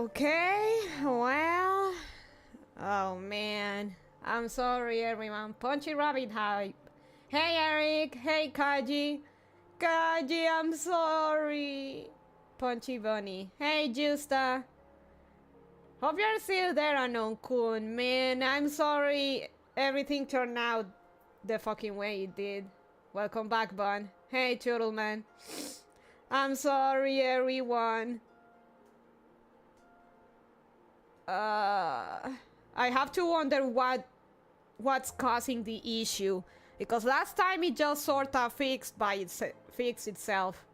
Okay, well, oh man, I'm sorry everyone. Punchy Rabbit hype. Hey Eric, hey Kaji. Kaji, I'm sorry. Punchy Bunny. Hey Justa. Hope you're still there, Anon-kun. Man, I'm sorry everything turned out the fucking way it did. Welcome back, Bun. Hey Turtleman. I'm sorry everyone. I have to wonder what's causing the issue, because last time it just sort of fixed itself.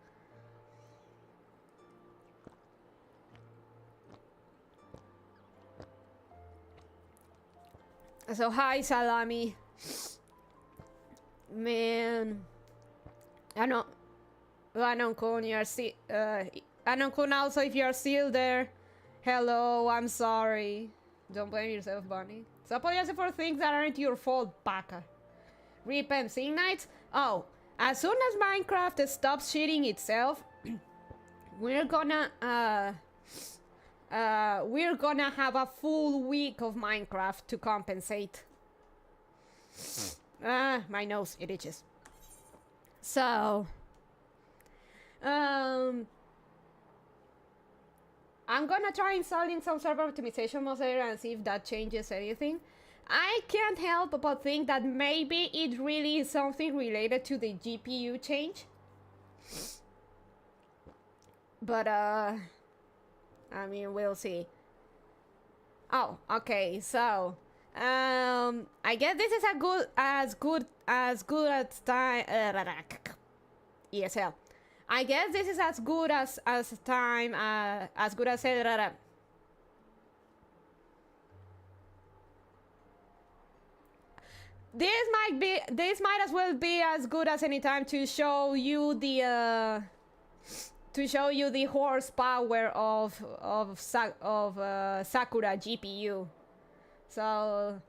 So hi Salami. Man, Anon-kun, you're still Anon-kun, also if you're still there. Hello, I'm sorry. Don't blame yourself, Bunny. So apologize for things that aren't your fault, Baka. Repent, Sing Nights? Oh, as soon as Minecraft stops shitting itself, we're gonna have a full week of Minecraft to compensate. My nose, it itches. So, I'm gonna try installing some server optimization mods later and see if that changes anything. I can't help but think that maybe it really is something related to the GPU change. But, I mean, we'll see. Oh, okay, so, I guess this is as good as time, ESL. I guess this is as good as time, as good as this might as well be as good as any time to show you the horsepower of Sakura GPU. So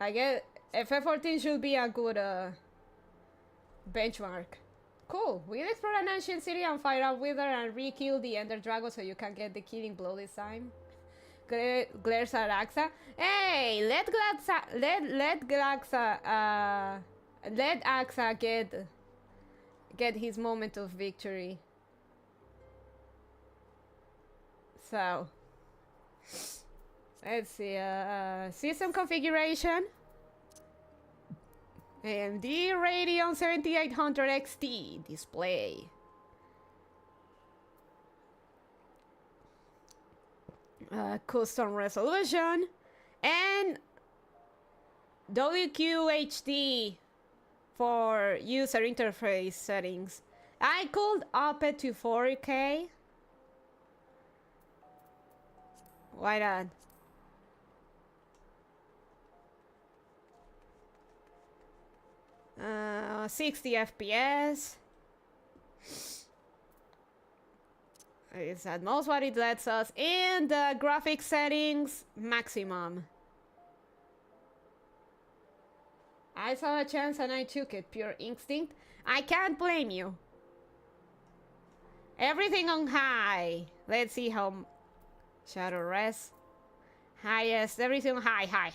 I guess FF14 should be a good benchmark. Cool. We'll explore an ancient city and fire up Wither and re-kill the Ender Dragon so you can get the killing blow this time. Glares at Axa. Hey, let Axa get his moment of victory. So let's see. System configuration. AMD Radeon 7800 XT display. Custom resolution and WQHD for user interface settings. I could up it to 4K. Why not? 60 FPS. It's at most what it lets us. And the graphics settings maximum. I saw a chance and I took it. Pure instinct. I can't blame you. Everything on high. Let's see how. Shadow rest. Highest. Everything on high. High.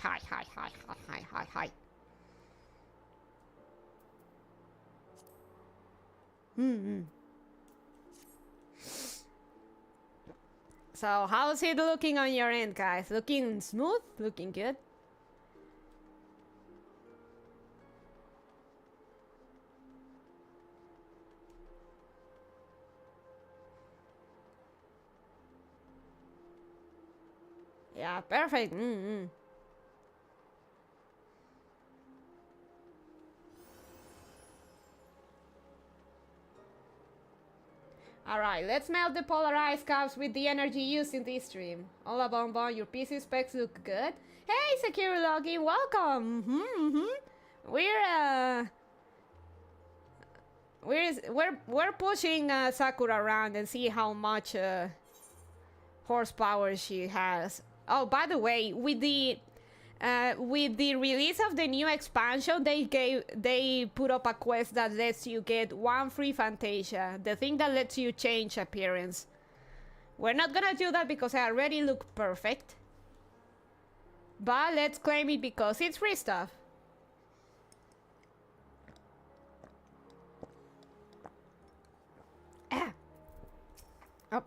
So how's it looking on your end, guys? Looking smooth? Looking good? Yeah, perfect. Alright, let's melt the polarized caps with the energy used in this stream. Hola Bonbon, your PC specs look good. Hey, Secure Login, welcome! We're pushing Sakura around and see how much horsepower she has. Oh, by the way, with the release of the new expansion, they put up a quest that lets you get one free Fantasia, the thing that lets you change appearance. We're not gonna do that because I already look perfect. But let's claim it because it's free stuff. Ah. Oh.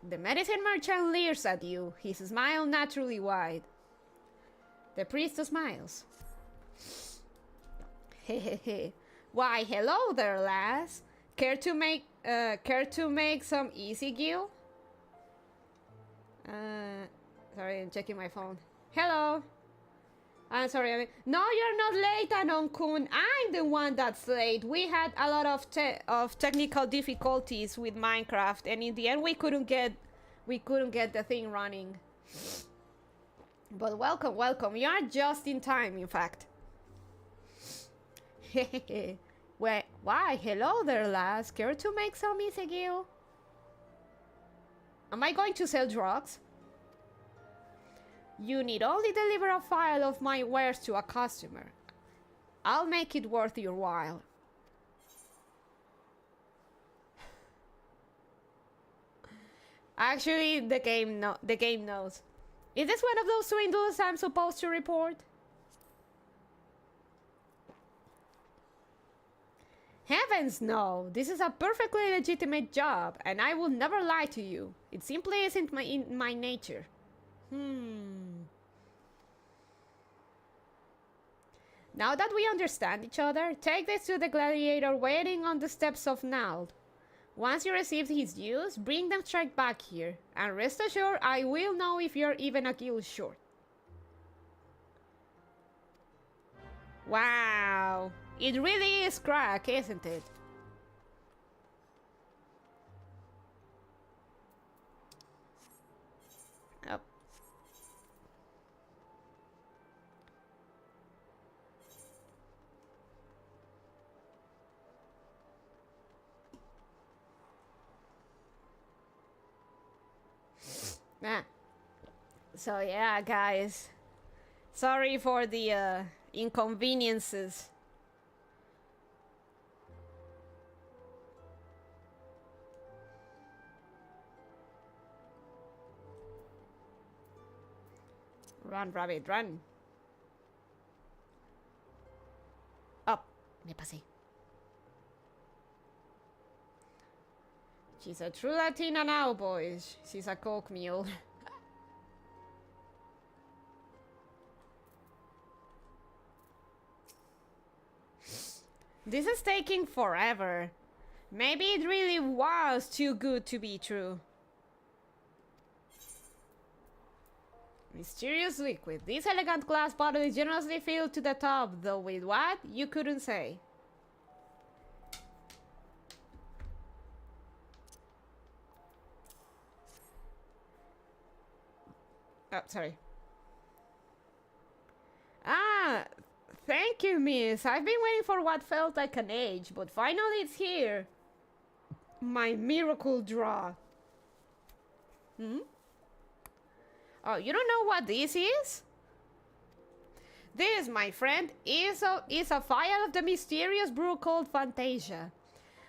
The medicine merchant leers at you, his smile naturally wide. The priest smiles. Hehehe. Why, hello there, lass. Care to make some easy gill? Sorry, I'm checking my phone. Hello. I'm sorry. No, you're not late, Anon-kun. I'm the one that's late. We had a lot of technical difficulties with Minecraft, and in the end, we couldn't get the thing running. But welcome, welcome. You are just in time, in fact. Hehehe. Wait, why? Hello there, lass. Care to make some easy gill? Am I going to sell drugs? You need only deliver a file of my wares to a customer. I'll make it worth your while. Actually, the game knows. Is this one of those swindles I'm supposed to report? Heavens no! This is a perfectly legitimate job, and I will never lie to you. It simply isn't in my nature. Now that we understand each other, take this to the gladiator waiting on the steps of Nald. Once you receive his dues, bring them straight back here, and rest assured I will know if you're even a gill short. Wow, it really is crack, isn't it? Oh. Ah. So yeah, guys, sorry for the inconveniences. Run, rabbit, run. Up. Me pasé. She's a true Latina now, boys. She's a coke mule. This is taking forever. Maybe it really was too good to be true. Mysterious liquid. This elegant glass bottle is generously filled to the top, though with what? You couldn't say. Oh, sorry. Ah, thank you, miss. I've been waiting for what felt like an age, but finally it's here. My miracle draw. Hmm? Oh, you don't know what this is? This, my friend, is a vial of the mysterious brew called Fantasia.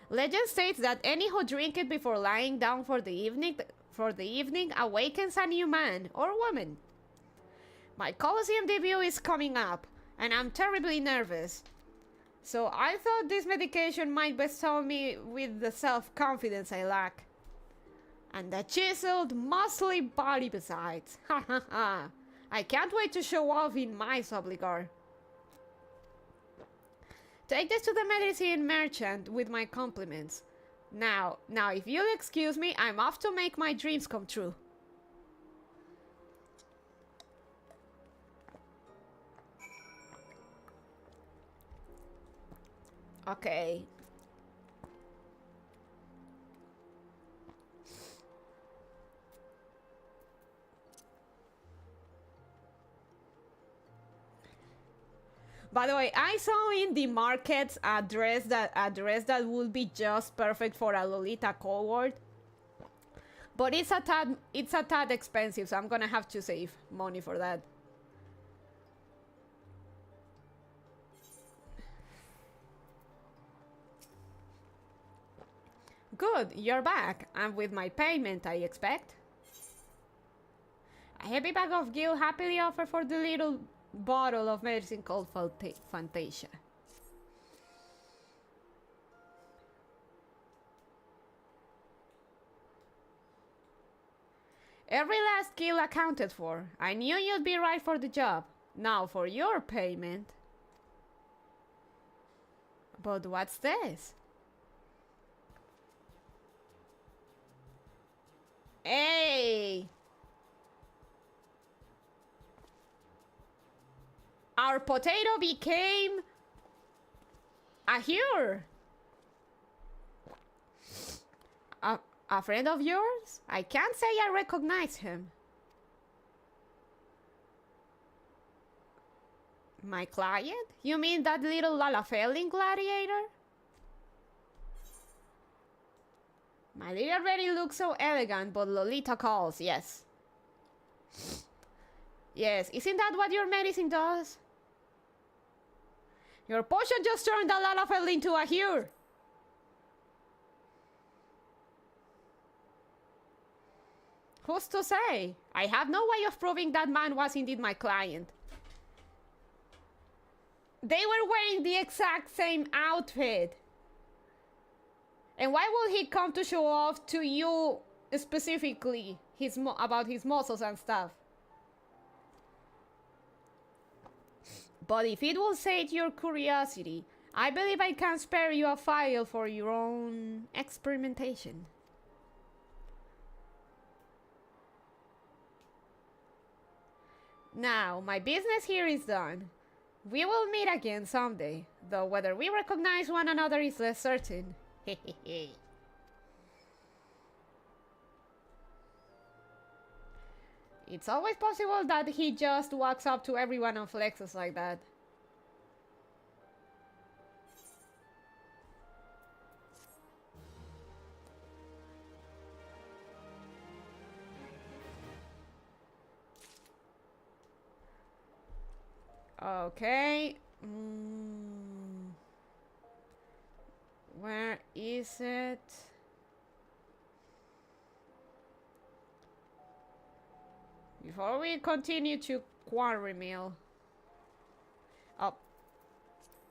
Legend states that any who drink it before lying down for the evening awakens a new man or woman. My Colosseum debut is coming up, and I'm terribly nervous. So I thought this medication might bestow me with the self-confidence I lack. And the chiseled, muscly body besides. Ha ha ha. I can't wait to show off in my subligar. Take this to the medicine merchant with my compliments. Now, if you'll excuse me, I'm off to make my dreams come true. Okay. By the way, I saw in the markets address that would be just perfect for a Lolita cohort. But it's a tad expensive, so I'm gonna have to save money for that. Good, you're back. And with my payment, I expect. A heavy bag of gil happily offered for the little bottle of medicine called Fantasia. Every last gil accounted for. I knew you'd be right for the job. Now for your payment. But what's this? Hey! Our potato became a hero. A friend of yours? I can't say I recognize him. My client? You mean that little Lalafelling gladiator? My little Reddy looks so elegant, but Lolita calls, yes. Yes, isn't that what your medicine does? Your potion just turned the Lalafell into a hero. Who's to say? I have no way of proving that man was indeed my client. They were wearing the exact same outfit. And why will he come to show off to you specifically about his muscles and stuff? But if it will sate your curiosity, I believe I can spare you a file for your own experimentation. Now, my business here is done. We will meet again someday, though whether we recognize one another is less certain. Hehehe. It's always possible that he just walks up to everyone and flexes like that. Okay. Where is it? Before we continue to quarry mill. Oh,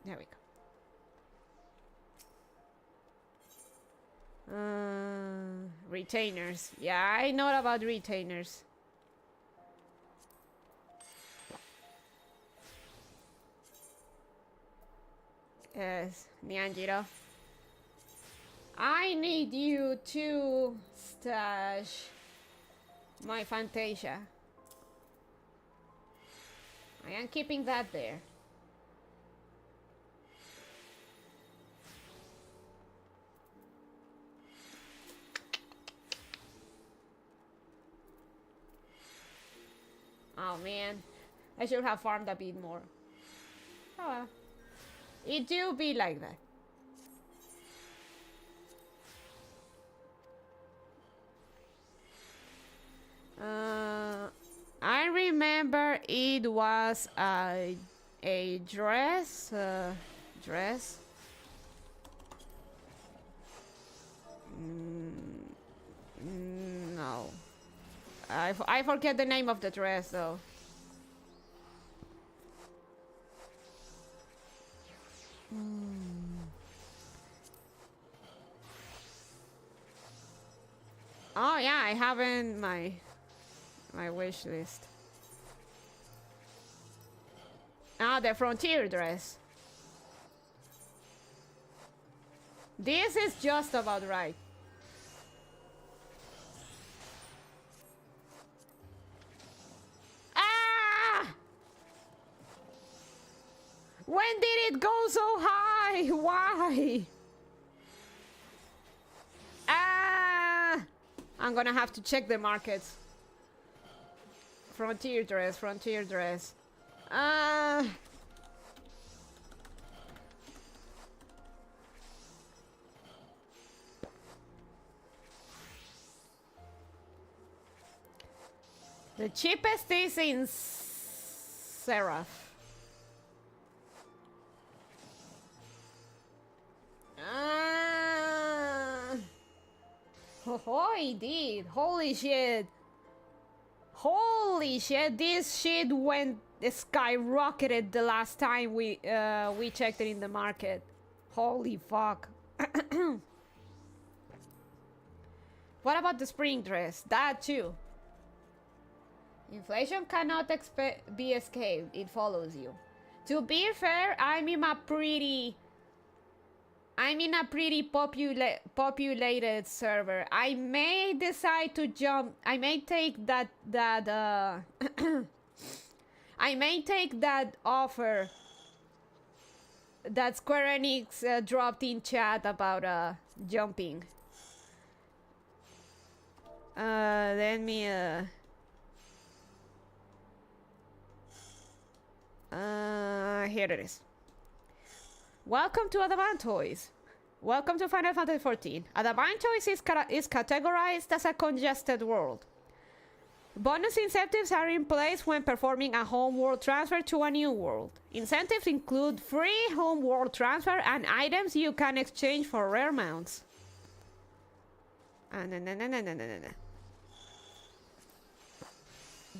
there we go. Retainers. Yeah, I know about retainers. Yes, Nyanjiro. I need you to stash my Fantasia. I am keeping that there. Oh man, I should have farmed a bit more. Oh well. It do be like that. I remember it was a dress. Dress. No. I forget the name of the dress though. Oh yeah, I have in my wish list. Ah, the frontier dress. This is just about right. Ah! When did it go so high? Why? Ah! I'm gonna have to check the markets. Frontier dress, frontier dress. The cheapest is in Seraph. Oh, he did. Holy shit. Holy shit, this shit went skyrocketed the last time we checked it in the market. Holy fuck. What about the spring dress? That too. Inflation cannot be escaped. It follows you. To be fair, I'm in a pretty populated server. I may decide to jump. I may take that I may take that offer that Square Enix dropped in chat about jumping. Let me here it is. Welcome to autoban ToS. Welcome to Final Fantasy XIV. Autoban ToS is categorized as a congested world. Bonus incentives are in place when performing a home world transfer to a new world. Incentives include free home world transfer and items you can exchange for rare mounts.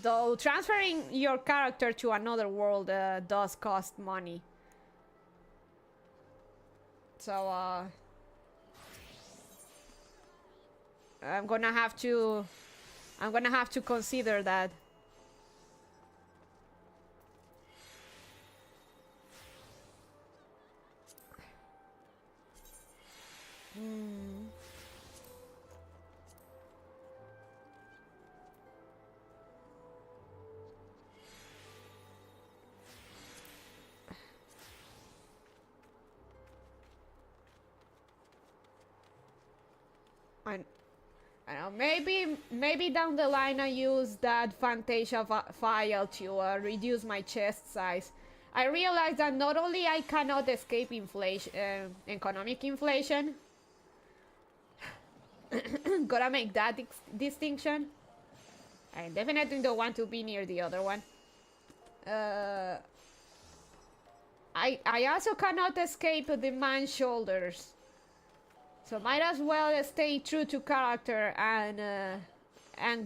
Though transferring your character to another world does cost money. So I'm gonna have to consider that. I don't know, maybe down the line I use that Fantasia file to reduce my chest size. I realized that not only I cannot escape inflation, economic inflation, gotta make that distinction. I definitely don't want to be near the other one. I also cannot escape the man's shoulders. So might as well stay true to character and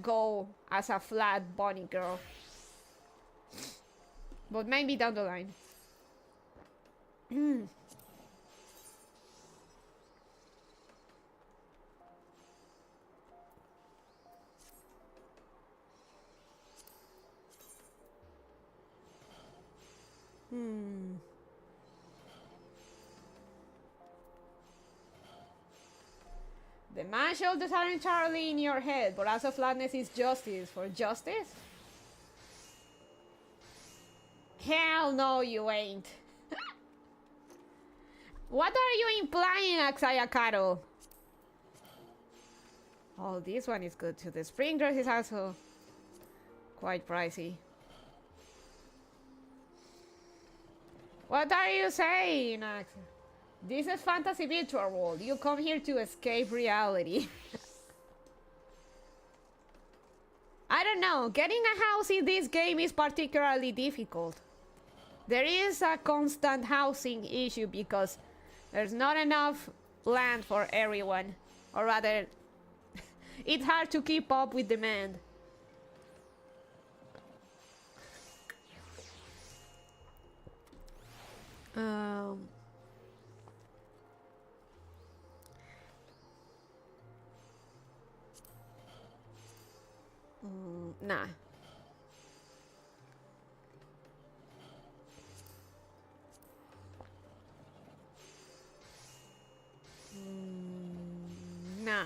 go as a flat bunny girl. But maybe down the line. The man shoulders aren't entirely in your head, but also flatness is justice. For justice? Hell no, you ain't. What are you implying, Axayakaro? Oh, this one is good too. The spring dress is also quite pricey. What are you saying, Ax? This is fantasy virtual world. You come here to escape reality. I don't know. Getting a house in this game is particularly difficult. There is a constant housing issue because there's not enough land for everyone. Or rather, it's hard to keep up with demand. Nah. No.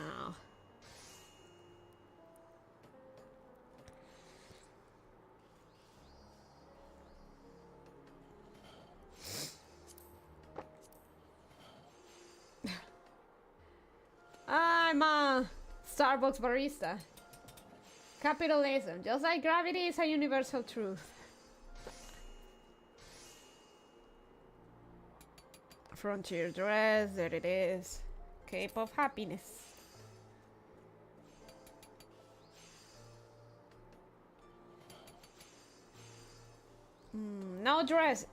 I'm a Starbucks barista. Capitalism, just like gravity, is a universal truth. Frontier dress, there it is. Cape of happiness.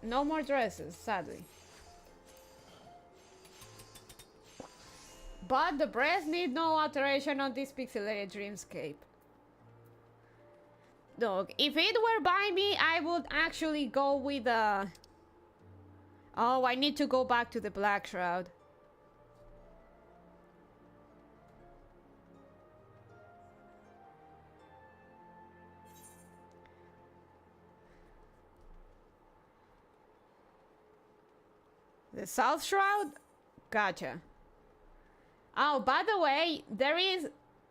No more dresses, sadly. but the breasts need no alteration on this pixelated dreamscape. Look, if it were by me, I would actually go with a... Oh, I need to go back to the black shroud. The South Shroud? Gotcha. Oh, by the way, there is...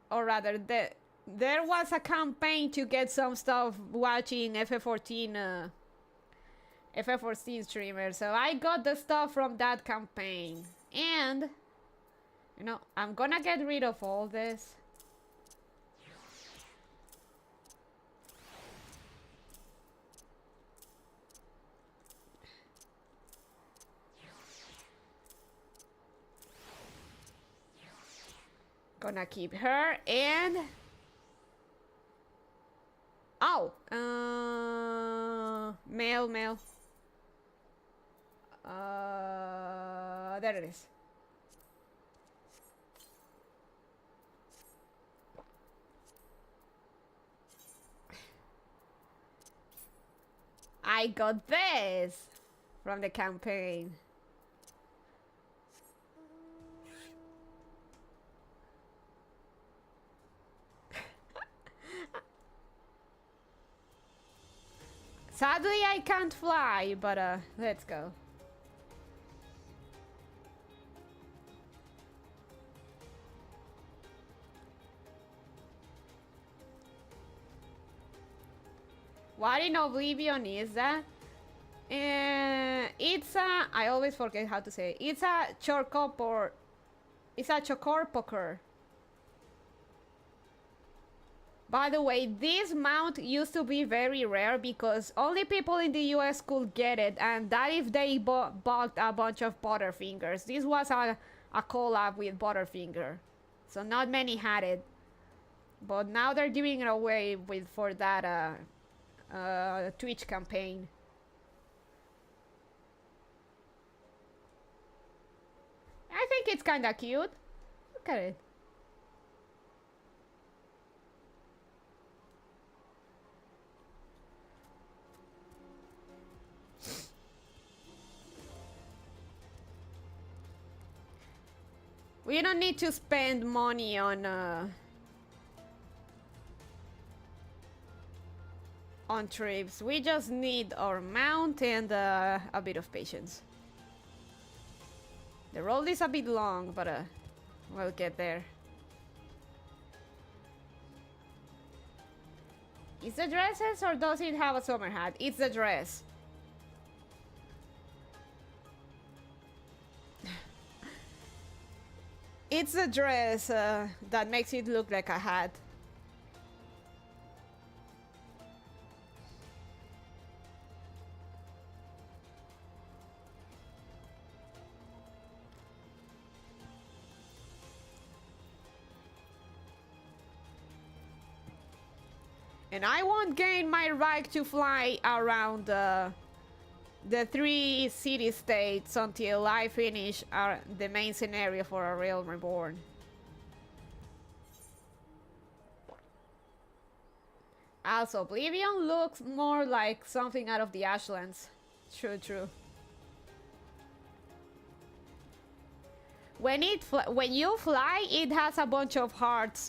Or rather, there was a campaign to get some stuff watching FF14... FF14 streamer. So I got the stuff from that campaign. And... You know, I'm gonna get rid of all this. Gonna keep her and... Oh! Mail. There it is. I got this from the campaign. Sadly, I can't fly, but let's go. What in Oblivion is that? It's a... I always forget how to say it. It's a chorcopor... It's a chocorpoker. By the way, this mount used to be very rare because only people in the US could get it, and that if they bought a bunch of Butterfingers. This was a collab with Butterfinger, so not many had it. But now they're giving it away for that Twitch campaign. I think it's kinda cute. Look at it. We don't need to spend money on trips. We just need our mount and a bit of patience. The road is a bit long, but we'll get there. Is the dresses or does it have a summer hat? It's the dress. It's the dress that makes it look like a hat. And I won't gain my right to fly around the 3 city-states until I finish the main scenario for A Realm Reborn. Also, Oblivion looks more like something out of the Ashlands. True. When you fly, it has a bunch of hearts.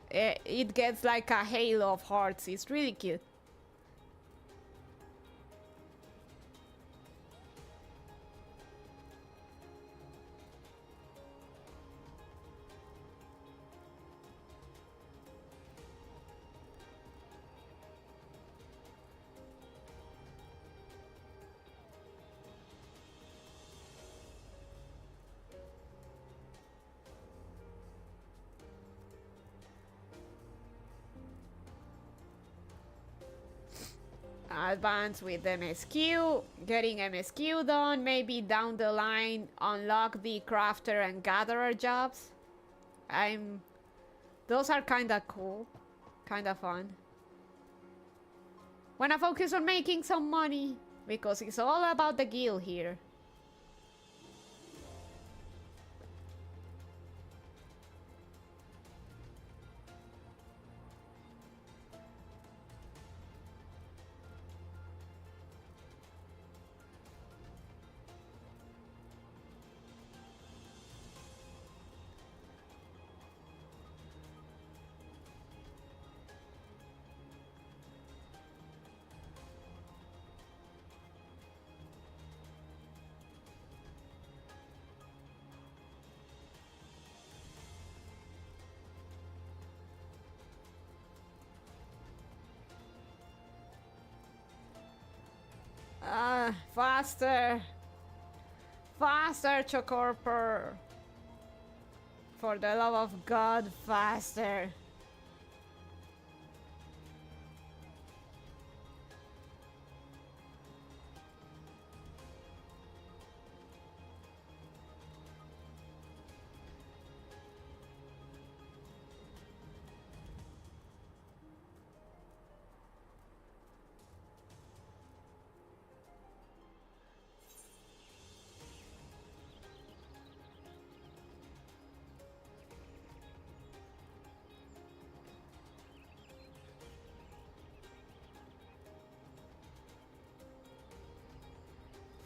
It gets like a halo of hearts. It's really cute. Advance with MSQ, getting MSQ done, maybe down the line unlock the crafter and gatherer jobs. Those are kinda cool, kinda fun. Wanna focus on making some money, because it's all about the guild here. Faster! Faster, Chocorper! For the love of God, faster!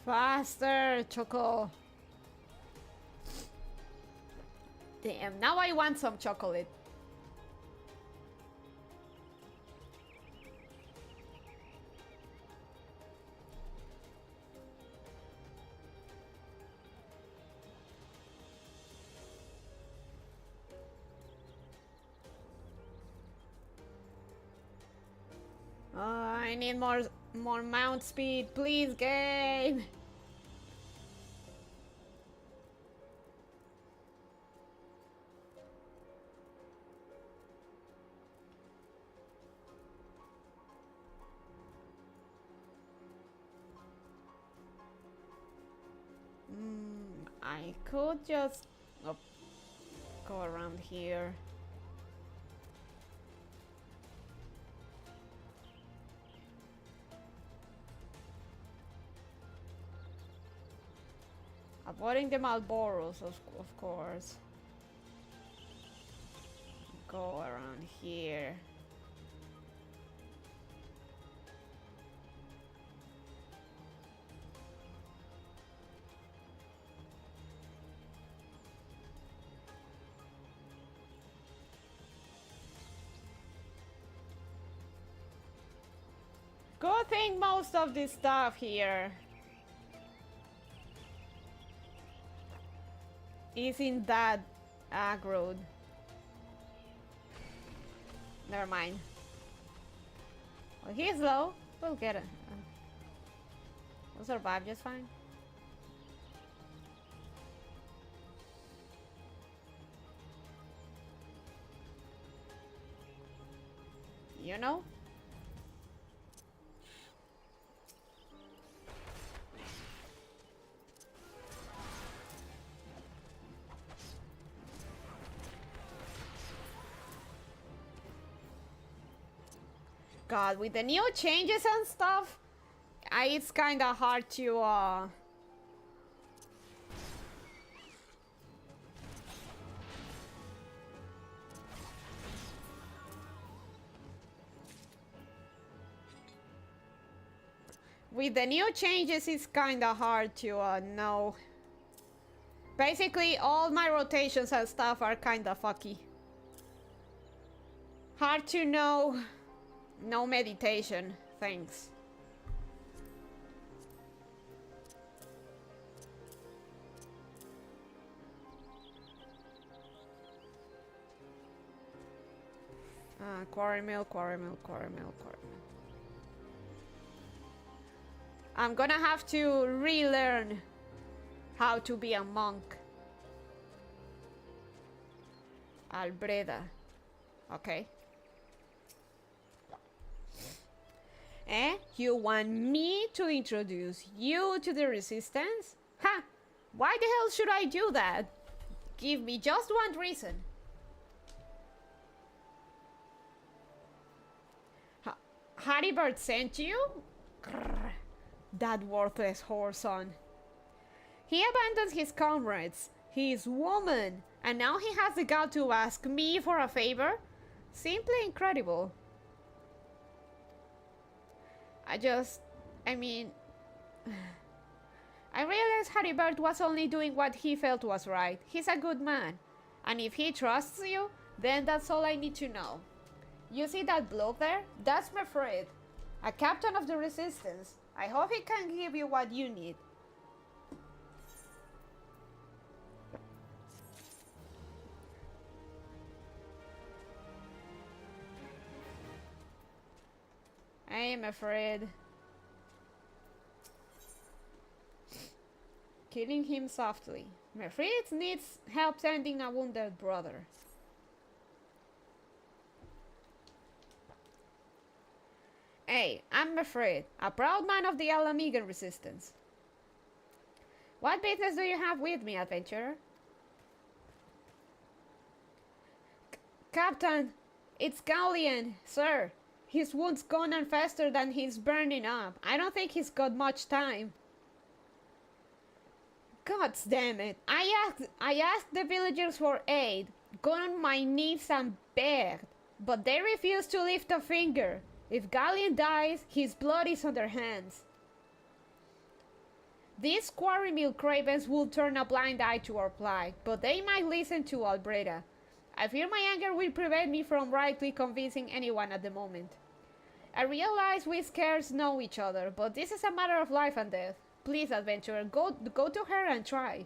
Faster, Choco! Damn, now I want some chocolate. I need more mount speed, please, game. I could just go around here. Avoiding the Malboros, of course. Go around here. Good thing most of this stuff here isn't that aggroed. Never mind. Well, he's low. We'll get it. We'll survive just fine. You know? God, with the new changes and stuff, it's kind of hard to with the new changes, it's kind of hard to know. Basically, all my rotations and stuff are kind of fucky. Hard to know. No meditation, thanks. Quarry mill, quarry mill, quarry mill, quarry mill. I'm gonna have to relearn how to be a monk. Albreda. Okay. Eh? You want me to introduce you to the resistance? Ha! Why the hell should I do that? Give me just one reason. Haribert sent you? Grrr, that worthless whoreson. He abandons his comrades, his woman, and now he has the gall to ask me for a favor? Simply incredible. I mean, I realized Haribert was only doing what he felt was right. He's a good man. And if he trusts you, then that's all I need to know. You see that bloke there? That's my friend. A captain of the resistance. I hope he can give you what you need. I am afraid. killing him softly. Mefrit needs help tending a wounded brother. Hey, I'm Mefrit, a proud man of the Alamigan resistance. What business do you have with me, adventurer? Captain, it's Galleon, sir. His wound's gone on faster than he's burning up. I don't think he's got much time. God damn it. I asked the villagers for aid, got on my knees and begged, but they refused to lift a finger. If Galleon dies, his blood is on their hands. These quarry mill cravens will turn a blind eye to our plight, but they might listen to Albreda. I fear my anger will prevent me from rightly convincing anyone at the moment. I realize we scarce know each other, but this is a matter of life and death. Please, adventurer, go to her and try.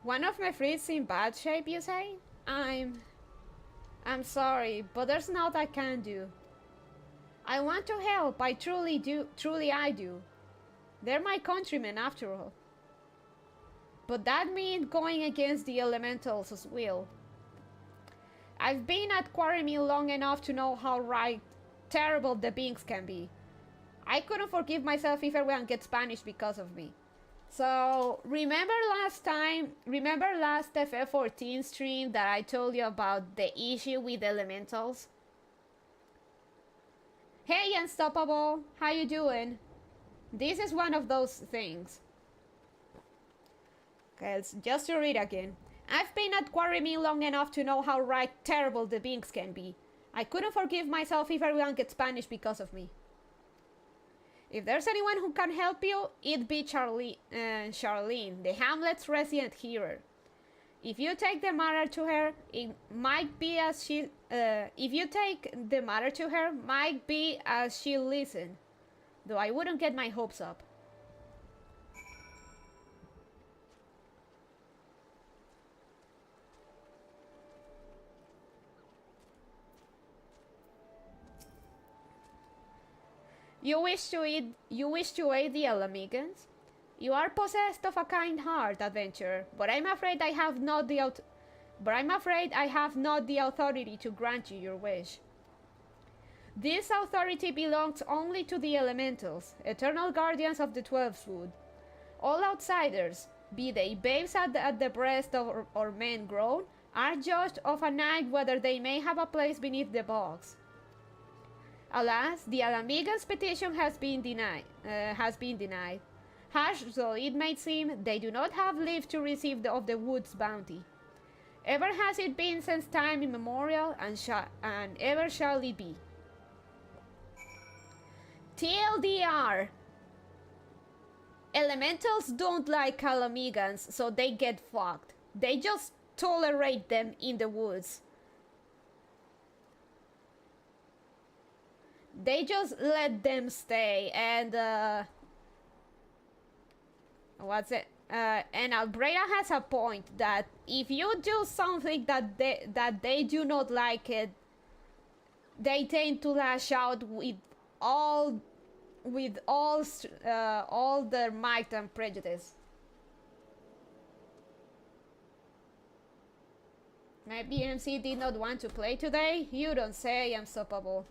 One of my friends in bad shape, you say? I'm sorry, but there's naught I can do. I want to help, I truly do. They're my countrymen after all. But that means going against the elementals' will. I've been at Quarry Mill long enough to know how terrible the beings can be. I couldn't forgive myself if everyone gets punished because of me. So, remember last FF14 stream that I told you about the issue with elementals? Hey Unstoppable, how you doing? This is one of those things. Okay, just to read again. I've been at Quarry Mill long enough to know how terrible the beings can be. I couldn't forgive myself if everyone gets punished because of me. If there's anyone who can help you, it'd be Charlene, the Hamlet's resident hero. If you take the matter to her, it might be as she. If you take the matter to her, might be as she'll listen. Though I wouldn't get my hopes up. You wish to aid the Alamigans? You are possessed of a kind heart, adventurer, but I'm afraid I have not the authority to grant you your wish. This authority belongs only to the elementals, eternal guardians of the 12th wood. All outsiders, be they babes at the breast or men grown, are judged of a night whether they may have a place beneath the box. Alas, the Alamigans' petition has been denied. Harsh though it may seem, they do not have lived to receive of the wood's bounty. Ever has it been since time immemorial, and ever shall it be. TLDR. Elementals don't like Alamigans, so they get fucked. They just tolerate them in the woods. They just let them stay, and and Albreda has a point that if you do something that they do not like it, they tend to lash out with all their might and prejudice. Maybe MC did not want to play today? You don't say, Unstoppable.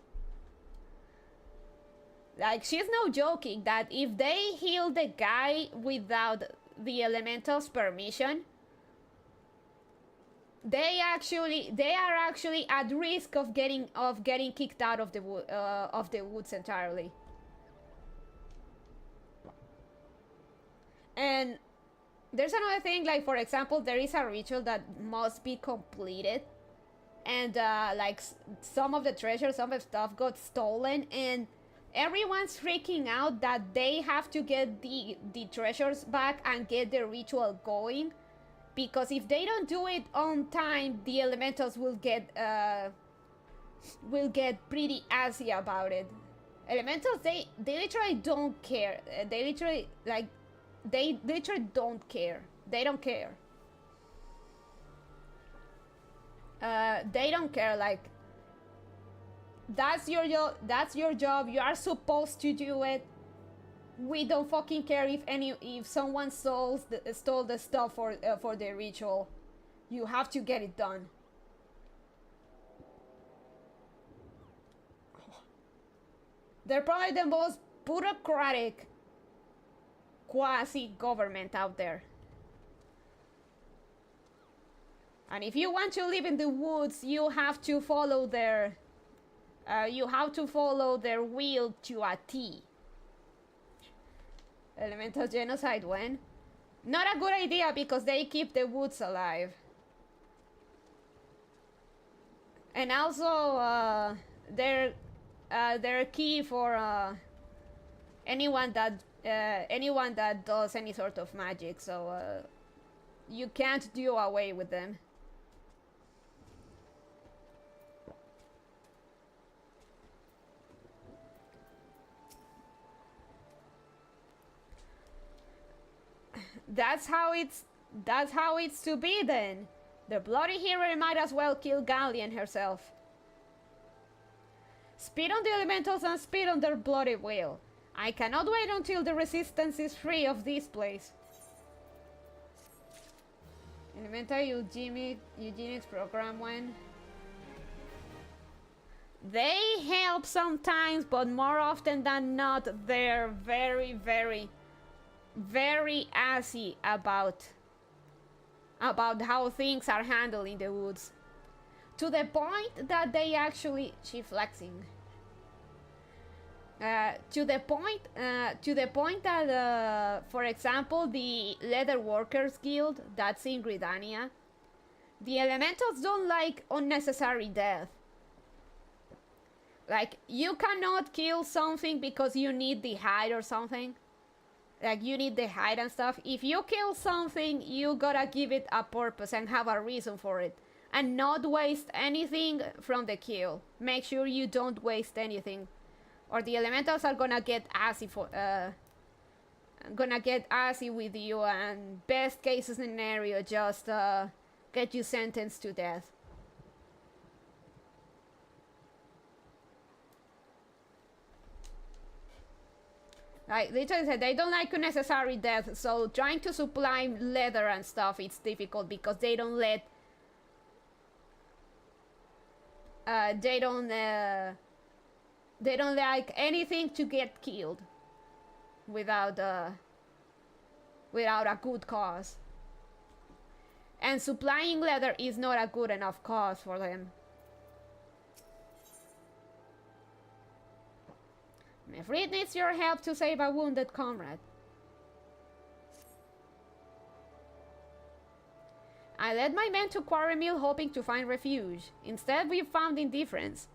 Like, she's no joking that if they heal the guy without the elemental's permission, they are actually at risk of getting kicked out of the woods entirely. And there's another thing, like for example, there is a ritual that must be completed, and like some of the treasure, some of the stuff got stolen, and everyone's freaking out that they have to get the treasures back and get the ritual going, because if they don't do it on time, the elementals will get pretty assy about it. Elementals, they literally don't care. They literally don't care. They don't care. They don't care, like, that's your job, you are supposed to do it. We don't fucking care if someone stole the stuff for the ritual. You have to get it done. They're probably the most bureaucratic quasi-government out there. And if you want to live in the woods, you have to follow their will to a T. Elemental genocide when? Not a good idea because they keep the woods alive. And also, they're key for anyone that does any sort of magic. So you can't do away with them. That's how it's to be then. The bloody hero might as well kill Gallian herself. Spit on the elementals and spit on their bloody will. I cannot wait until the resistance is free of this place. Elemental eugenics program when? They help sometimes, but more often than not, they're very, very, very assy about how things are handled in the woods, to the point that they actually to the point that for example, the leather workers guild that's in Gridania, the elementals don't like unnecessary death. Like, you cannot kill something because you need the hide or something. Like, you need the hide and stuff. If you kill something, you gotta give it a purpose and have a reason for it. And not waste anything from the kill. Make sure you don't waste anything. Or the elementals are gonna get assy with you, and best case scenario, just get you sentenced to death. Like, literally said, they don't like unnecessary death, so trying to supply leather and stuff, it's difficult because they don't let... they don't like anything to get killed without a good cause. And supplying leather is not a good enough cause for them. Mefrid needs your help to save a wounded comrade. I led my men to Quarry Mill hoping to find refuge. Instead, we found indifference.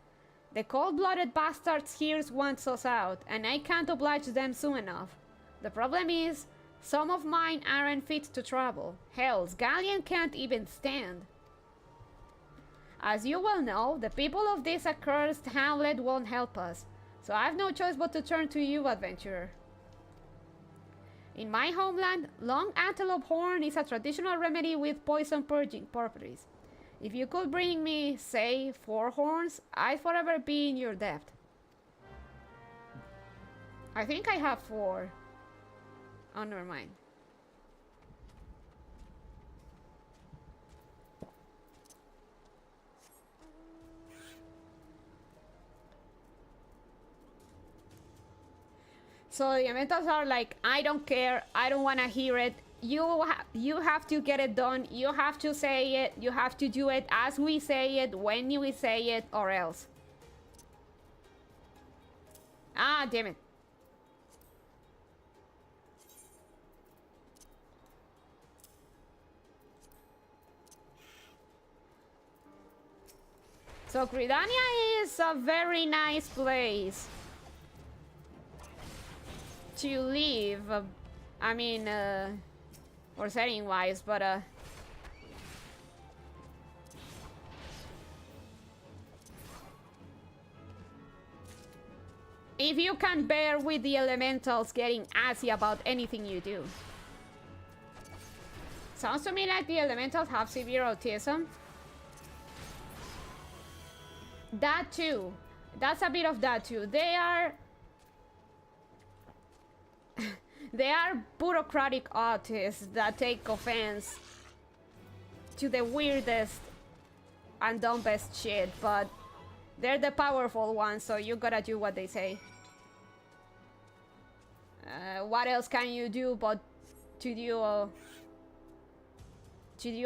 The cold-blooded bastards here want us out, and I can't oblige them soon enough. The problem is, some of mine aren't fit to travel. Hell's Gallian can't even stand. As you well know, the people of this accursed hamlet won't help us. So I have no choice but to turn to you, adventurer. In my homeland, long antelope horn is a traditional remedy with poison purging properties. If you could bring me, say, 4 horns, I'd forever be in your debt. I think I have 4. Oh, never mind. So the elementals are like, I don't care, I don't want to hear it. You have to get it done. You have to say it. You have to do it as we say it, when we say it, or else. Ah, damn it. So Gridania is a very nice place to live. I mean, or setting wise, but if you can bear with the elementals getting assy about anything you do. Sounds to me like the elementals have severe autism. That too. That's a bit of that too. They are... they are bureaucratic autists that take offense to the weirdest and dumbest shit, but they're the powerful ones, so you gotta do what they say. What else can you do but to do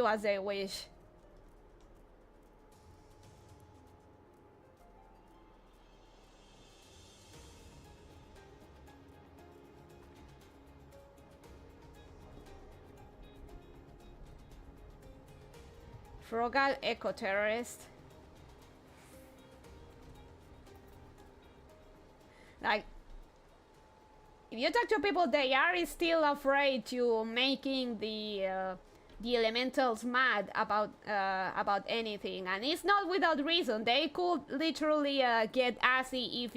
as they wish? Frugal eco-terrorist. Like, if you talk to people, they are still afraid to making the elementals mad about anything, and it's not without reason. They could literally get assy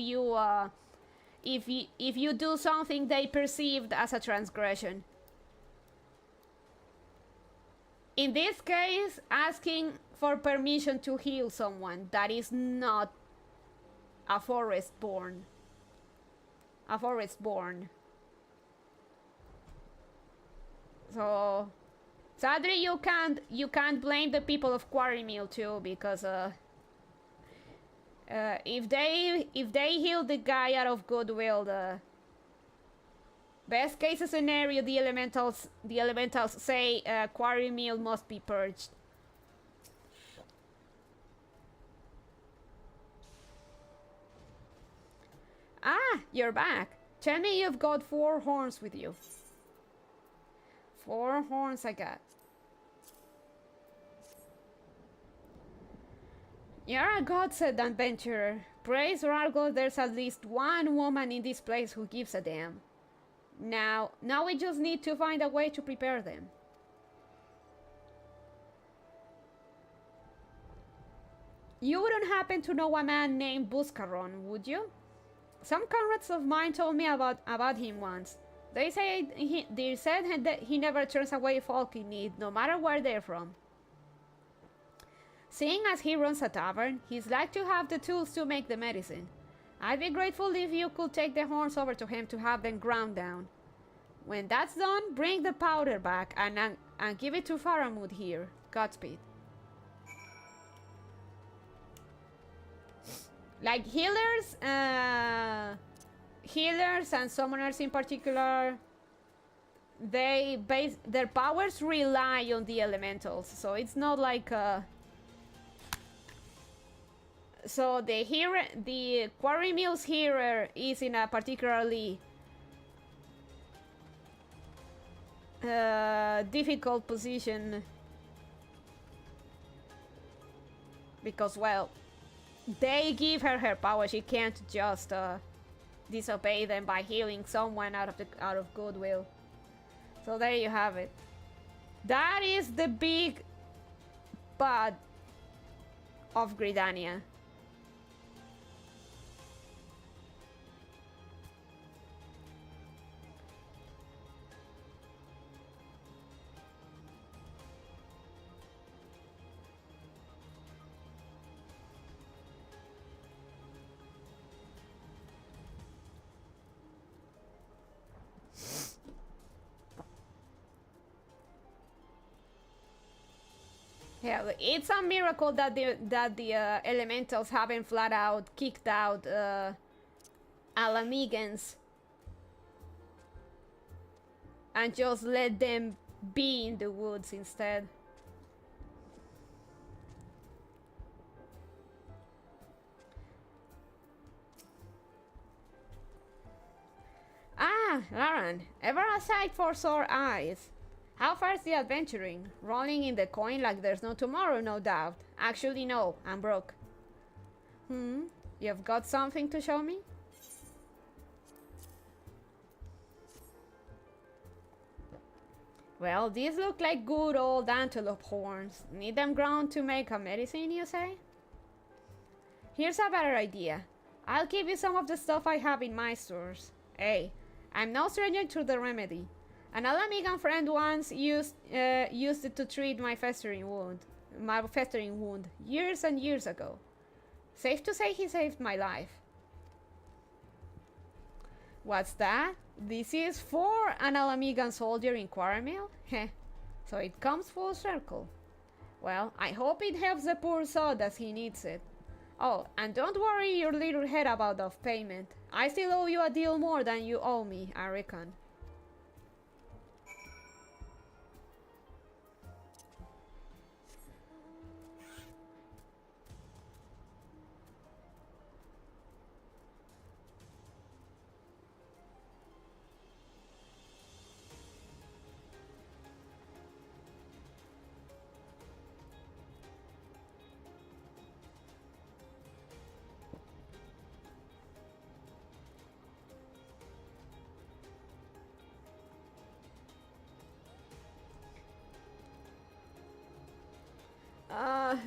if you do something they perceived as a transgression. In this case, asking for permission to heal someone that is not a forest-born. A forest-born. So sadly, you can't blame the people of Quarry Mill too, because if they heal the guy out of goodwill, the best case scenario, the elementals say Quarry Mill must be purged. Ah, you're back. Tell me you've got 4 horns with you. 4 horns I got. You're a godsend adventurer. Praise Rargo, there's at least one woman in this place who gives a damn. Now we just need to find a way to prepare them. You wouldn't happen to know a man named Buscaron, would you? Some comrades of mine told me about him once. They said that he never turns away folk in need, no matter where they're from. Seeing as he runs a tavern, he's like to have the tools to make the medicine. I'd be grateful if you could take the horns over to him to have them ground down. When that's done, bring the powder back and give it to Faramud here. Godspeed. Like healers and summoners in particular, their powers rely on the elementals, so it's not like so the Quarry Mill's healer is in a particularly difficult position because, well, they give her power. She can't just disobey them by healing someone out of goodwill. So there you have it. That is the big bad of Gridania. Yeah, it's a miracle that the elementals haven't flat out kicked out Alamigans and just let them be in the woods instead. Ah, Lauren, ever a sight for sore eyes. How far's the adventuring? Rolling in the coin like there's no tomorrow, no doubt. Actually, no, I'm broke. You've got something to show me? Well, these look like good old antelope horns. Need them ground to make a medicine, you say? Here's a better idea. I'll give you some of the stuff I have in my stores. Hey, I'm no stranger to the remedy. An Alamigan friend once used it to treat my festering wound years and years ago. Safe to say he saved my life. What's that? This is for an Alamigan soldier in Quartermill? Heh. So it comes full circle. Well, I hope it helps the poor sod as he needs it. Oh, and don't worry your little head about the payment. I still owe you a deal more than you owe me, I reckon.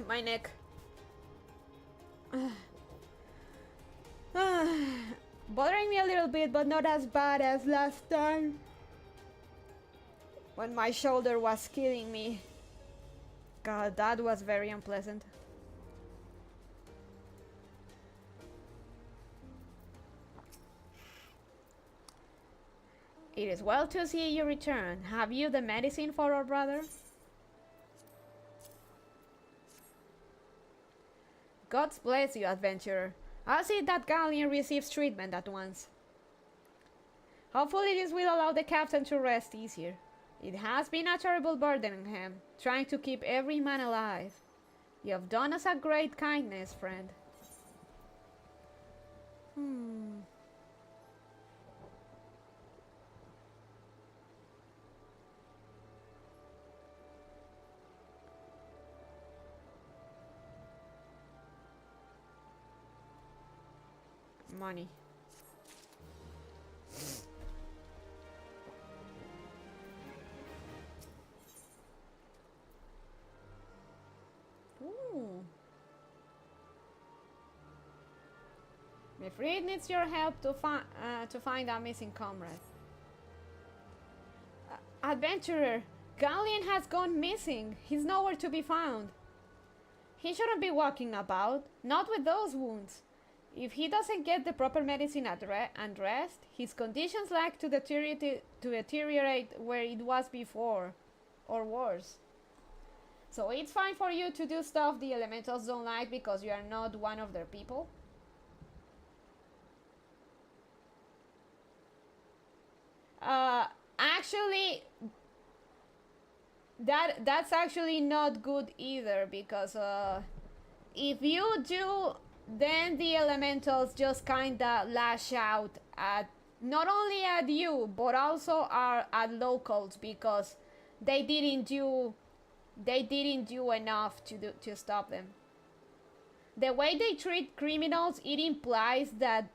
My neck. Bothering me a little bit, but not as bad as last time, when my shoulder was killing me. God, that was very unpleasant. It is well to see you return. Have you the medicine for our brother? God bless you, adventurer. I'll see that Galleon receives treatment at once. Hopefully this will allow the captain to rest easier. It has been a terrible burden on him, trying to keep every man alive. You have done us a great kindness, friend. Money. Ooh. Mifrid needs your help to find a missing comrade. Adventurer, Galleon has gone missing. He's nowhere to be found. He shouldn't be walking about, not with those wounds. If he doesn't get the proper medicine and rest, his conditions like to deteriorate where it was before, or worse. So it's fine for you to do stuff the elementals don't like because you are not one of their people? Actually, that's actually not good either, because if you do, then the elementals just kinda lash out at not only at you but also at locals, because they didn't do enough to stop them. The way they treat criminals, it implies that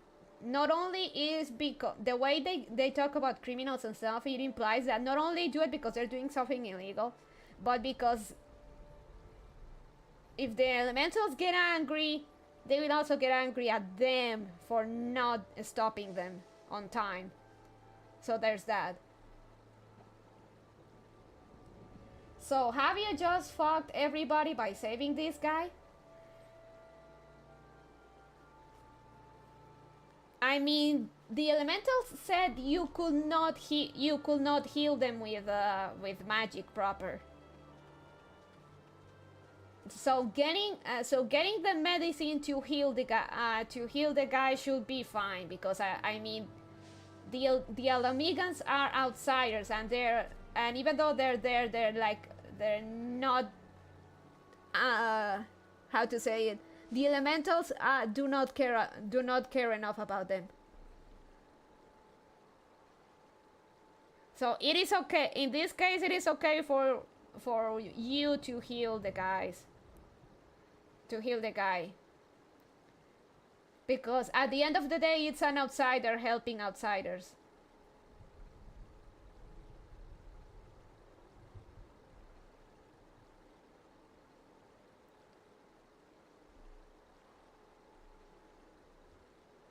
not only is because the way they talk about criminals and stuff, it implies that not only do it because they're doing something illegal, but because if the elementals get angry, they will also get angry at them for not stopping them on time. So there's that. So have you just fucked everybody by saving this guy? I mean, the elementals said you could not heal them with magic proper. So getting the medicine to heal the guy should be fine, because I mean the Alamigans are outsiders, and even though they're there, they're not how to say it. The elementals do not care enough about them. So it is okay. In this case, it is okay for you to heal the guys. To heal the guy. Because at the end of the day, it's an outsider helping outsiders.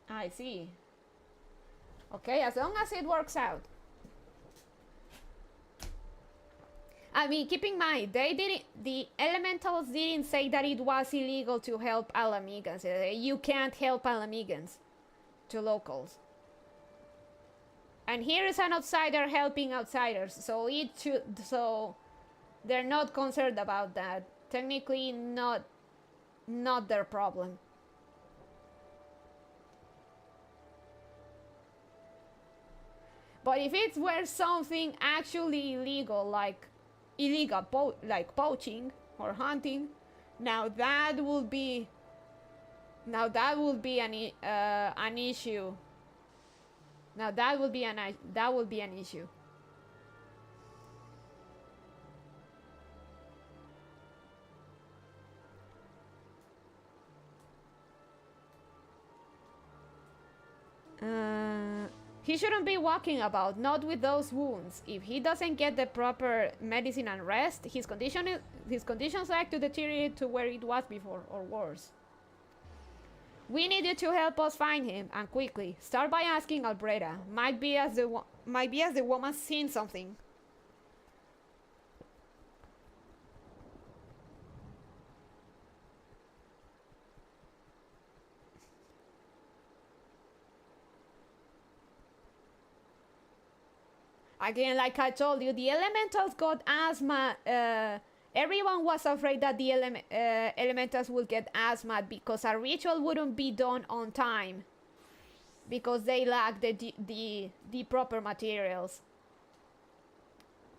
I see. Okay, as long as it works out. I mean, keep in mind, the elementals didn't say that it was illegal to help Alamigans. You can't help Alamigans to locals. And here is an outsider helping outsiders, so they're not concerned about that. Technically, not their problem. But if it were something actually illegal, like poaching or hunting, now that would be an issue. Now that would be an issue. He shouldn't be walking about, not with those wounds. If he doesn't get the proper medicine and rest, his conditions like to deteriorate to where it was before, or worse. We need you to help us find him, and quickly. Start by asking Albreda. Might be as the woman's seen something. Again, like I told you, the elementals got asthma. Everyone was afraid that the elementals would get asthma because a ritual wouldn't be done on time, because they lack the proper materials.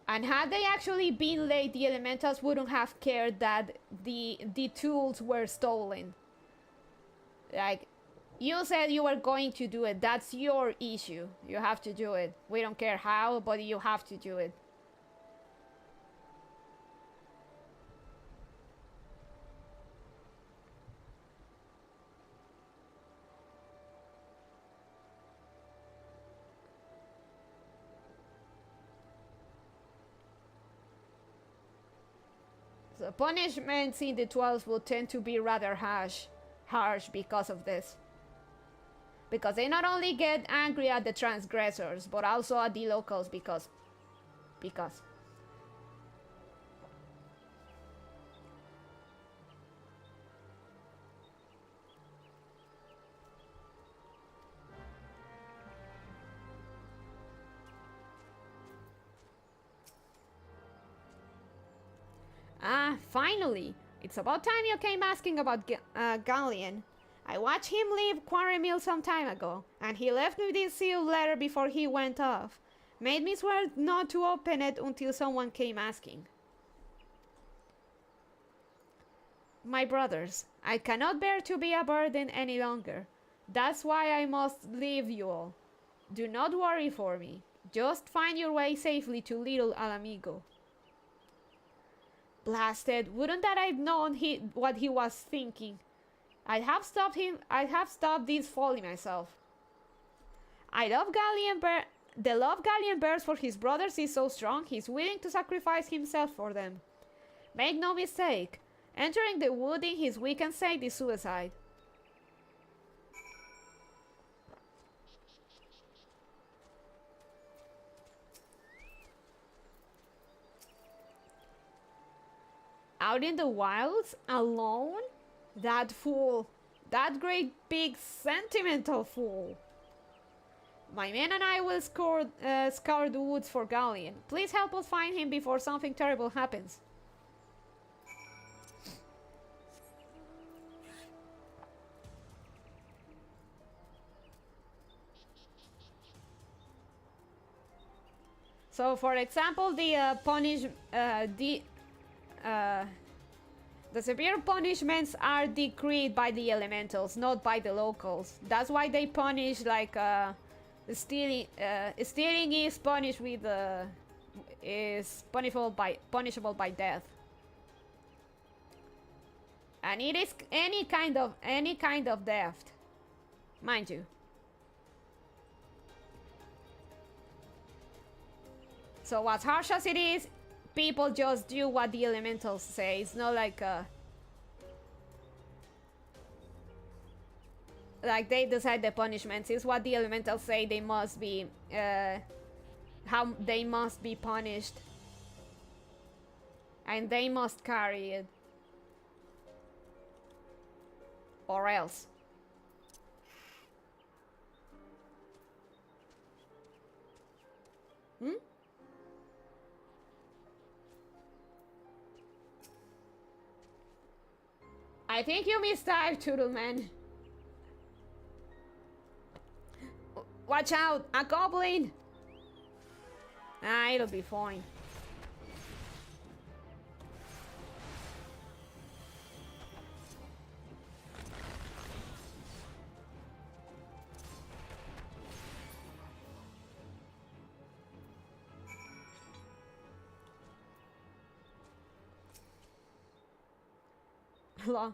And had they actually been late, the elementals wouldn't have cared that the tools were stolen. Like, you said you were going to do it. That's your issue. You have to do it. We don't care how, but you have to do it. So punishments in the 12s will tend to be rather harsh because of this. Because they not only get angry at the transgressors, but also at the locals because. Ah, finally! It's about time you came asking about Galleon. I watched him leave Quarry Mill some time ago, and he left me this sealed letter before he went off. Made me swear not to open it until someone came asking. My brothers, I cannot bear to be a burden any longer. That's why I must leave you all. Do not worry for me. Just find your way safely to Little Alamigo. Blasted, wouldn't that I've known what he was thinking. I'd have stopped this folly myself. The love Galleon bears for his brothers is so strong, he's willing to sacrifice himself for them. Make no mistake, entering the wood in his weakened state is suicide. Out in the wilds, alone? That fool. That great big sentimental fool. My men and I will scour the woods for Galleon. Please help us find him before something terrible happens. So, for example, the severe punishments are decreed by the elementals, not by the locals. That's why they punish, like, stealing. Stealing is punished with is punishable by death, and it is any kind of theft, mind you. So as harsh as it is, people just do what the elementals say. It's not like they decide the punishments. It's what the elementals say they must be, how they must be punished. And they must carry it. Or else. Hmm? I think you misdive, Toodleman. Watch out! A goblin! Ah, it'll be fine.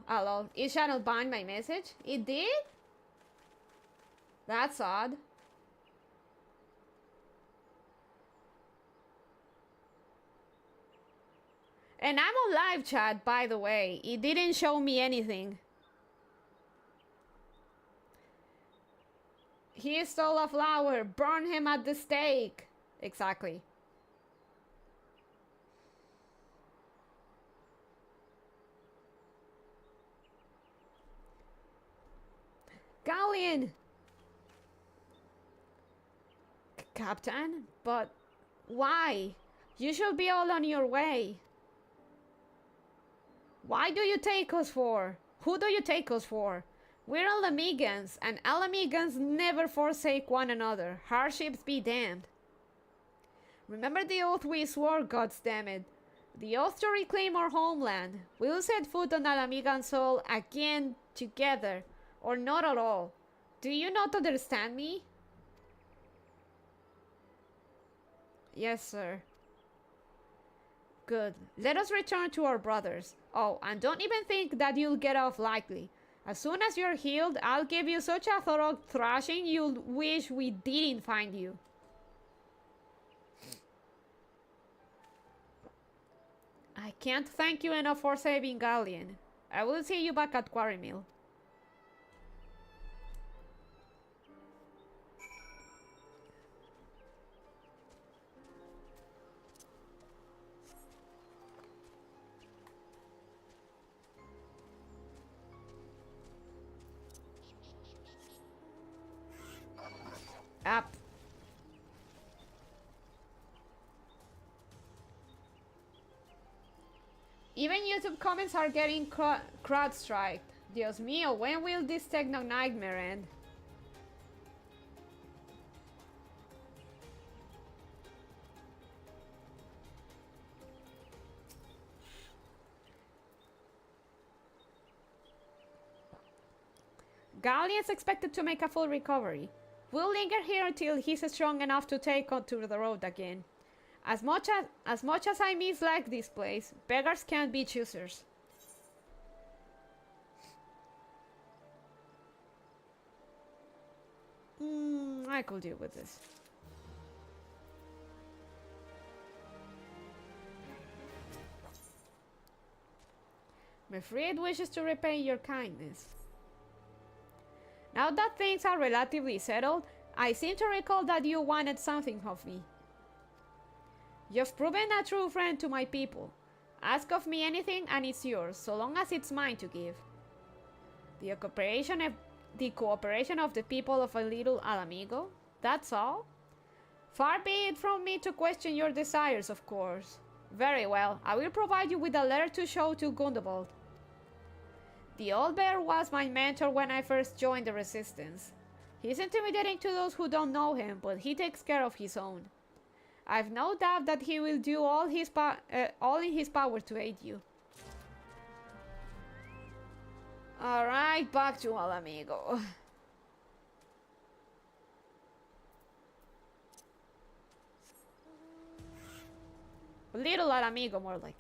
Hello. It channel banned my message? It did? That's odd. And I'm on live chat, by the way. It didn't show me anything. He stole a flower. Burn him at the stake. Exactly. Galleon! Captain? But why? You should be all on your way. Why do you take us for? Who do you take us for? We're Alamegans, and Alamegans never forsake one another. Hardships be damned. Remember the oath we swore, goddammit. The oath to reclaim our homeland. We'll set foot on Alamegan soil again together, or not at all. Do you not understand me? Yes, sir. Good. Let us return to our brothers. Oh, and don't even think that you'll get off lightly. As soon as you're healed, I'll give you such a thorough thrashing you'll wish we didn't find you. I can't thank you enough for saving Galleon. I will see you back at Quarry Mill. Up. Even YouTube comments are getting crowd striked. Dios mío, when will this techno nightmare end? Galleon is expected to make a full recovery. We'll linger here until he's strong enough to take onto the road again. As much as I mislike this place, beggars can't be choosers. I could deal with this. Mefrid wishes to repay your kindness. Now that things are relatively settled, I seem to recall that you wanted something of me. You've proven a true friend to my people. Ask of me anything and it's yours, so long as it's mine to give. The cooperation of the people of a little Alamigo? That's all? Far be it from me to question your desires, of course. Very well, I will provide you with a letter to show to Gundobald. The old bear was my mentor when I first joined the resistance. He's intimidating to those who don't know him, but he takes care of his own. I've no doubt that he will do all in his power to aid you. Alright, back to Alamigo. Little Alamigo, more like.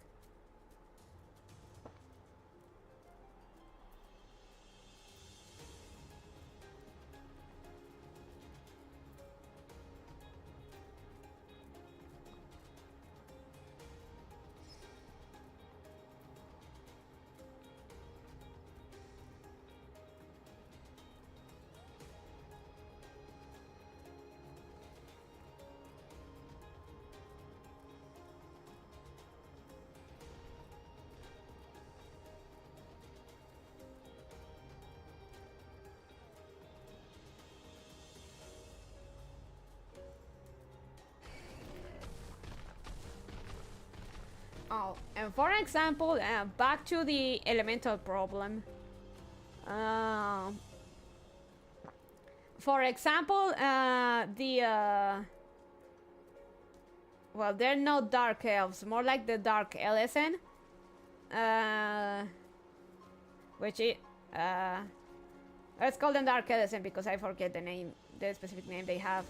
Oh, and for example, back to the elemental problem. For example, well, they're not dark elves, more like the dark elezen, which is, let's call them dark elezen because I forget the name, the specific name they have.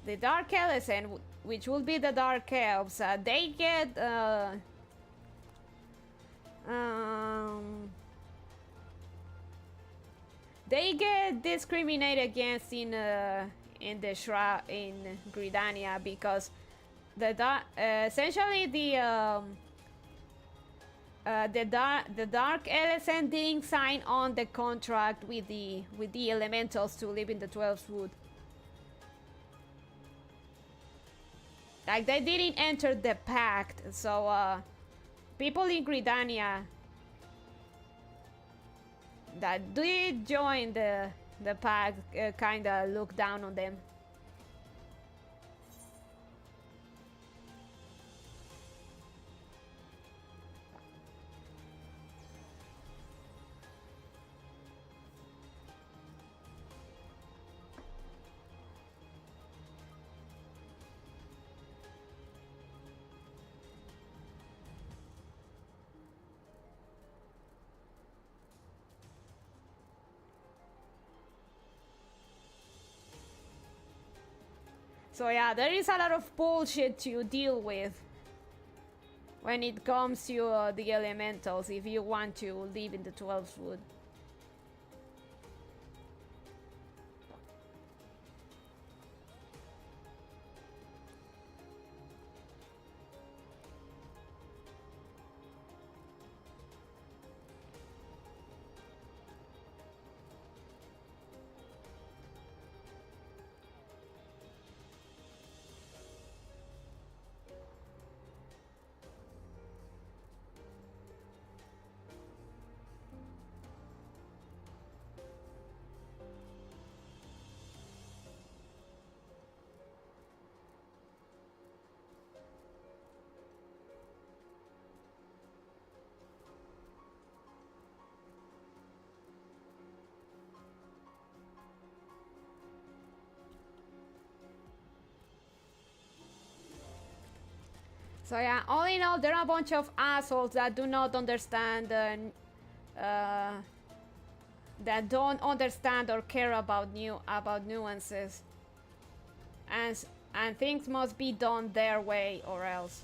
The dark elezen, which will be the dark elves, they get they get discriminated against in Gridania because essentially the dark elezen didn't sign on the contract with the elementals to live in the 12th wood. Like, they didn't enter the pact, so people in Gridania that did join the pact kinda look down on them. So yeah, there is a lot of bullshit to deal with when it comes to the elementals if you want to live in the 12th wood. So yeah, all in all, there are a bunch of assholes that do not understand, that don't understand or care about nuances, and things must be done their way or else.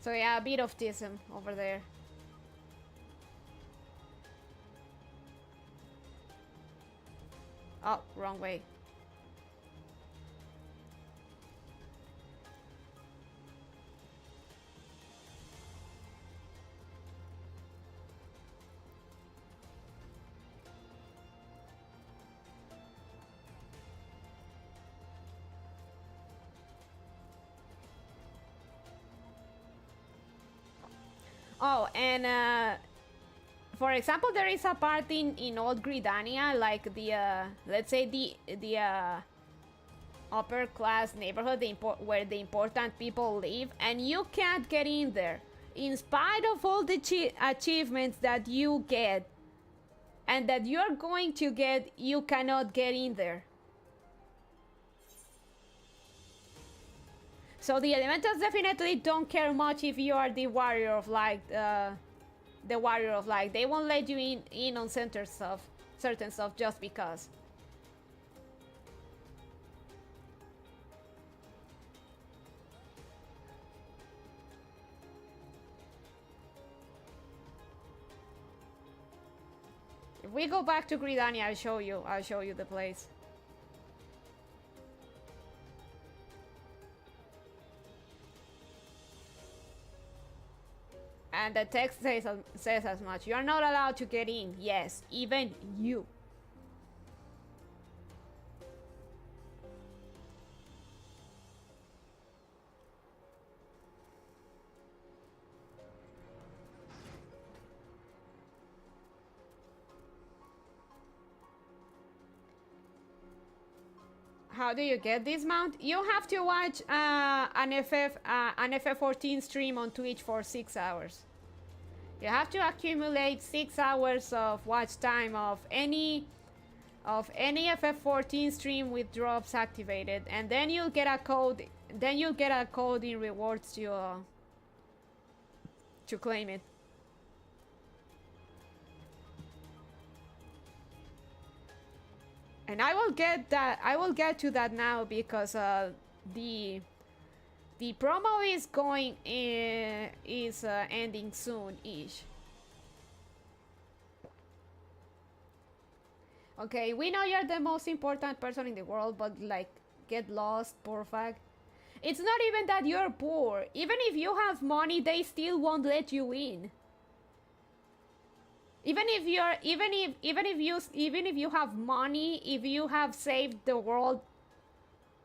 So yeah, a bit of tism over there. Oh, wrong way. Oh, and for example, there is a part in Old Gridania, like let's say the upper class neighborhood, where the important people live, and you can't get in there, in spite of all the achievements that you get, and that you're going to get, you cannot get in there. So the elementals definitely don't care much if you are the warrior of light, the warrior of light. They won't let you in on certain stuff just because. If we go back to Gridania, I'll show you the place. And the text says as much. You are not allowed to get in. Yes, even you. How do you get this mount? You have to watch an FF14 stream on Twitch for 6 hours. You have to accumulate 6 hours of watch time of any FF14 stream with drops activated, and then you'll get a code. Then you'll get a code in rewards to claim it. And I will get that. I will get to that now because the promo is going ending soon-ish. Okay, we know you're the most important person in the world, but like, get lost, poor fuck. It's not even that you're poor. Even if you have money, they still won't let you in. Even if you have money, if you have saved the world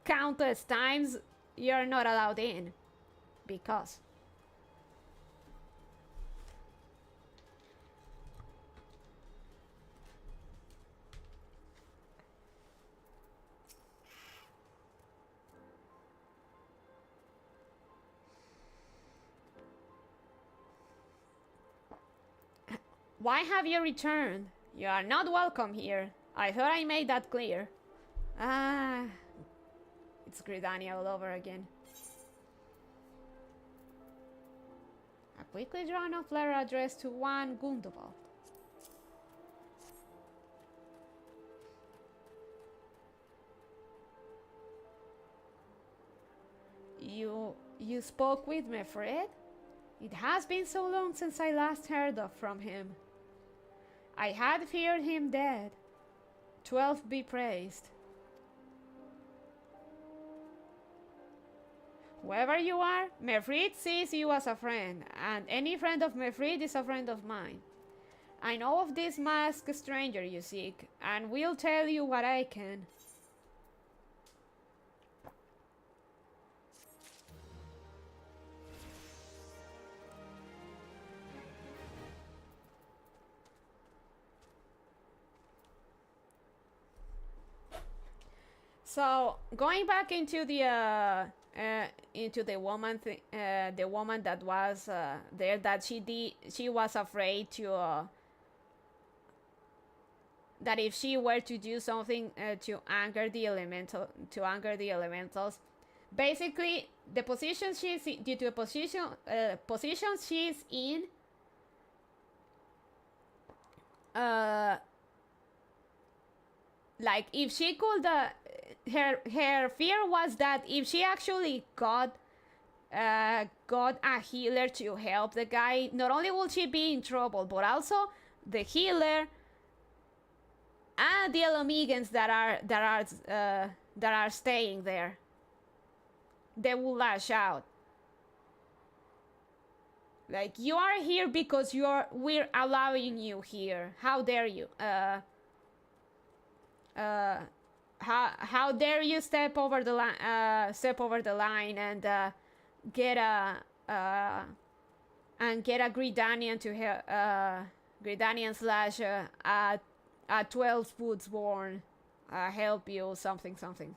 countless times, you're not allowed in. Because why have you returned? You are not welcome here. I thought I made that clear. Ah, it's Gridania all over again. A quickly drawn up letter addressed to one Gundobald. You spoke with me, Fred? It has been so long since I last heard from him. I had feared him dead. 12 be praised. Whoever you are, Mefrid sees you as a friend, and any friend of Mefrid is a friend of mine. I know of this masked stranger you seek, and will tell you what I can. So going back into the woman, the woman that was there, that she was afraid to that if she were to do something to anger the elementals, basically the position she's in, due to the position she's in, like if she could. Her fear was that if she actually got a healer to help the guy, not only will she be in trouble, but also the healer and the Elomegans that are staying there, they will lash out. Like, you are here because we're allowing you here. How dare you? How dare you step over the line and get a Gridanian to help, Gridanian slash a 12 foots born help you something.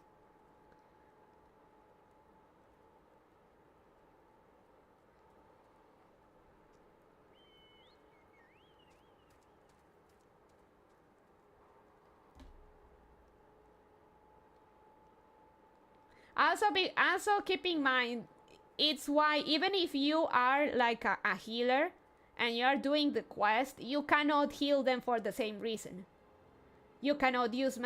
Also keep in mind, it's why even if you are like a healer and you are doing the quest, you cannot heal them for the same reason. You cannot use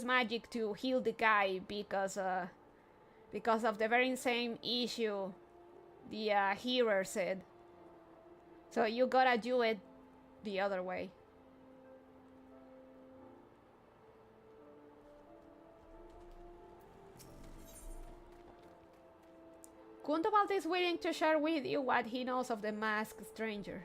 magic to heal the guy because of the very same issue the healer said. So you gotta do it the other way. Gundobald is willing to share with you what he knows of the masked stranger.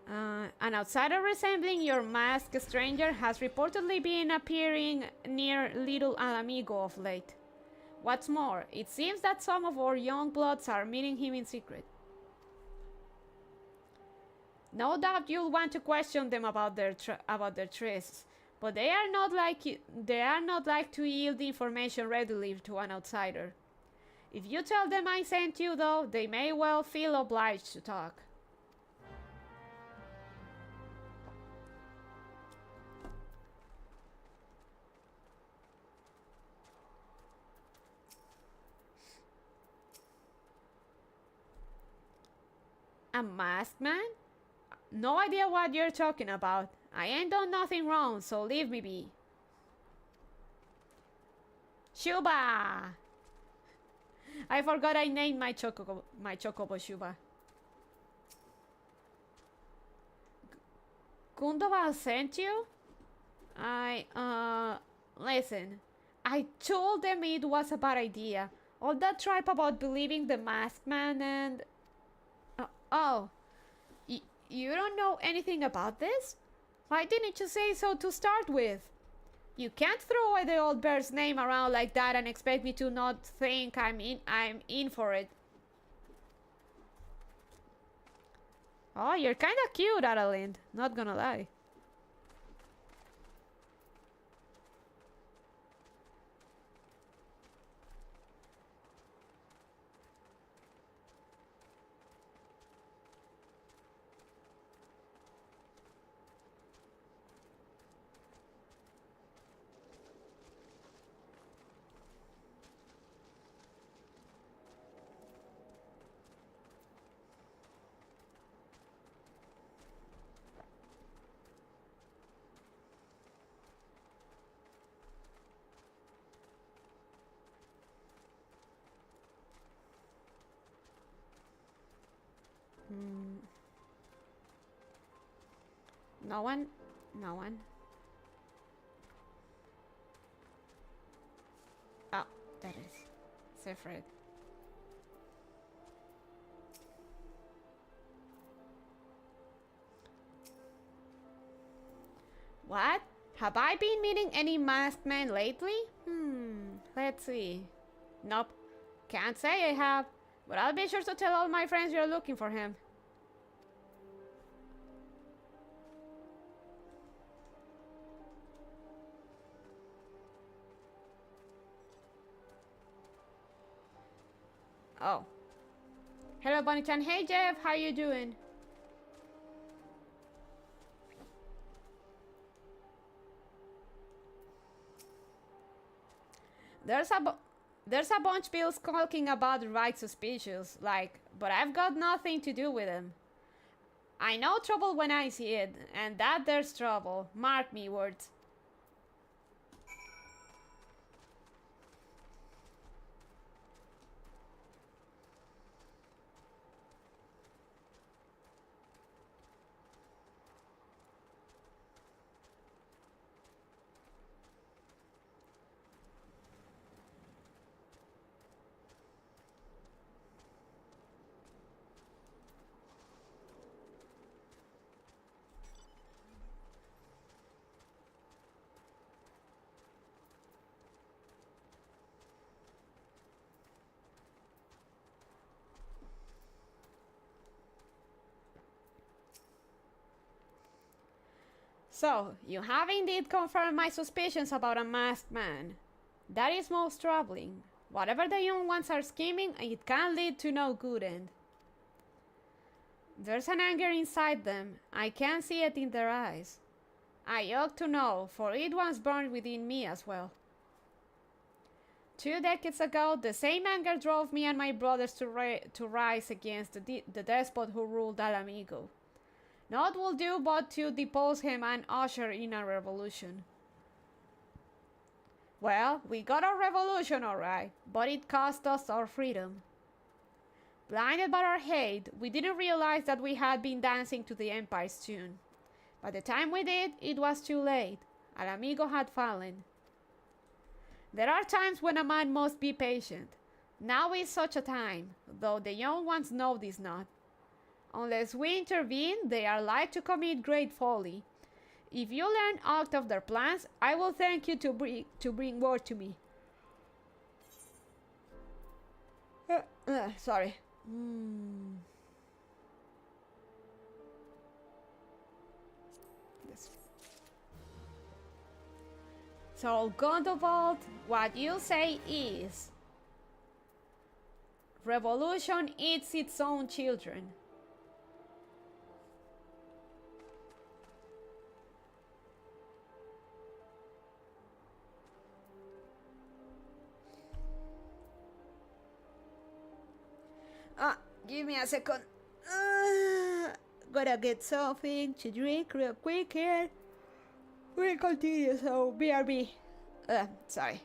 An outsider resembling your masked stranger has reportedly been appearing near Little Alamigo of late. What's more, it seems that some of our young bloods are meeting him in secret. No doubt you'll want to question them about their trysts, but they are not like to yield information readily to an outsider. If you tell them I sent you, though, they may well feel obliged to talk. A masked man? No idea what you're talking about. I ain't done nothing wrong, so leave me be. Chuuba! I forgot I named my chocobo Chuuba. Gundogan sent you? Listen. I told them it was a bad idea. All that tripe about believing the masked man and... Oh, you don't know anything about this? Why didn't you say so to start with? You can't throw away the old bear's name around like that and expect me to not think I'm in for it. Oh, you're kinda cute, Adalind. Not gonna lie. No one? No one? Oh, that is Sefred. What? Have I been meeting any masked men lately? Let's see. Nope. Can't say I have, but I'll be sure to tell all my friends you're looking for him. Oh. Hello, Bonnie-chan. Hey, Jeff. How you doing? There's a bunch Bill skulking about the right suspicious, like, but I've got nothing to do with them. I know trouble when I see it, and that there's trouble. Mark me words. So, you have indeed confirmed my suspicions about a masked man. That is most troubling. Whatever the young ones are scheming, it can lead to no good end. There's an anger inside them. I can see it in their eyes. I ought to know, for it once burned within me as well. 2 decades ago, the same anger drove me and my brothers to rise against the despot who ruled Alamigo. Naught will do but to depose him and usher in a revolution. Well, we got our revolution all right, but it cost us our freedom. Blinded by our hate, we didn't realize that we had been dancing to the Empire's tune. By the time we did, it was too late. Alamigo had fallen. There are times when a man must be patient. Now is such a time, though the young ones know this not. Unless we intervene, they are like to commit great folly. If you learn aught of their plans, I will thank you to bring word to me. Sorry. this. So, Gundobald, what you say is revolution eats its own children. Give me a second. Gotta get something to drink real quick here. We'll continue, so BRB. Sorry.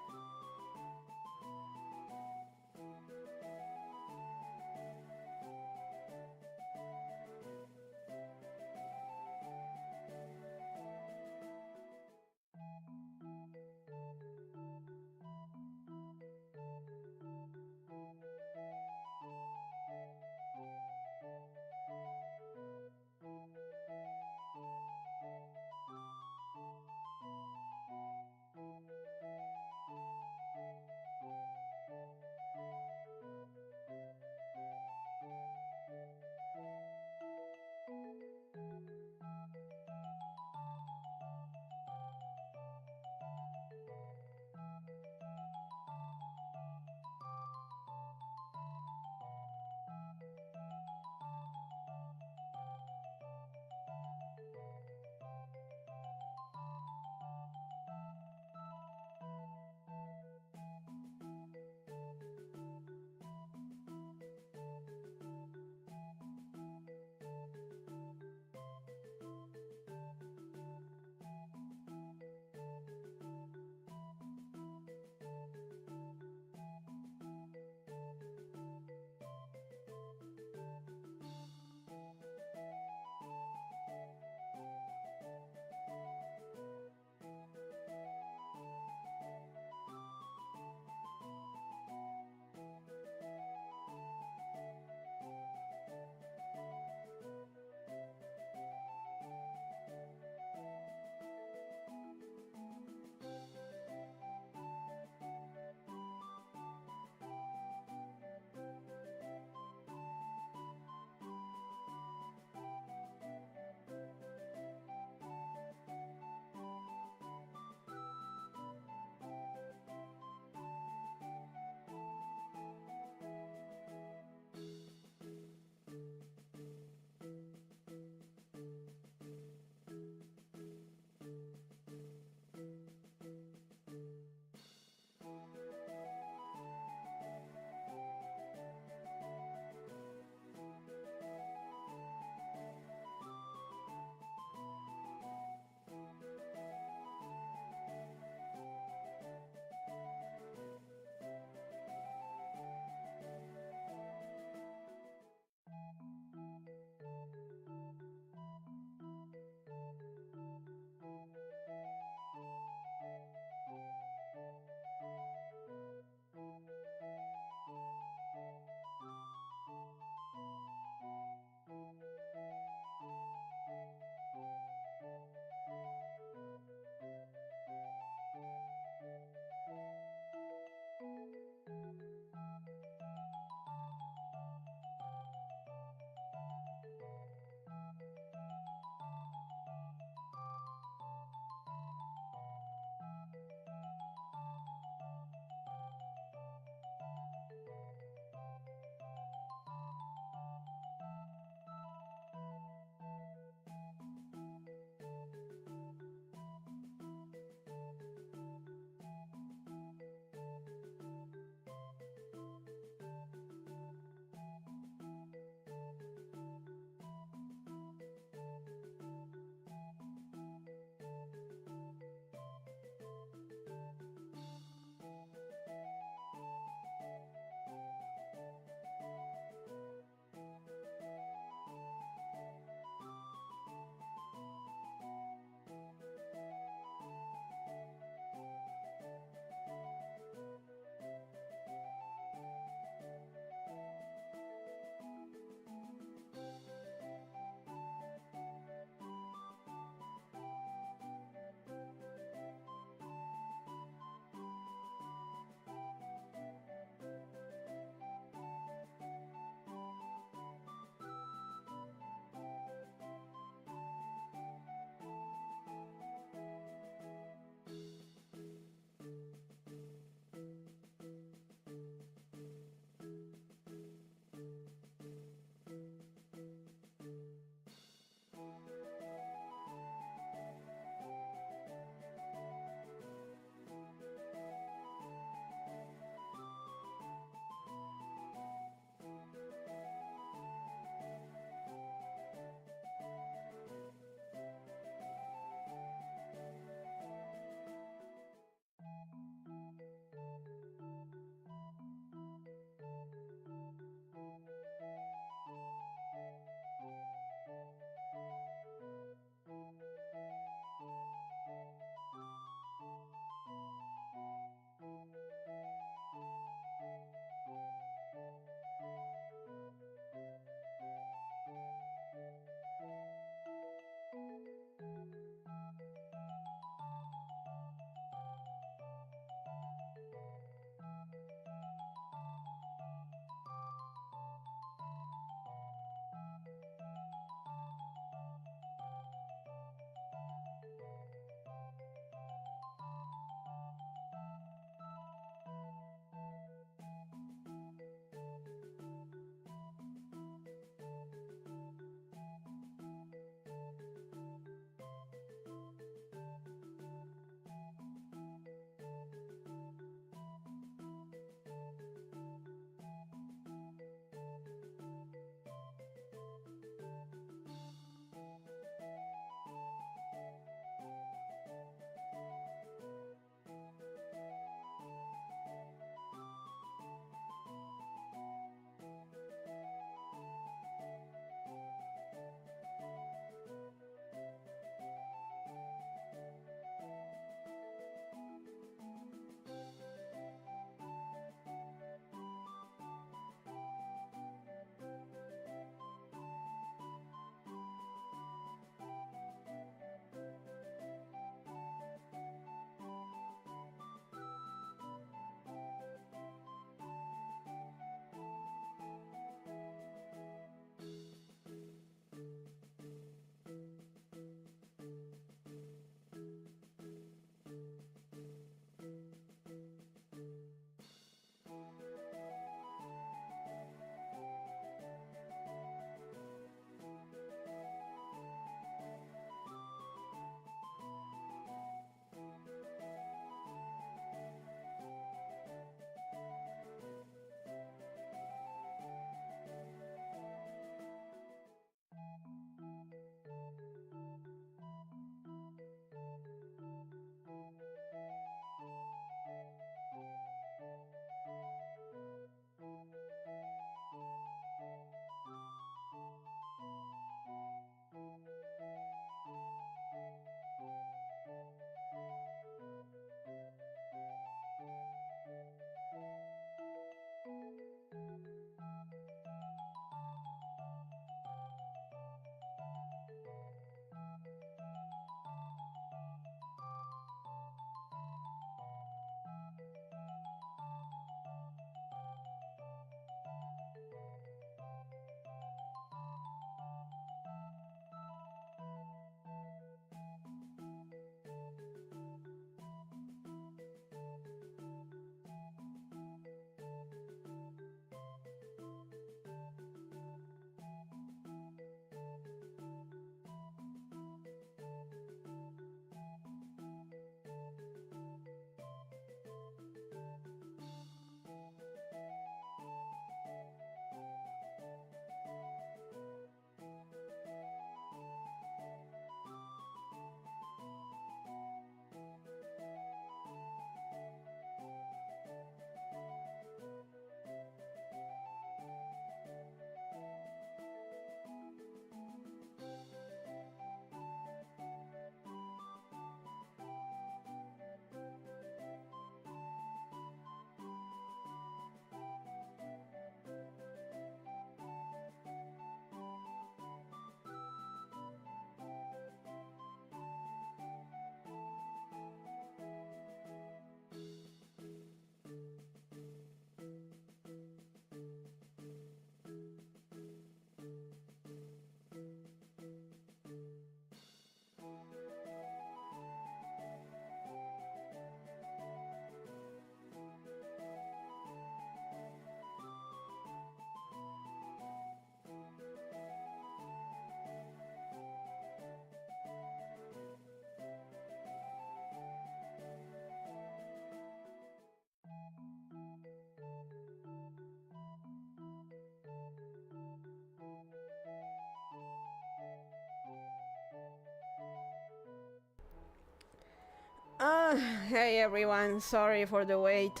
Hey everyone, sorry for the wait.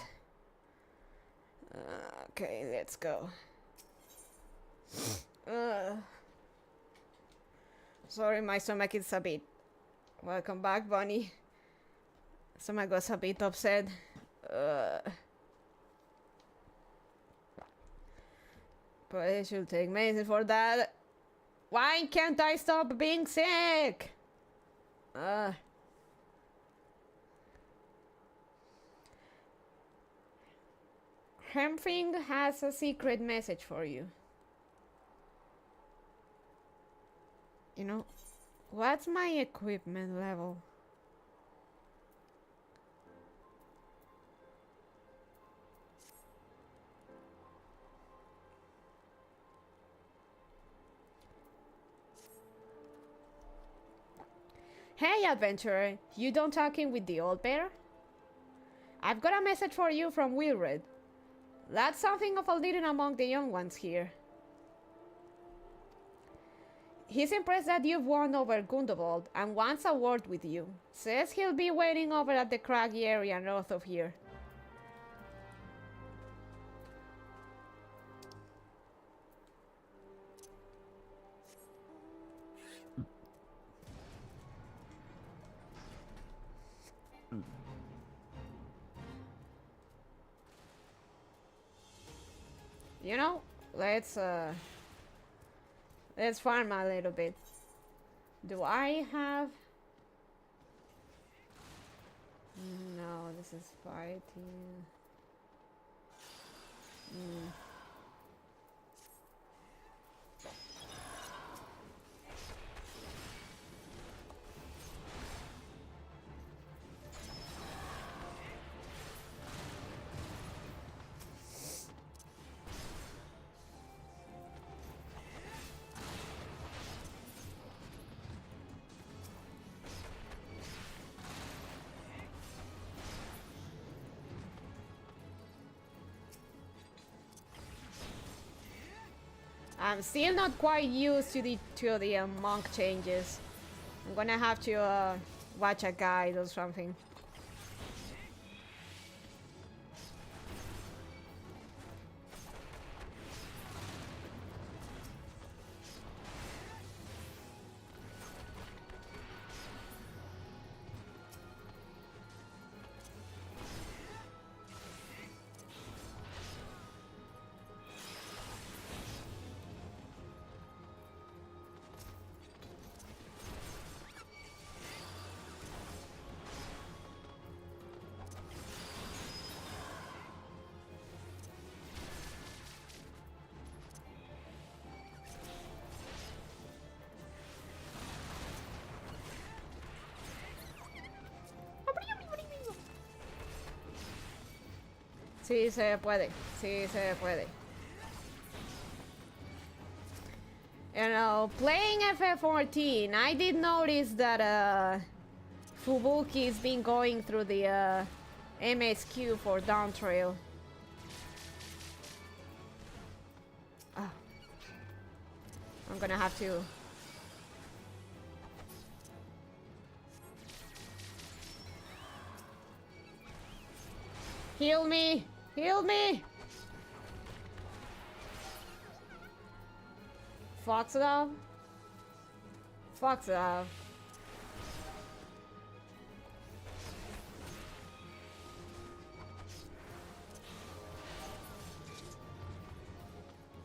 Okay, let's go. Sorry, my stomach is a bit... Welcome back, Bunny. Stomach was a bit upset. But it should take medicine for that. Why can't I stop being sick? Hemfing has a secret message for you. You know, what's my equipment level? Hey adventurer, you done talking with the old bear? I've got a message for you from Wilred. That's something of a leader among the young ones here. He's impressed that you've won over Gundobald and wants a word with you. Says he'll be waiting over at the craggy area north of here. You know, let's farm a little bit. Do I have... No, this is fighting. I'm still not quite used to the monk changes. I'm gonna have to watch a guide or something. Sí se puede, sí se puede. You know, playing FF14, I did notice that Fubuki's been going through the MSQ for Down Trail. Oh. I'm gonna have to... Heal me! Heal me! Fox it up. Fox it up.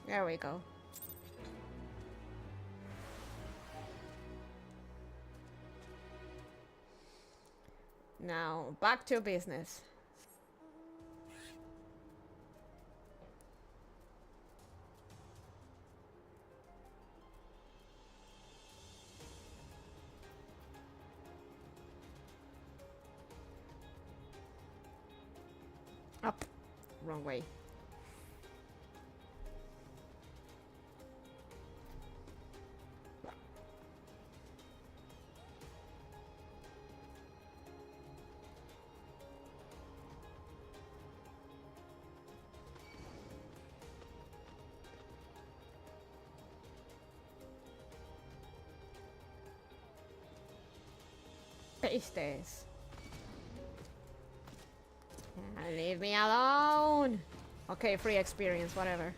There we go. Now, back to business. Up. Wrong way. Pastes. Leave me alone! Okay, free experience, whatever.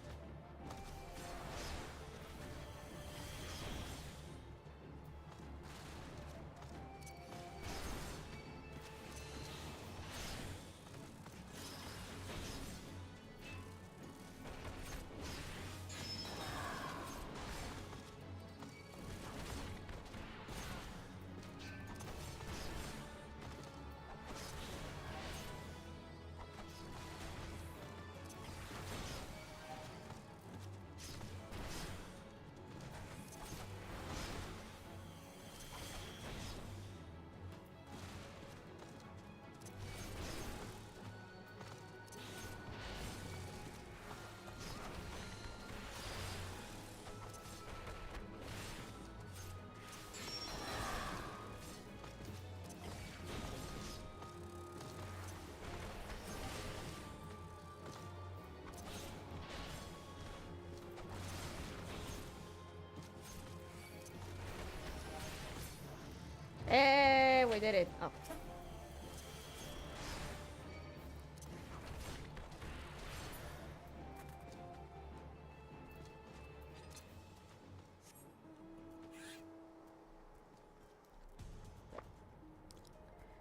Hey, we did it. Oh.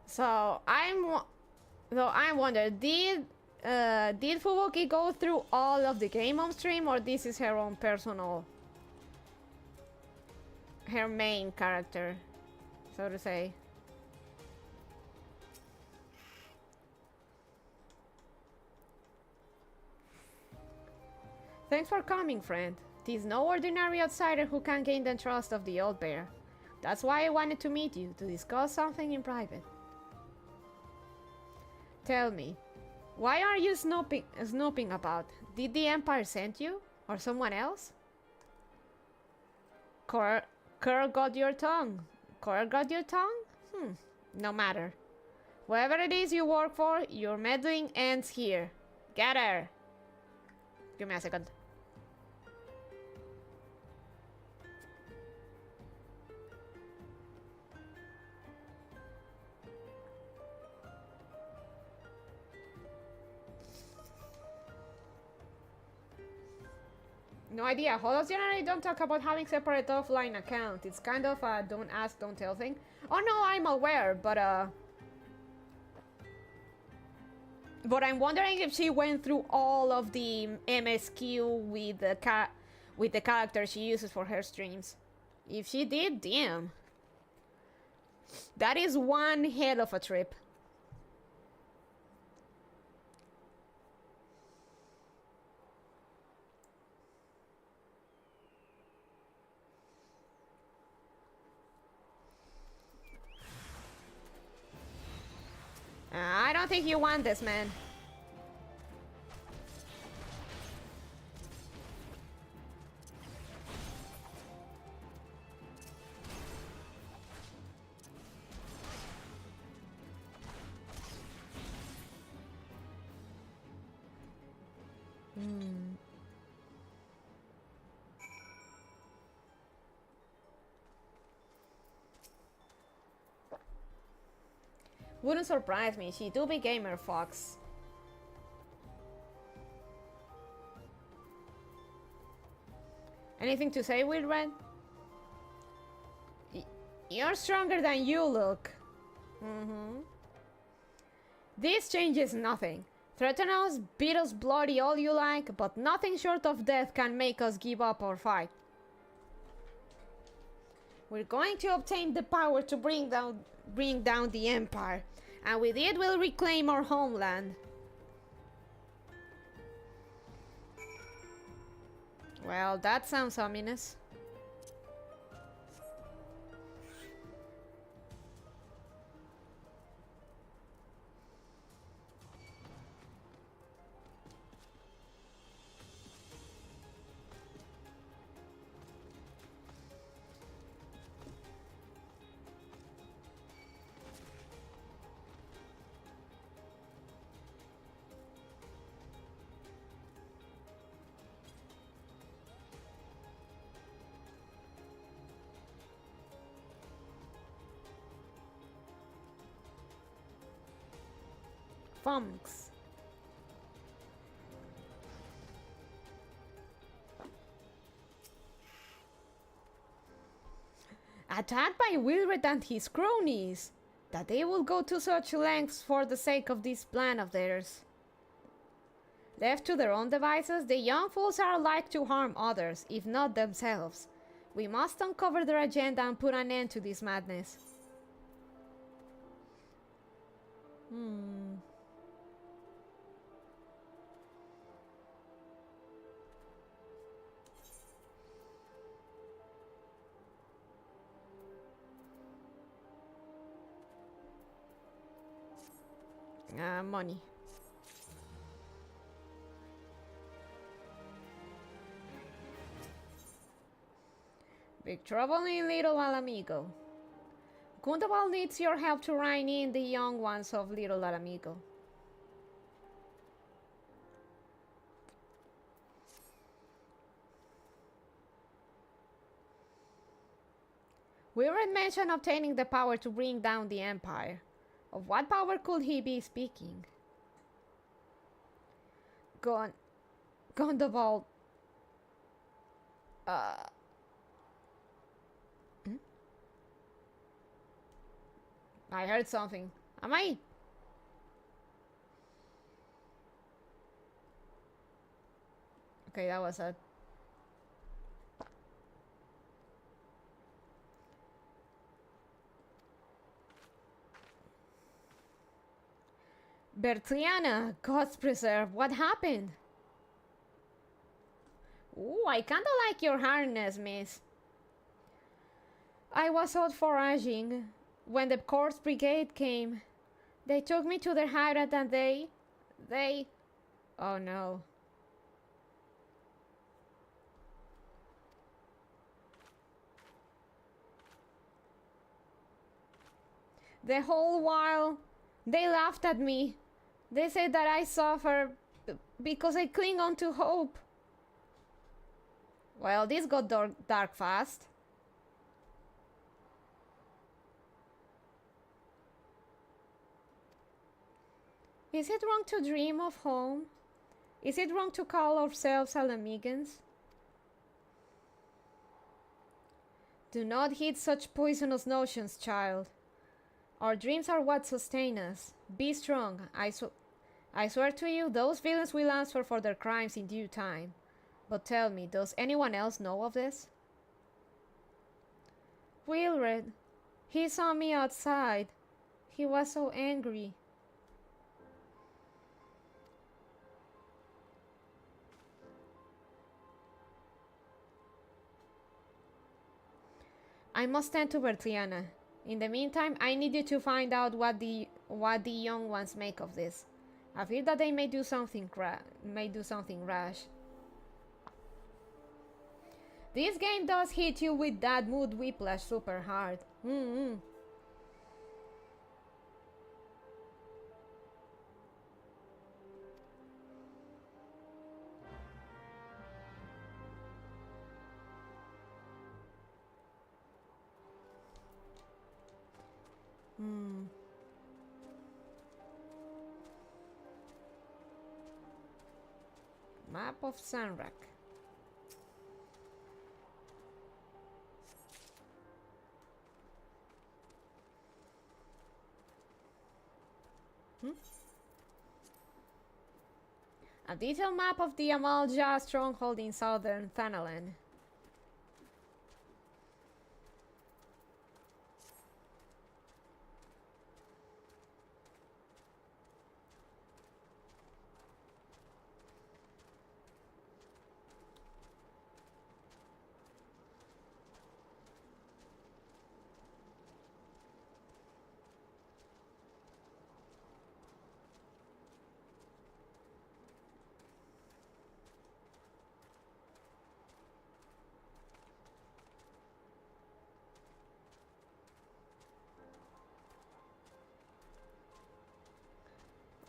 So I wonder, did Fubuki go through all of the game on stream, or this is her own personal, her main character, so to say? Thanks for coming, friend. 'Tis no ordinary outsider who can gain the trust of the old bear. That's why I wanted to meet you, to discuss something in private. Tell me, why are you snooping about? Did the Empire send you? Or someone else? Cur got your tongue. Cur got your tongue? No matter. Whoever it is you work for, your meddling ends here. Get her! Give me a second. No idea. Holos generally don't talk about having separate offline account. It's kind of a don't ask, don't tell thing. Oh no, I'm aware, but I'm wondering if she went through all of the MSQ with the character she uses for her streams. If she did, damn. That is one hell of a trip. I don't think you want this, man. Wouldn't surprise me. She do be gamer, Fox. Anything to say, Wilred? You're stronger than you look. This changes nothing. Threaten us, beat us bloody all you like, but nothing short of death can make us give up or fight. We're going to obtain the power to bring down the Empire, and with it we'll reclaim our homeland. Well, that sounds ominous. Funks. Attacked by Wilred and his cronies, that they will go to such lengths for the sake of this plan of theirs. Left to their own devices, the young fools are like to harm others, if not themselves. We must uncover their agenda and put an end to this madness. Money. Big trouble in Little Alamigo. Gundabal needs your help to rein in the young ones of Little Alamigo. We already mentioned obtaining the power to bring down the Empire. Of what power could he be speaking? Gundabal. I heard something. Am I? Okay, that was a... Bertriana, God's preserve, what happened? Ooh, I kinda like your harness, miss. I was out foraging when the Corpse Brigade came. They took me to their hideout and they... Oh no. The whole while, they laughed at me. They said that I suffer because I cling on to hope. Well, this got dark fast. Is it wrong to dream of home? Is it wrong to call ourselves Alamigans? Do not heed such poisonous notions, child. Our dreams are what sustain us. Be strong. I swear to you, those villains will answer for their crimes in due time. But tell me, does anyone else know of this? Wilred. He saw me outside. He was so angry. I must tend to Bertriana. In the meantime, I need you to find out what the young ones make of this. I fear that they may do something rash. This game does hit you with that mood whiplash super hard. Map of Sanrak. A detailed map of the Amalja stronghold in southern Thanalan.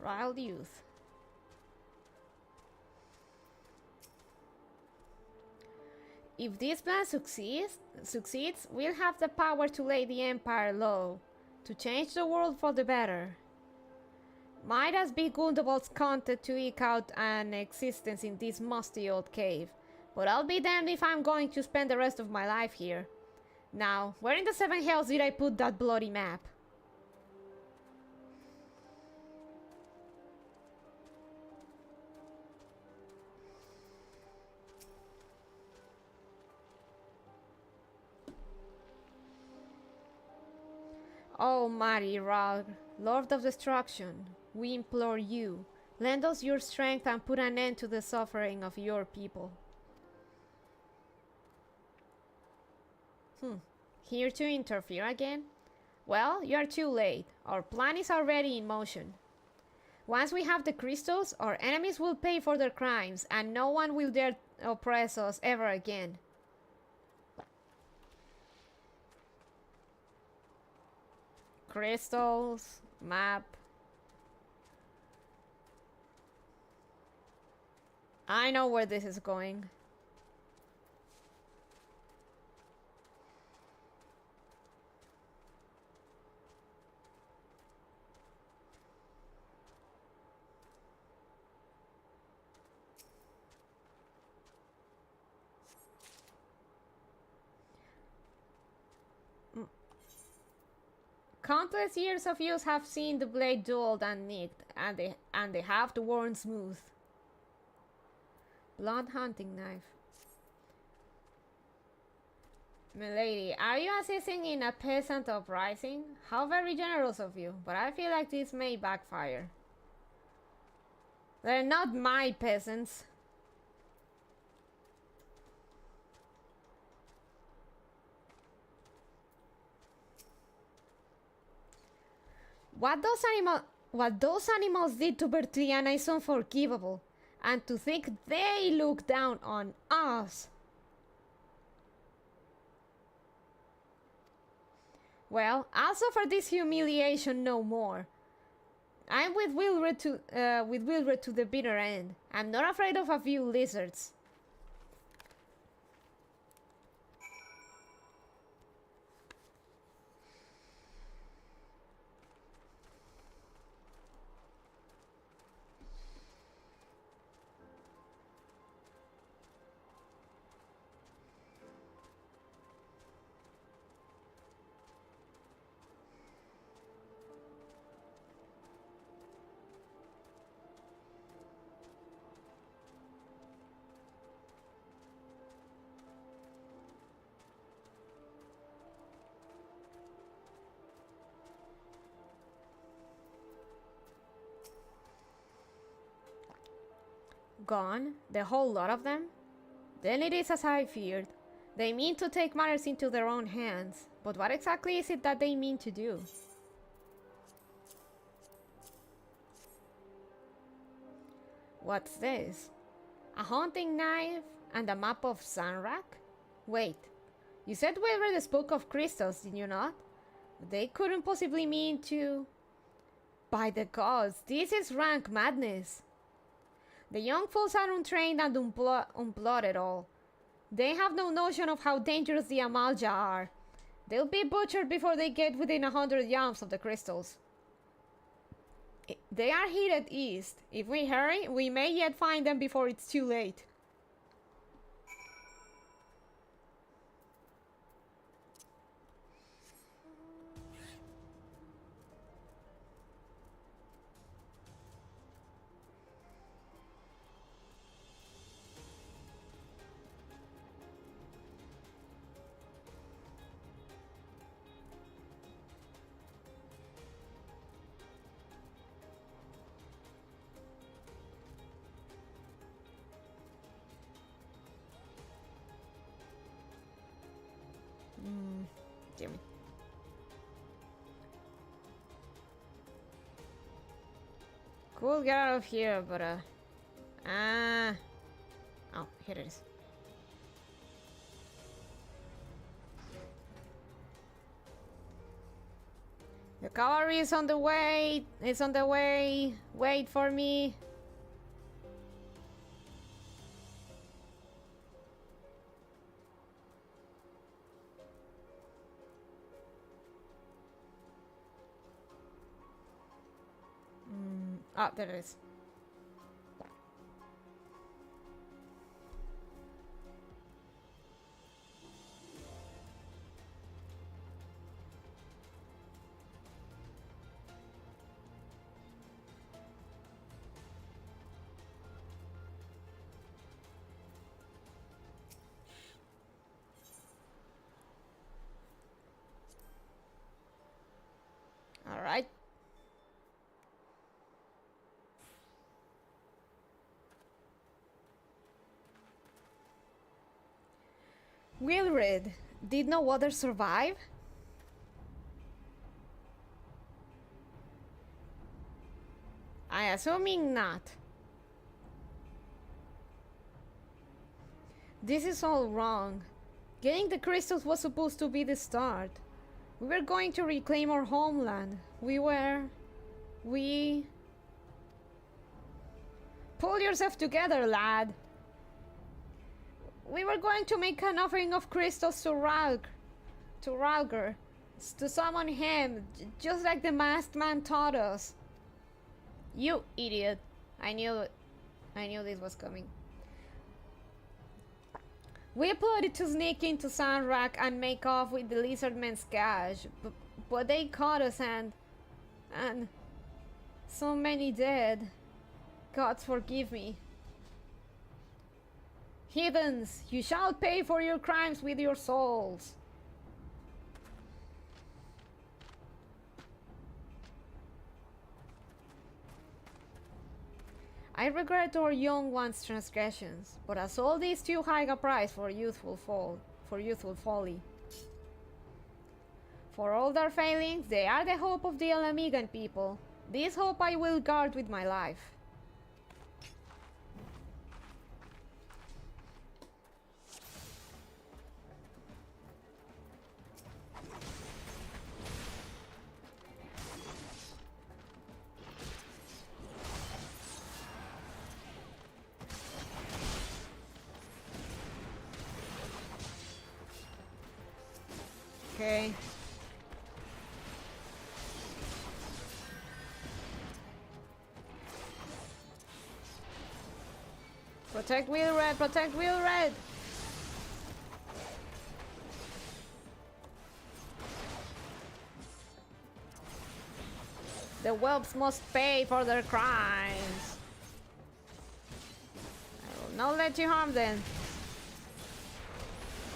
Wild youth. If this plan succeeds, we'll have the power to lay the Empire low, to change the world for the better. Might as be Gundabal's content to eke out an existence in this musty old cave, but I'll be damned if I'm going to spend the rest of my life here. Now, where in the seven hells did I put that bloody map? Almighty Rog, Lord of Destruction, we implore you, lend us your strength and put an end to the suffering of your people. Here to interfere again? Well, you are too late. Our plan is already in motion. Once we have the crystals, our enemies will pay for their crimes, and no one will dare oppress us ever again. Crystals, map. I know where this is going. Countless years of use have seen the blade dulled and nicked, and they have to worn smooth. Blunt hunting knife. Milady, are you assisting in a peasant uprising? How very generous of you, but I feel like this may backfire. They're not my peasants. What those animals did to Bertiana is unforgivable, and to think they look down on us. Well, I'll suffer this humiliation no more. I'm with Wilred to the bitter end. I'm not afraid of a few lizards. Gone? The whole lot of them? Then it is as I feared. They mean to take matters into their own hands. But what exactly is it that they mean to do? What's this? A hunting knife and a map of Sanrak? Wait, you said Wilred spoke of crystals, did you not? They couldn't possibly mean to... By the gods, this is rank madness. The young fools are untrained and unplotted all. They have no notion of how dangerous the Amalja are. They'll be butchered before they get within 100 yards of the crystals. They are headed east. If we hurry, we may yet find them before it's too late. Damn. Cool, get out of here, but oh, here it is. The cavalry is on the way. It's on the way. Wait for me. Ah, there it is. Wilred, did no others survive? I assuming not. This is all wrong. Getting the crystals was supposed to be the start. We were going to reclaim our homeland. Pull yourself together, lad. We were going to make an offering of crystals to Ralger, to summon him, just like the masked man taught us. You idiot. I knew this was coming. We plotted to sneak into Sandrak and make off with the lizardmen's cash, but they caught us and so many dead. God forgive me. Heathens, you shall pay for your crimes with your souls. I regret our young ones' transgressions, but I sold these too high a price for youthful folly. For all their failings, they are the hope of the Alamigan people. This hope I will guard with my life. Okay. Protect Wheel Red, protect Wheel Red! The whelps must pay for their crimes. I will not let you harm them.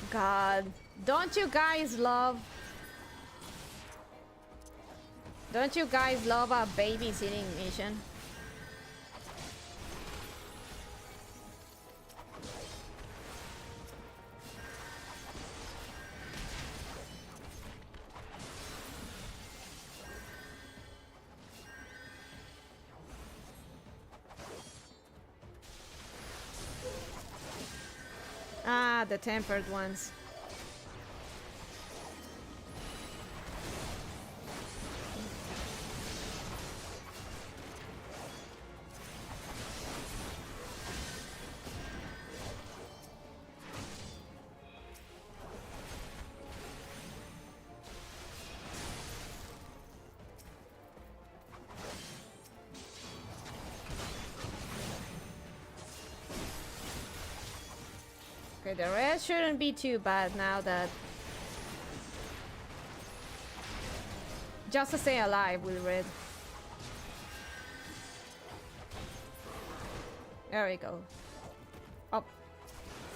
God. Don't you guys love a babysitting mission? Ah, the tempered ones. Okay, the rest shouldn't be too bad now that... Just to stay alive, we'll read. There we go. Oh,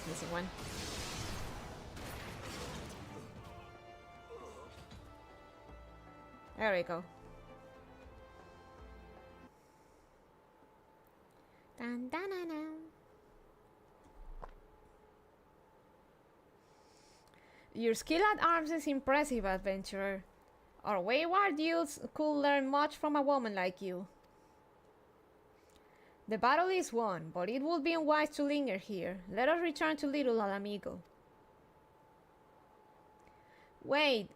missing one. There we go. Dun, dun, dun, dun. Your skill at arms is impressive, adventurer. Our wayward youths could learn much from a woman like you. The battle is won, but it would be unwise to linger here. Let us return to Little Alamigo. Wait,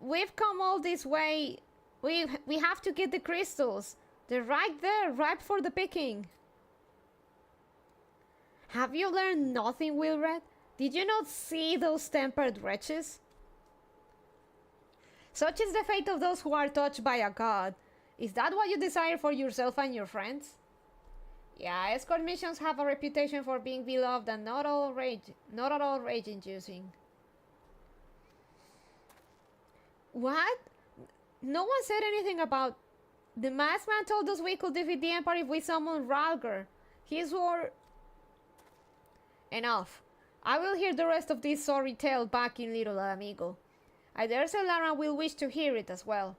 we've come all this way. We have to get the crystals. They're right there, ripe for the picking. Have you learned nothing, Wilred? Did you not see those tempered wretches? Such is the fate of those who are touched by a god. Is that what you desire for yourself and your friends? Yeah, escort missions have a reputation for being beloved and not at all rage-inducing. What? No one said anything about... The masked man told us we could defeat the Emperor if we summoned Ralger. He swore... Enough. I will hear the rest of this sorry tale back in Little Amigo. I dare say Lara will wish to hear it as well.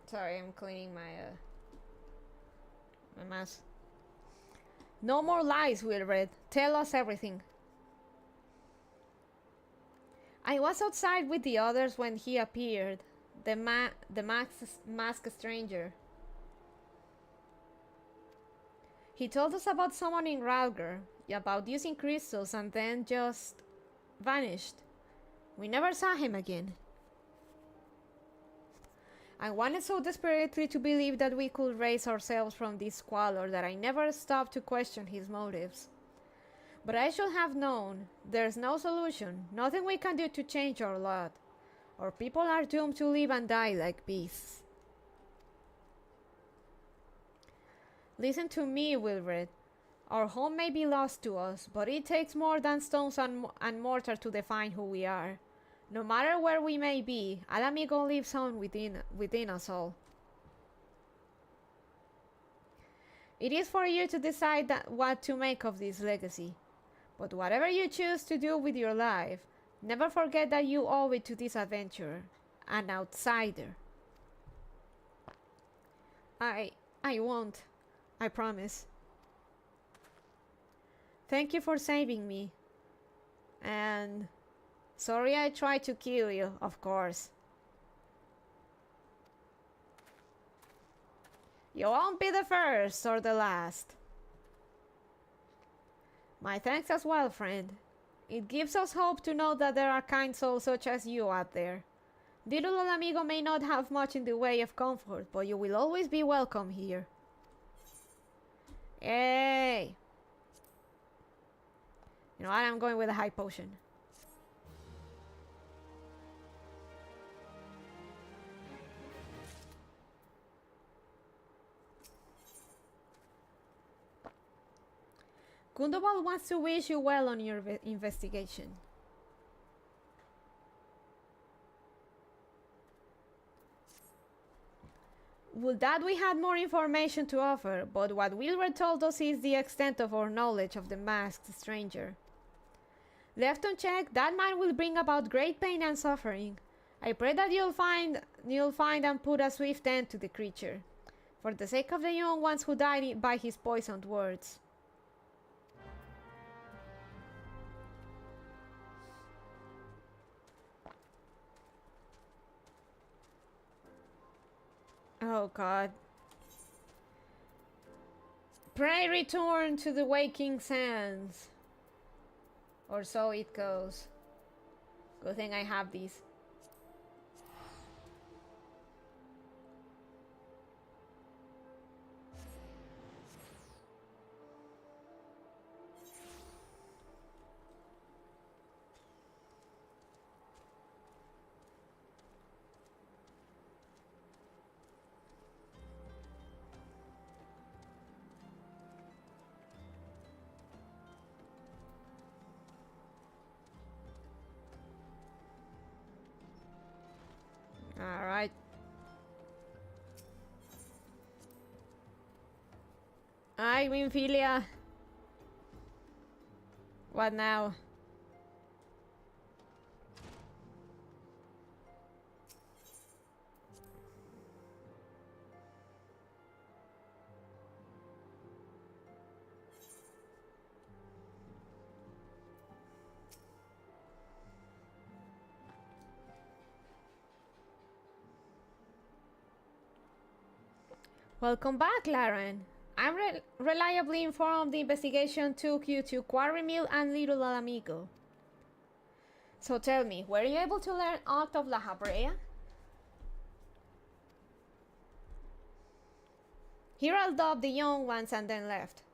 Sorry, I'm cleaning my mess. No more lies, Wilred. Tell us everything. I was outside with the others when he appeared. The masked stranger. He told us about summoning Ralger, about using crystals, and then just vanished. We never saw him again. I wanted so desperately to believe that we could raise ourselves from this squalor that I never stopped to question his motives. But I should have known. There's no solution, nothing we can do to change our lot. Our people are doomed to live and die like beasts. Listen to me, Wilred. Our home may be lost to us, but it takes more than stones and mortar to define who we are. No matter where we may be, Al Amigo lives on within us all. It is for you to decide what to make of this legacy. But whatever you choose to do with your life, never forget that you owe it to this adventurer, an outsider. I won't. I promise. Thank you for saving me. And sorry I tried to kill you, of course. You won't be the first or the last. My thanks as well, friend. It gives us hope to know that there are kind souls such as you out there. Little Amigo may not have much in the way of comfort, but you will always be welcome here. Hey! You know what? I'm going with a high potion. Gundobal wants to wish you well on your investigation. Would that we had more information to offer, but what Wilred told us is the extent of our knowledge of the masked stranger. Left unchecked, that man will bring about great pain and suffering. I pray that you'll find and put a swift end to the creature, for the sake of the young ones who died by his poisoned words. Oh God. Pray return to the waking sands. Or so it goes. Good thing I have these. Alright. Hi, Winfilia. What now? Welcome back, Laren. I'm reliably informed the investigation took you to Quarry Mill and Little Amigo. So tell me, were you able to learn Act of La Habrea? He rolled up the young ones and then left.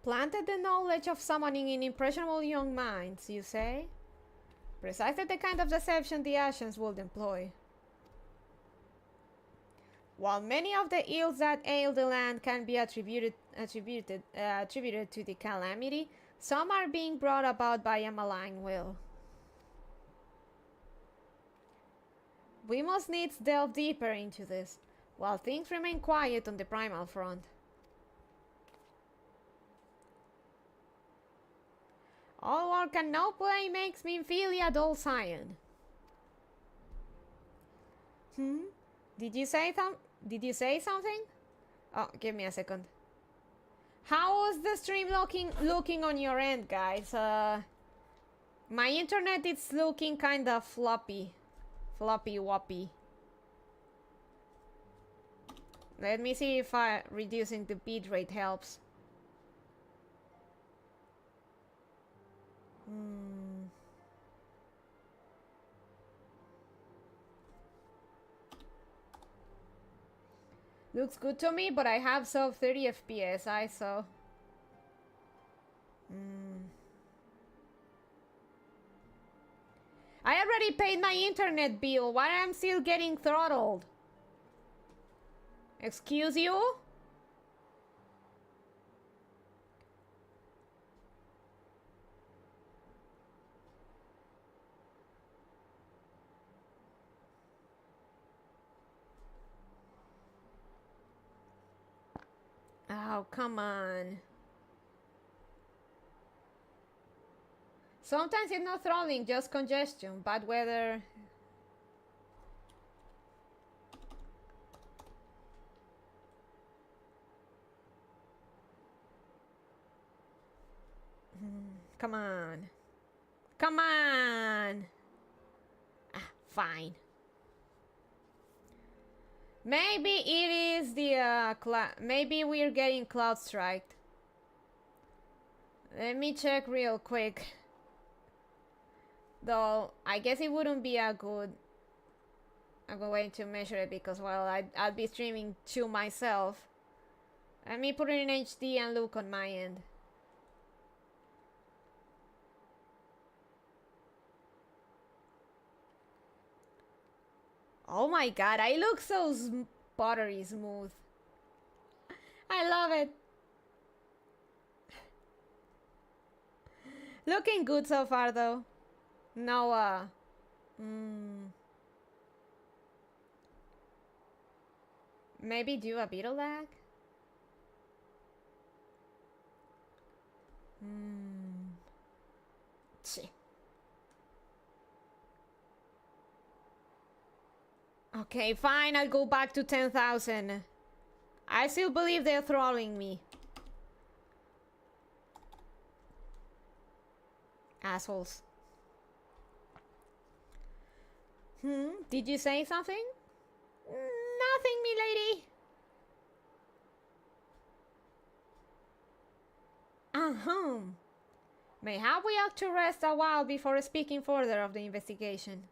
Planted the knowledge of summoning in impressionable young minds, you say? Precisely the kind of deception the Ascians would employ. While many of the ills that ail the land can be attributed to the calamity, some are being brought about by a malign will. We must needs delve deeper into this, while things remain quiet on the primal front. All work and no play makes me feel a dull cyan. Did you say something? Oh, give me a second. How was the stream looking on your end, guys? My internet is looking kind of floppy woppy. Let me see if reducing the bitrate helps. Looks good to me, but I have sub 30 FPS ISO. I already paid my internet bill. Why am I still getting throttled? Excuse you? Oh, come on. Sometimes it's not throttling, just congestion, bad weather. Come on. Come on. Ah, fine. Maybe it is the maybe we're getting cloud striked. Let me check real quick. Though I guess it wouldn't be a good way to measure it because, well, I'll be streaming to myself. Let me put it in HD and look on my end. Oh my god, I look so buttery smooth. I love it. Looking good so far though. No, maybe do a bit of lag? Okay, fine, I'll go back to 10,000. I still believe they're throttling me. Assholes. Did you say something? Nothing, milady. Mayhap we ought to rest a while before speaking further of the investigation.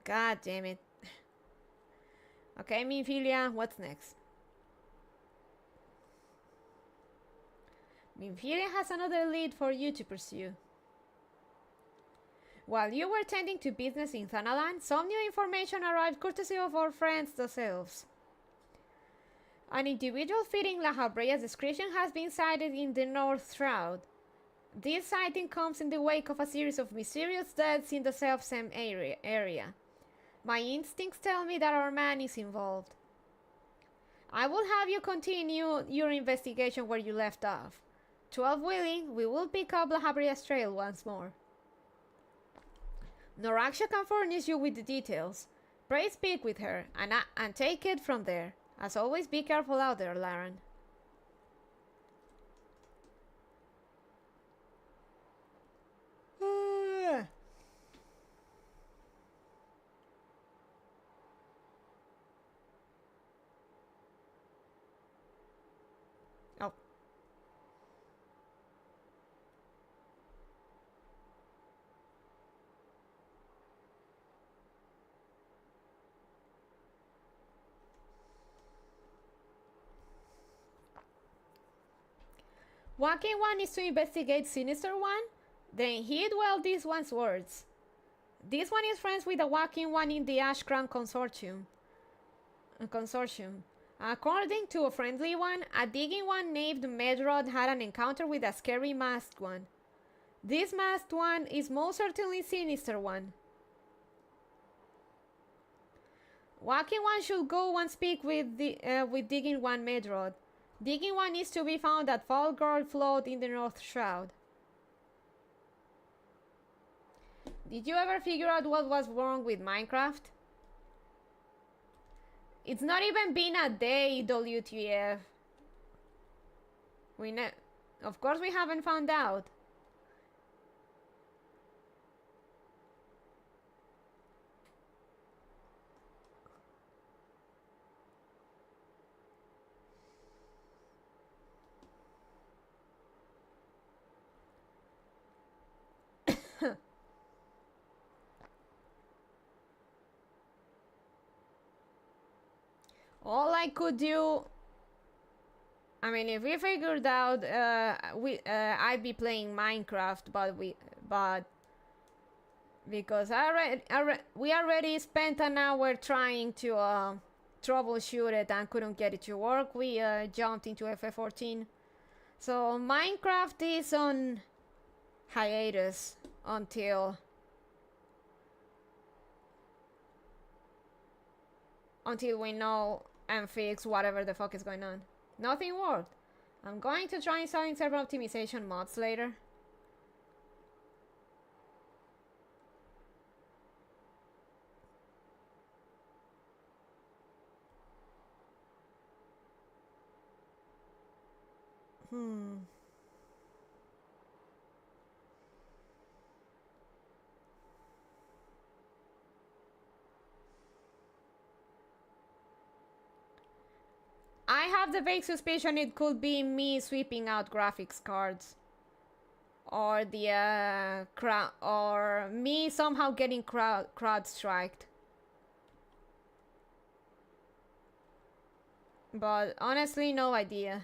God damn it. Okay, Minfilia, what's next? Minfilia has another lead for you to pursue. While you were tending to business in Thanalan, some new information arrived courtesy of our friends the elves. An individual fitting La Habrea's description has been sighted in the North Shroud. This sighting comes in the wake of a series of mysterious deaths in the self-same area. My instincts tell me that our man is involved. I will have you continue your investigation where you left off. 12 willing, we will pick up La Habrea's trail once more. Noraksha can furnish you with the details. Pray speak with her, and take it from there. As always, be careful out there, Laren. Oh. Walking One is to investigate Sinister One? Then heed well this one's words. This one is friends with the Walking One in the Ashcrown Consortium. According to a friendly one, a digging one named Medrod had an encounter with a scary masked one. This masked one is most certainly Sinister One. Walking one should go one speak with digging one mid-road. Digging one needs to be found at Fall Girl float in the North Shroud. Did you ever figure out what was wrong with Minecraft? It's not even been a day, WTF. Of course we haven't found out. All I could do, I mean, if we figured out, I'd be playing Minecraft, but because we already spent an hour trying to troubleshoot it and couldn't get it to work, we jumped into FF14. So Minecraft is on hiatus until we know and fix whatever the fuck is going on. Nothing worked. I'm going to try installing server optimization mods later. I have the vague suspicion it could be me sweeping out graphics cards, or the or me somehow getting crowd striked. But honestly, no idea.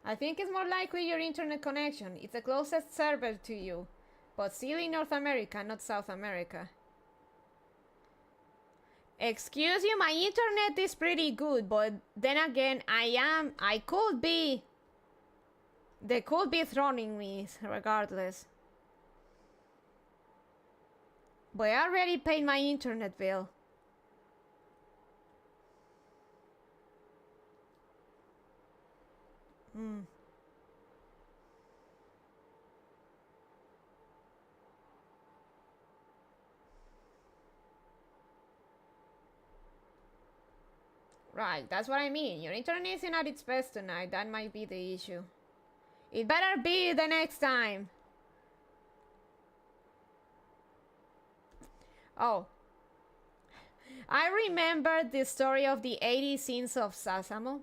I think it's more likely your internet connection. It's the closest server to you, but still in North America, not South America. Excuse you, my internet is pretty good, but then again, they could be throwing me regardless. But I already paid my internet bill. Right, that's what I mean. Your internet isn't at its best tonight. That might be the issue. It better be the next time. Oh. I remember the story of the 80 sins of Sasamo.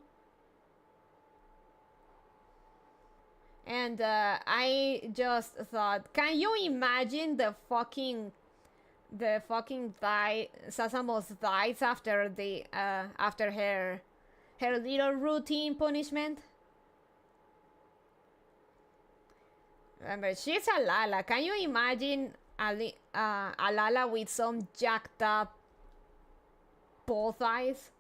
And I just thought, can you imagine the fucking Sasamo's thighs after the after her little routine punishment? Remember, she's a Lala. Can you imagine a Lala with some jacked up bull thighs?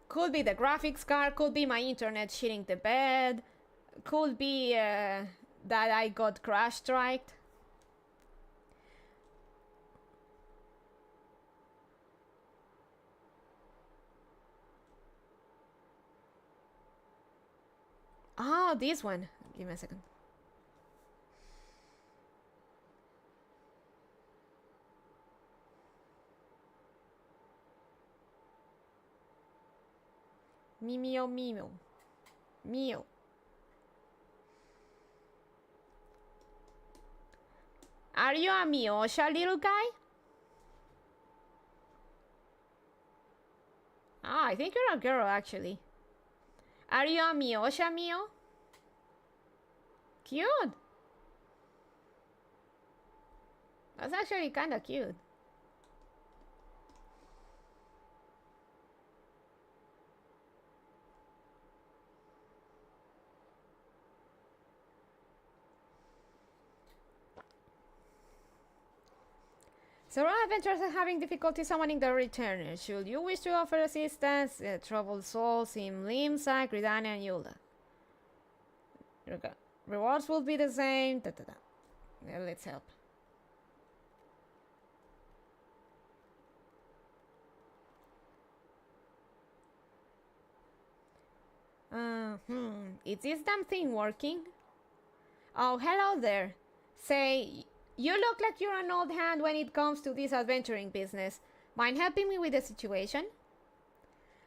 Could be the graphics card, could be my internet shitting the bed, could be that I got crash striked. Oh, this one. Give me a second. Mimio, Mimio. Mio. Are you a Miosha little guy? Ah, I think you're a girl actually. Are you a Miosha Mio? Cute. That's actually kind of cute. Several adventurers are having difficulty summoning the returner. Should you wish to offer assistance, troubled souls, Sim, Limsa, Gridania, and Yulda. Rewards will be the same. Let's help. Is this damn thing working? Oh, hello there. Say, you look like you're an old hand when it comes to this adventuring business. Mind helping me with the situation?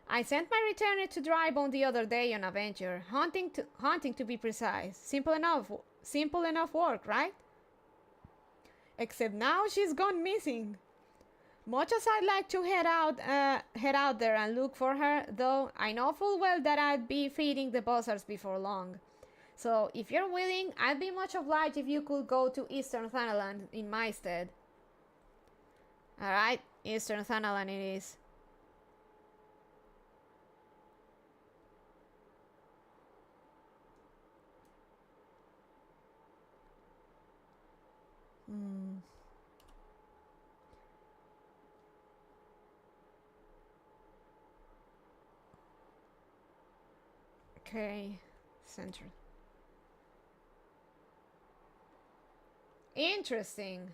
I sent my returner to Drybone the other day on a venture, hunting to be precise. Simple enough work, right? Except now she's gone missing. Much as I'd like to head out there and look for her, though, I know full well that I'd be feeding the buzzards before long. So, if you're willing, I'd be much obliged if you could go to Eastern Thanaland in my stead. Alright, Eastern Thanaland it is. Okay, center. Interesting.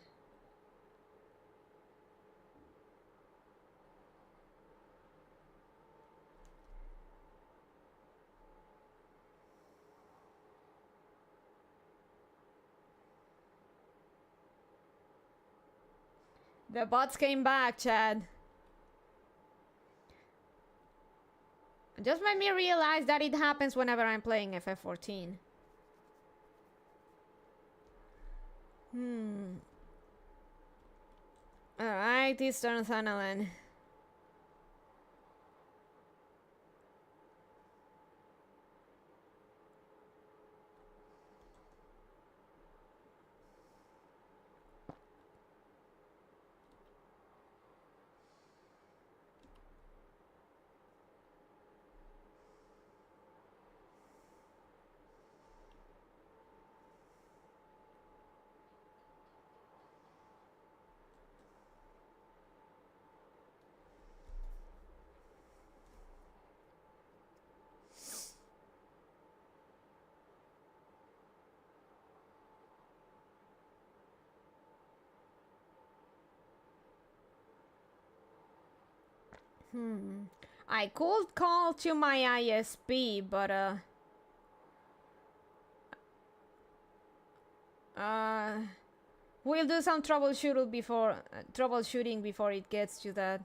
The bots came back, Chad. Just made me realize that it happens whenever I'm playing FF14. Alright, Eastern Thanaland. I could call to my ISP, but we'll do some troubleshooting before it gets to that.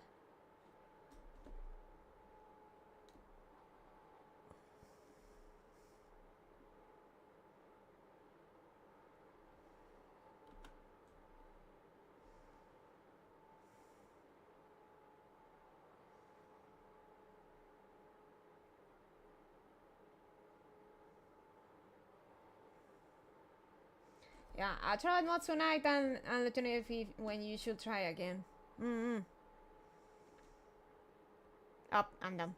Yeah, I'll try it more tonight and let you know when you should try again. Up, I'm done.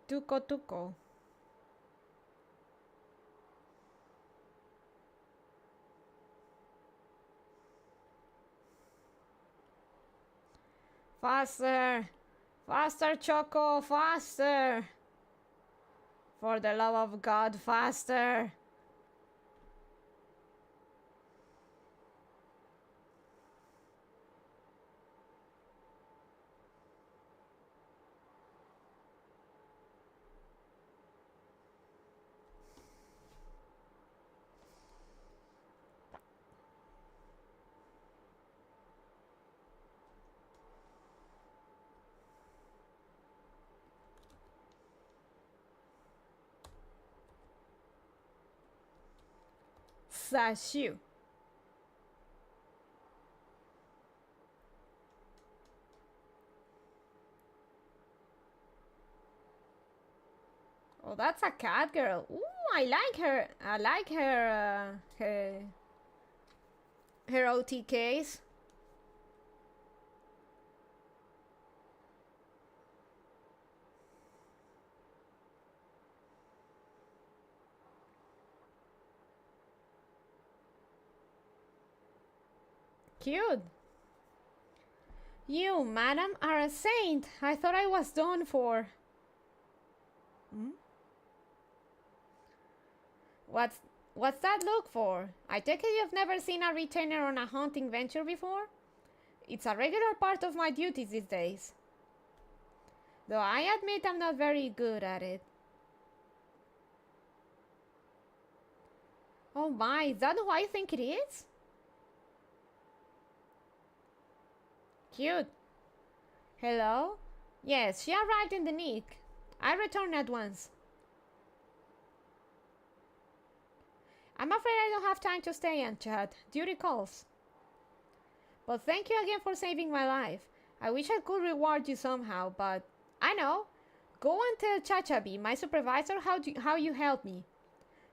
Tuco. Faster! Faster, Choco! Faster! For the love of God, faster! Sashu. Oh, that's a cat girl. Ooh, I like her. I like her OTKs. Cute. You, madam, are a saint. I thought I was done for. Hmm? What's that look for? I take it you've never seen a retainer on a hunting venture before? It's a regular part of my duties these days. Though I admit I'm not very good at it. Oh my, is that who I think it is? Cute. Hello? Yes, she arrived in the nick. I returned at once. I'm afraid I don't have time to stay and chat. Duty calls. But thank you again for saving my life. I wish I could reward you somehow, but I know. Go and tell Chachabi, my supervisor, how you helped me.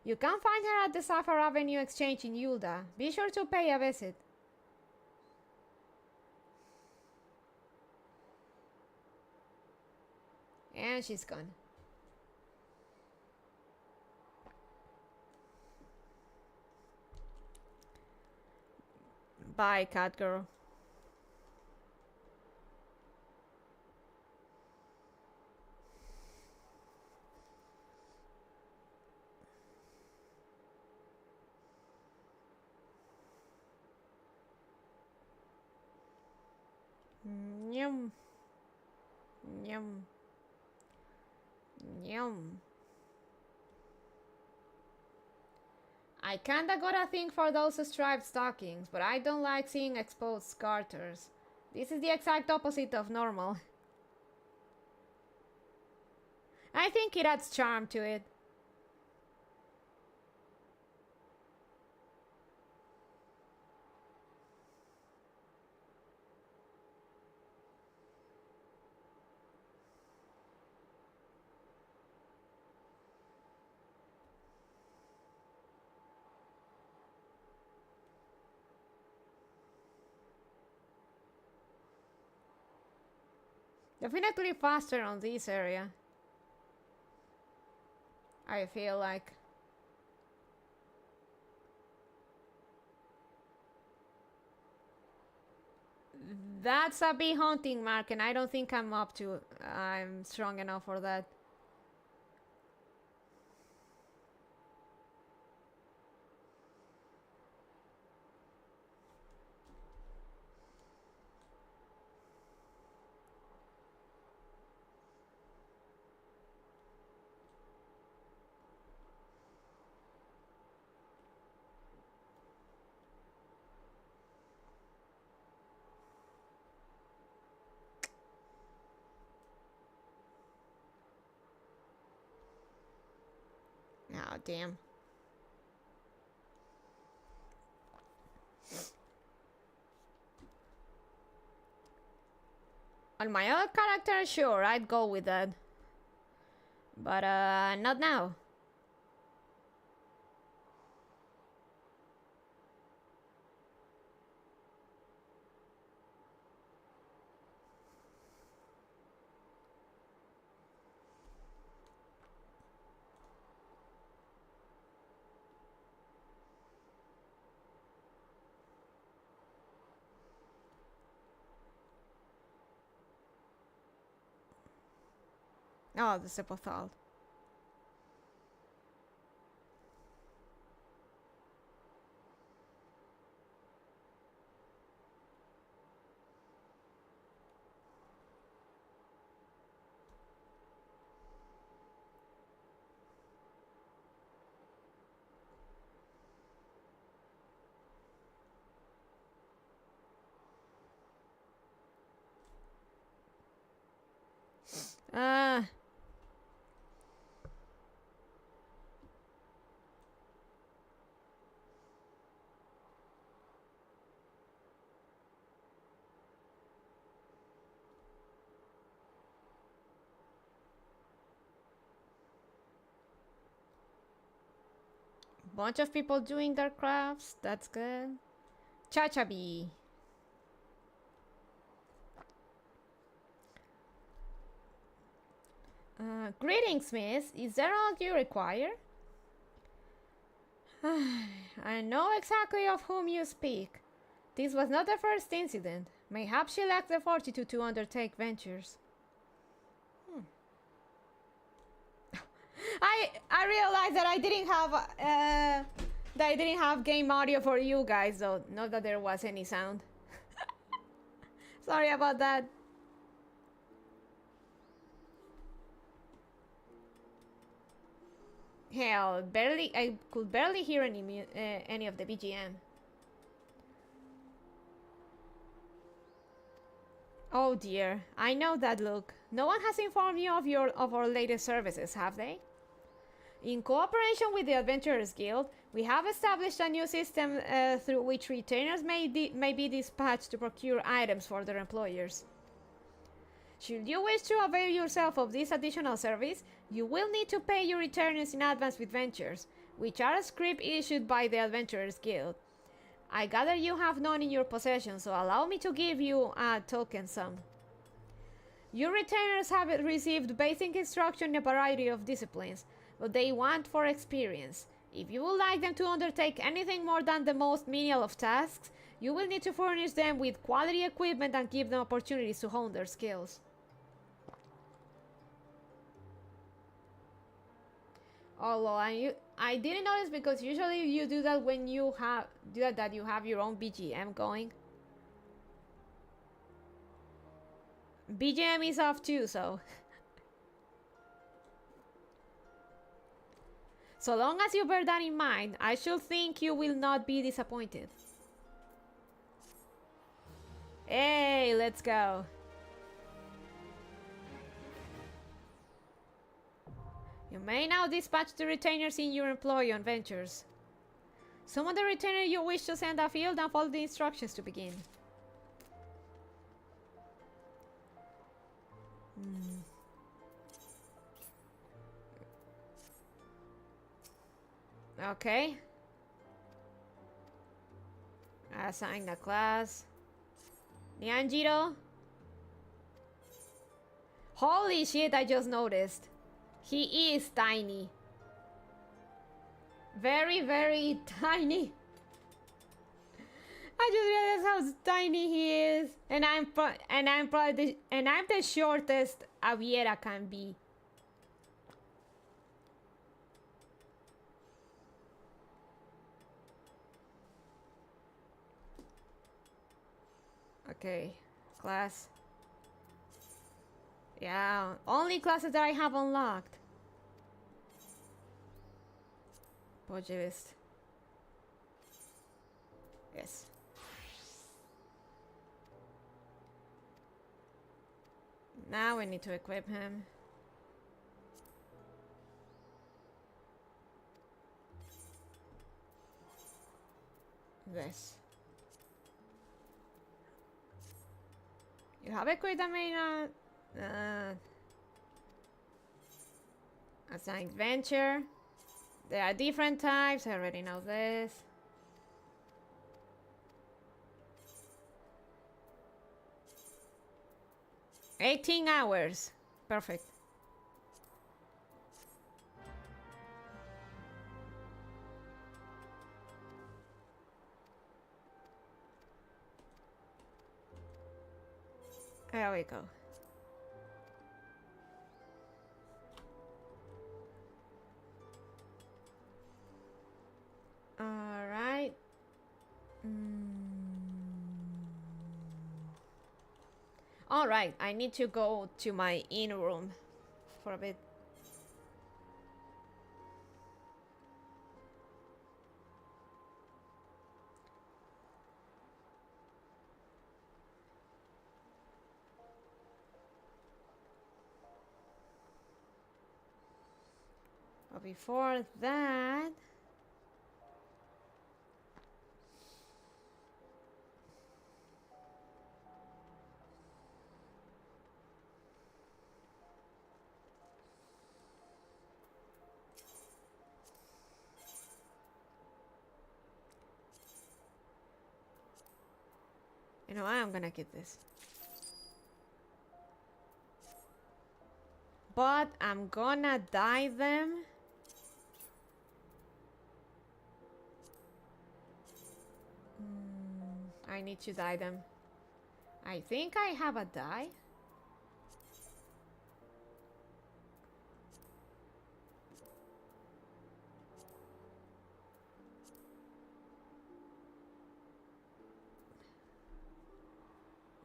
You can find her at the Safar Avenue Exchange in Yulda. Be sure to pay a visit. And she's gone. Bye, cat girl. Yum. Yum. Yum. I kinda got a thing for those striped stockings, but I don't like seeing exposed garters. This is the exact opposite of normal. I think it adds charm to it. Definitely faster on this area. I feel like. That's a bee hunting mark, and I don't think I'm strong enough for that. Oh, damn. On my other character, sure, I'd go with that. But, not now. Oh, the Sepothal. Ah. Bunch of people doing their crafts. That's good. Chachabi. Greetings, miss. Is that all you require? I know exactly of whom you speak. This was not the first incident. Mayhaps she lacked the fortitude to undertake ventures. I realized that I didn't have game audio for you guys, though. Not that there was any sound. Sorry about that. Hell, I could barely hear any of the BGM. Oh dear, I know that look. No one has informed you of our latest services, have they? In cooperation with the Adventurers Guild, we have established a new system through which retainers may be dispatched to procure items for their employers. Should you wish to avail yourself of this additional service, you will need to pay your retainers in advance with ventures, which are a script issued by the Adventurers Guild. I gather you have none in your possession, so allow me to give you a token sum. Your retainers have received basic instruction in a variety of disciplines, but they want for experience. If you would like them to undertake anything more than the most menial of tasks, you will need to furnish them with quality equipment and give them opportunities to hone their skills. Although I didn't notice, because usually you do that when you have your own BGM going. BGM is off too, so so long as you bear that in mind, I should think you will not be disappointed. Hey, let's go. You may now dispatch the retainers in your employ on ventures. Summon the retainer you wish to send afield and follow the instructions to begin. Okay. Assign a class. Nianjiro. Holy shit, I just noticed. He is tiny. Very, very tiny. I just realized how tiny he is, and I'm the shortest Aviera can be. Okay, class. Yeah, only classes that I have unlocked. Pugilist. Yes. Now we need to equip him. This. You have equipped the main assigned venture. There are different types, I already know this. $18 hours. Perfect. There we go. All right. All right, I need to go to my inn room for a bit. But before that, You know, I'm gonna get this. But I'm gonna dye them. I need to dye them. I think I have a dye.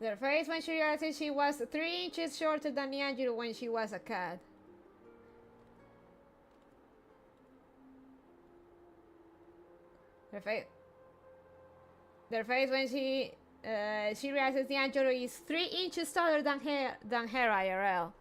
Their face when she realized she was 3 inches shorter than Angelo when she was a cat. Their face when she realizes D'Angelo is 3 inches taller than her IRL.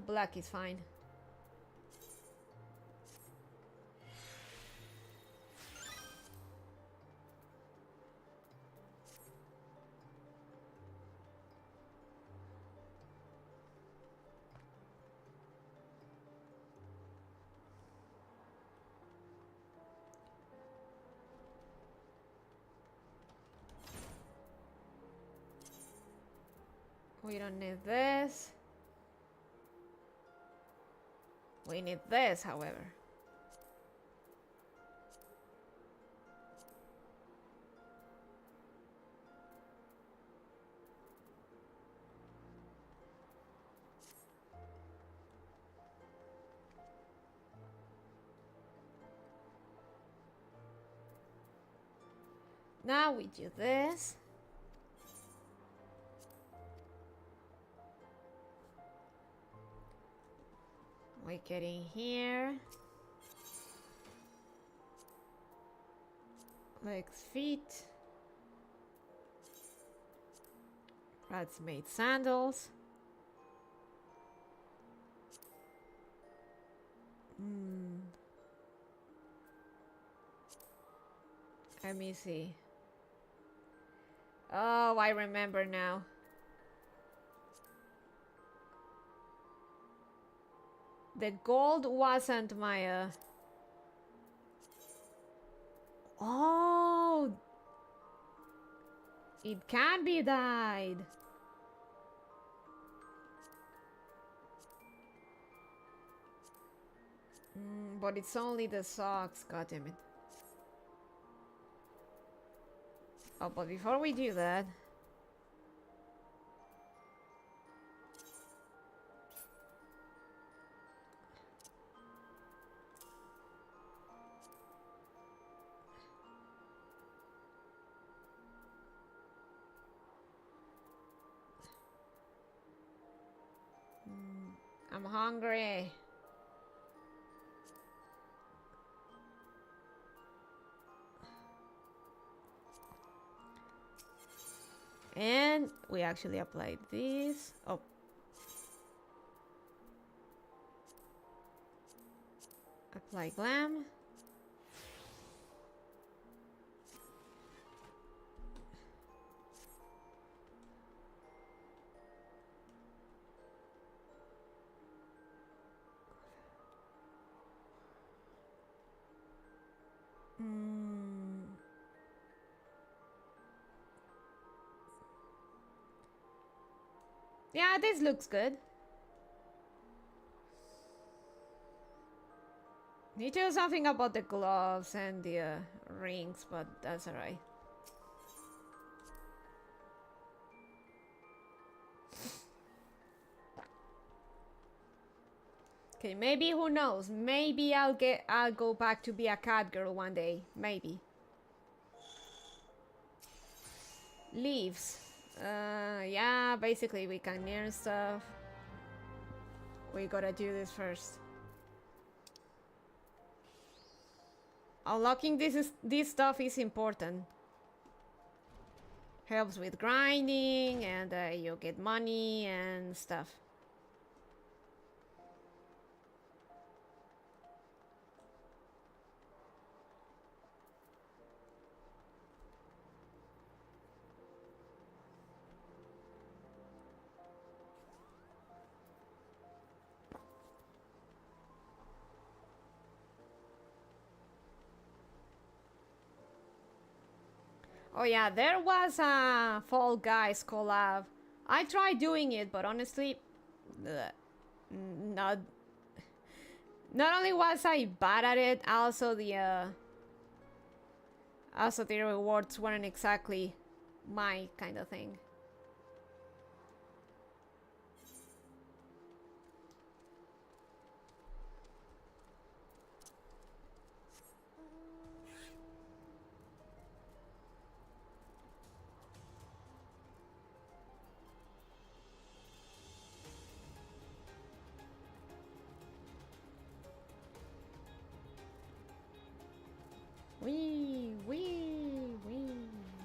Black is fine. We don't need this. We need this, however. Now we do this. We get in here. Legs, feet. Rats made sandals. Let me see. Oh, I remember now. The gold wasn't my Oh, it can be dyed. But it's only the socks, goddammit. Oh, but before we do that, I'm hungry. And we actually applied this. Oh. Apply glam. Yeah, this looks good. Need to do something about the gloves and the rings, but that's alright. Okay, maybe, who knows? Maybe I'll go back to be a cat girl one day. Maybe. Leaves. Yeah, basically we can learn stuff. We gotta do this first. Unlocking this stuff is important. Helps with grinding, and you get money and stuff. Oh yeah, there was a Fall Guys collab. I tried doing it, but honestly, not only was I bad at it, also the rewards weren't exactly my kind of thing. Wee, wee, wee, wee.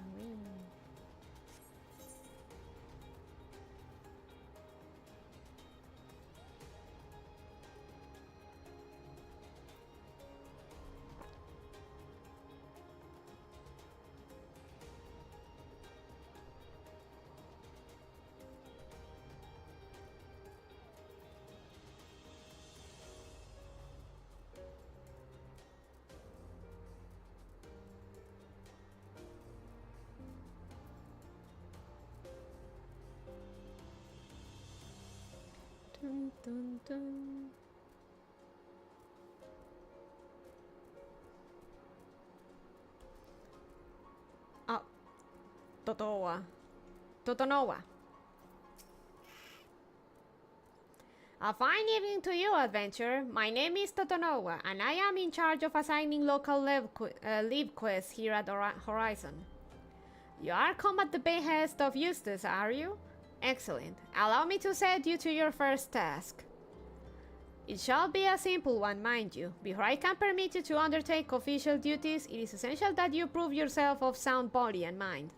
Dun, dun, dun. Oh, Totonoa. A fine evening to you, adventurer. My name is Totonoa, and I am in charge of assigning local live quests here at Horizon. You are come at the behest of Eustace, are you? Excellent. Allow me to set you to your first task. It shall be a simple one, mind you. Before I can permit you to undertake official duties, it is essential that you prove yourself of sound body and mind.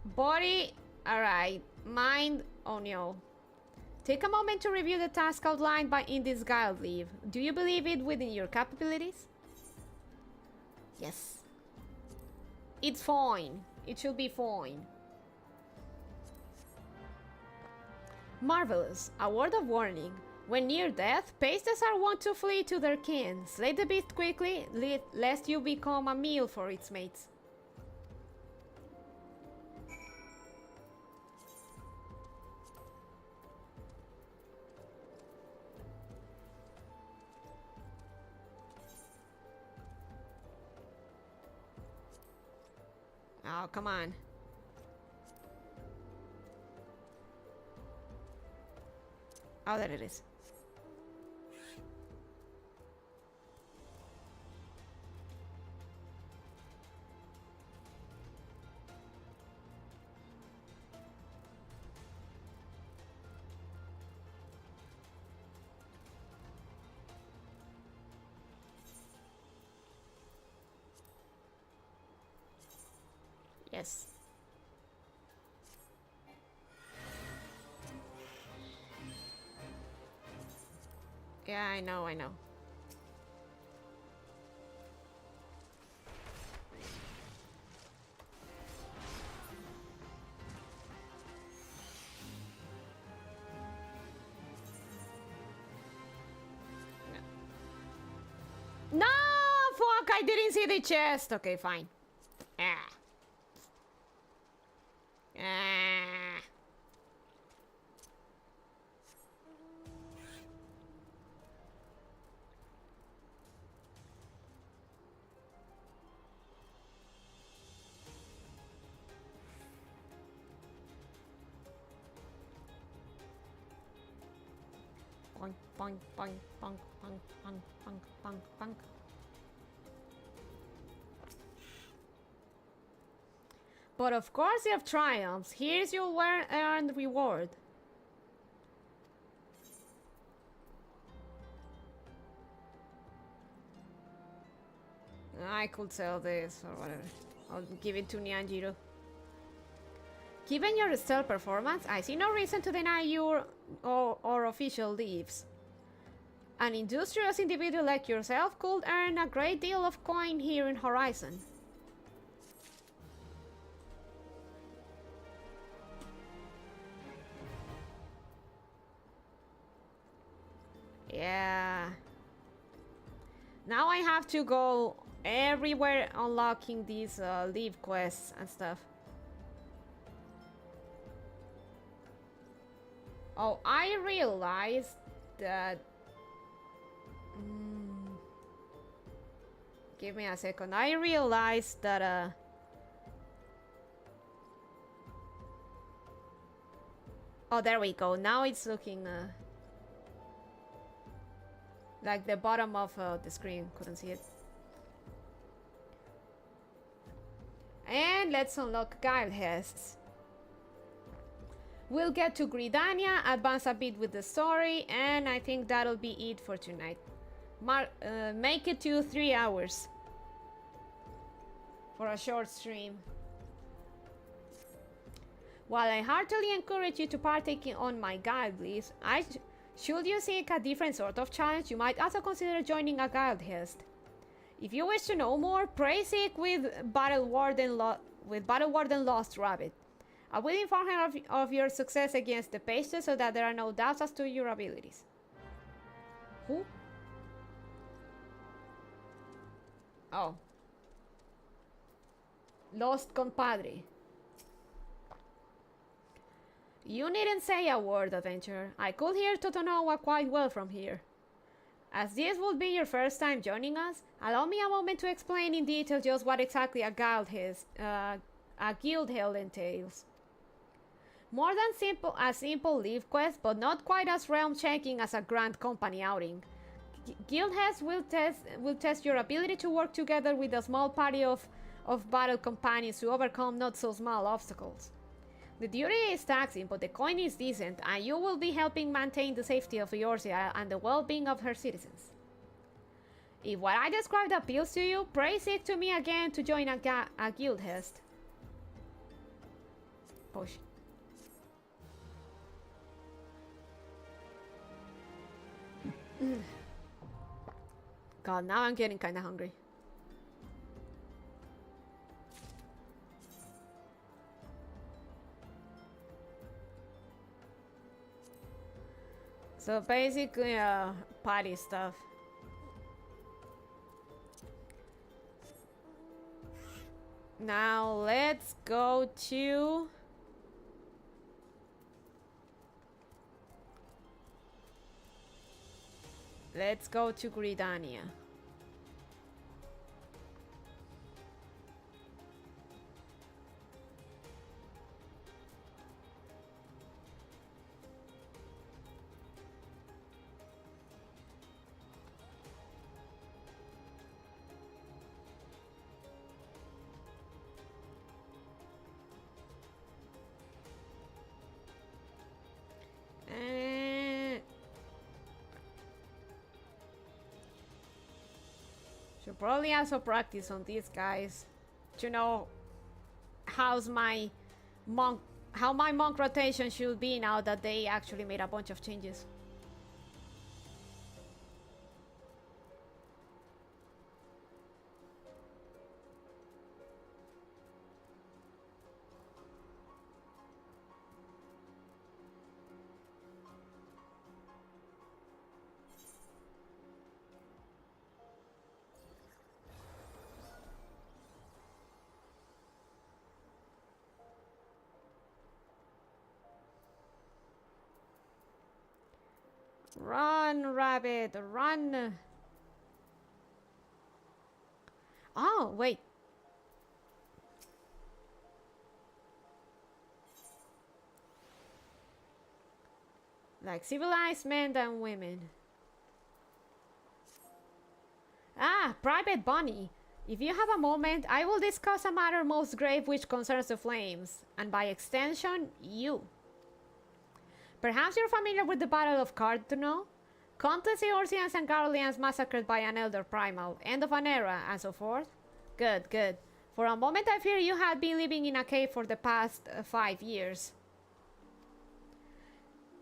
Body, alright. Mind, oh no. Take a moment to review the task outlined in this guide leave. Do you believe it within your capabilities? Yes. It's fine. It should be fine. Marvelous. A word of warning. When near death, pastes are wont to flee to their kin. Slay the beast quickly, lest you become a meal for its mates. Oh, come on. Oh, there it is. Yes. Yeah, I know, I know. No, fuck, I didn't see the chest. Okay, fine. Ah. Ah. Boink, boink, boink, bonk, bonk, bonk, bonk, bonk, bonk. But of course you have triumphs. Here's your earned reward. I could sell this or whatever. I'll give it to Nyanjiro. Given your stellar performance, I see no reason to deny you or official leaves. An industrious individual like yourself could earn a great deal of coin here in Horizon. Yeah. Now I have to go everywhere unlocking these leave quests and stuff. Oh, I realized that... give me a second. I realized that... oh, there we go. Now it's looking... like the bottom of the screen. Couldn't see it. And let's unlock Guile Hests. We'll get to Gridania, advance a bit with the story, and I think that'll be it for tonight. Make it to 3 hours for a short stream. While I heartily encourage you to partake on my guide list, should you seek a different sort of challenge, you might also consider joining a guild hest. If you wish to know more, pray seek with Battle Warden Lost Rabbit. I will inform her of your success against the pages so that there are no doubts as to your abilities. Who? Oh. Lost Compadre. You needn't say a word, adventurer. I could hear Totonowa quite well from here. As this would be your first time joining us, allow me a moment to explain in detail just what exactly a guild hell entails. More than a simple leave quest, but not quite as realm-shaking as a grand company outing. Guild hests will test your ability to work together with a small party of battle companions to overcome not so small obstacles. The duty is taxing, but the coin is decent, and you will be helping maintain the safety of EORZEA and the well-being of her citizens. If what I described appeals to you, pray seek to me again to join a guild hest. Push. God, now I'm getting kinda hungry. So basically, party stuff. Now let's go to... let's go to Gridania. Should probably also practice on these guys to know how my monk rotation should be now that they actually made a bunch of changes. Run, rabbit, run! Oh, wait. Like civilized men and women. Ah, Private Bunny. If you have a moment, I will discuss a matter most grave which concerns the flames, and by extension, you. Perhaps you're familiar with the Battle of Cartuno? Countless Eorzeans and Garleans massacred by an elder primal, end of an era, and so forth? Good, good. For a moment I fear you had been living in a cave for the past 5 years.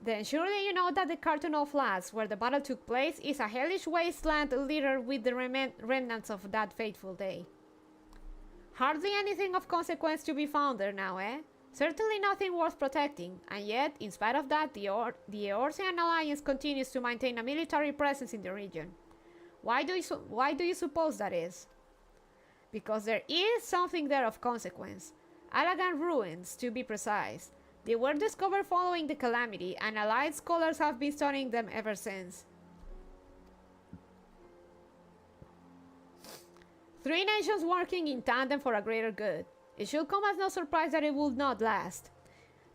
Then surely you know that the Cartuno Flats, where the battle took place, is a hellish wasteland littered with the remnants of that fateful day. Hardly anything of consequence to be found there now, eh? Certainly nothing worth protecting, and yet, in spite of that, the Eorzean Alliance continues to maintain a military presence in the region. Why do you suppose that is? Because there is something there of consequence. Elegant ruins, to be precise. They were discovered following the calamity, and allied scholars have been studying them ever since. 3 nations working in tandem for a greater good. It should come as no surprise that it would not last.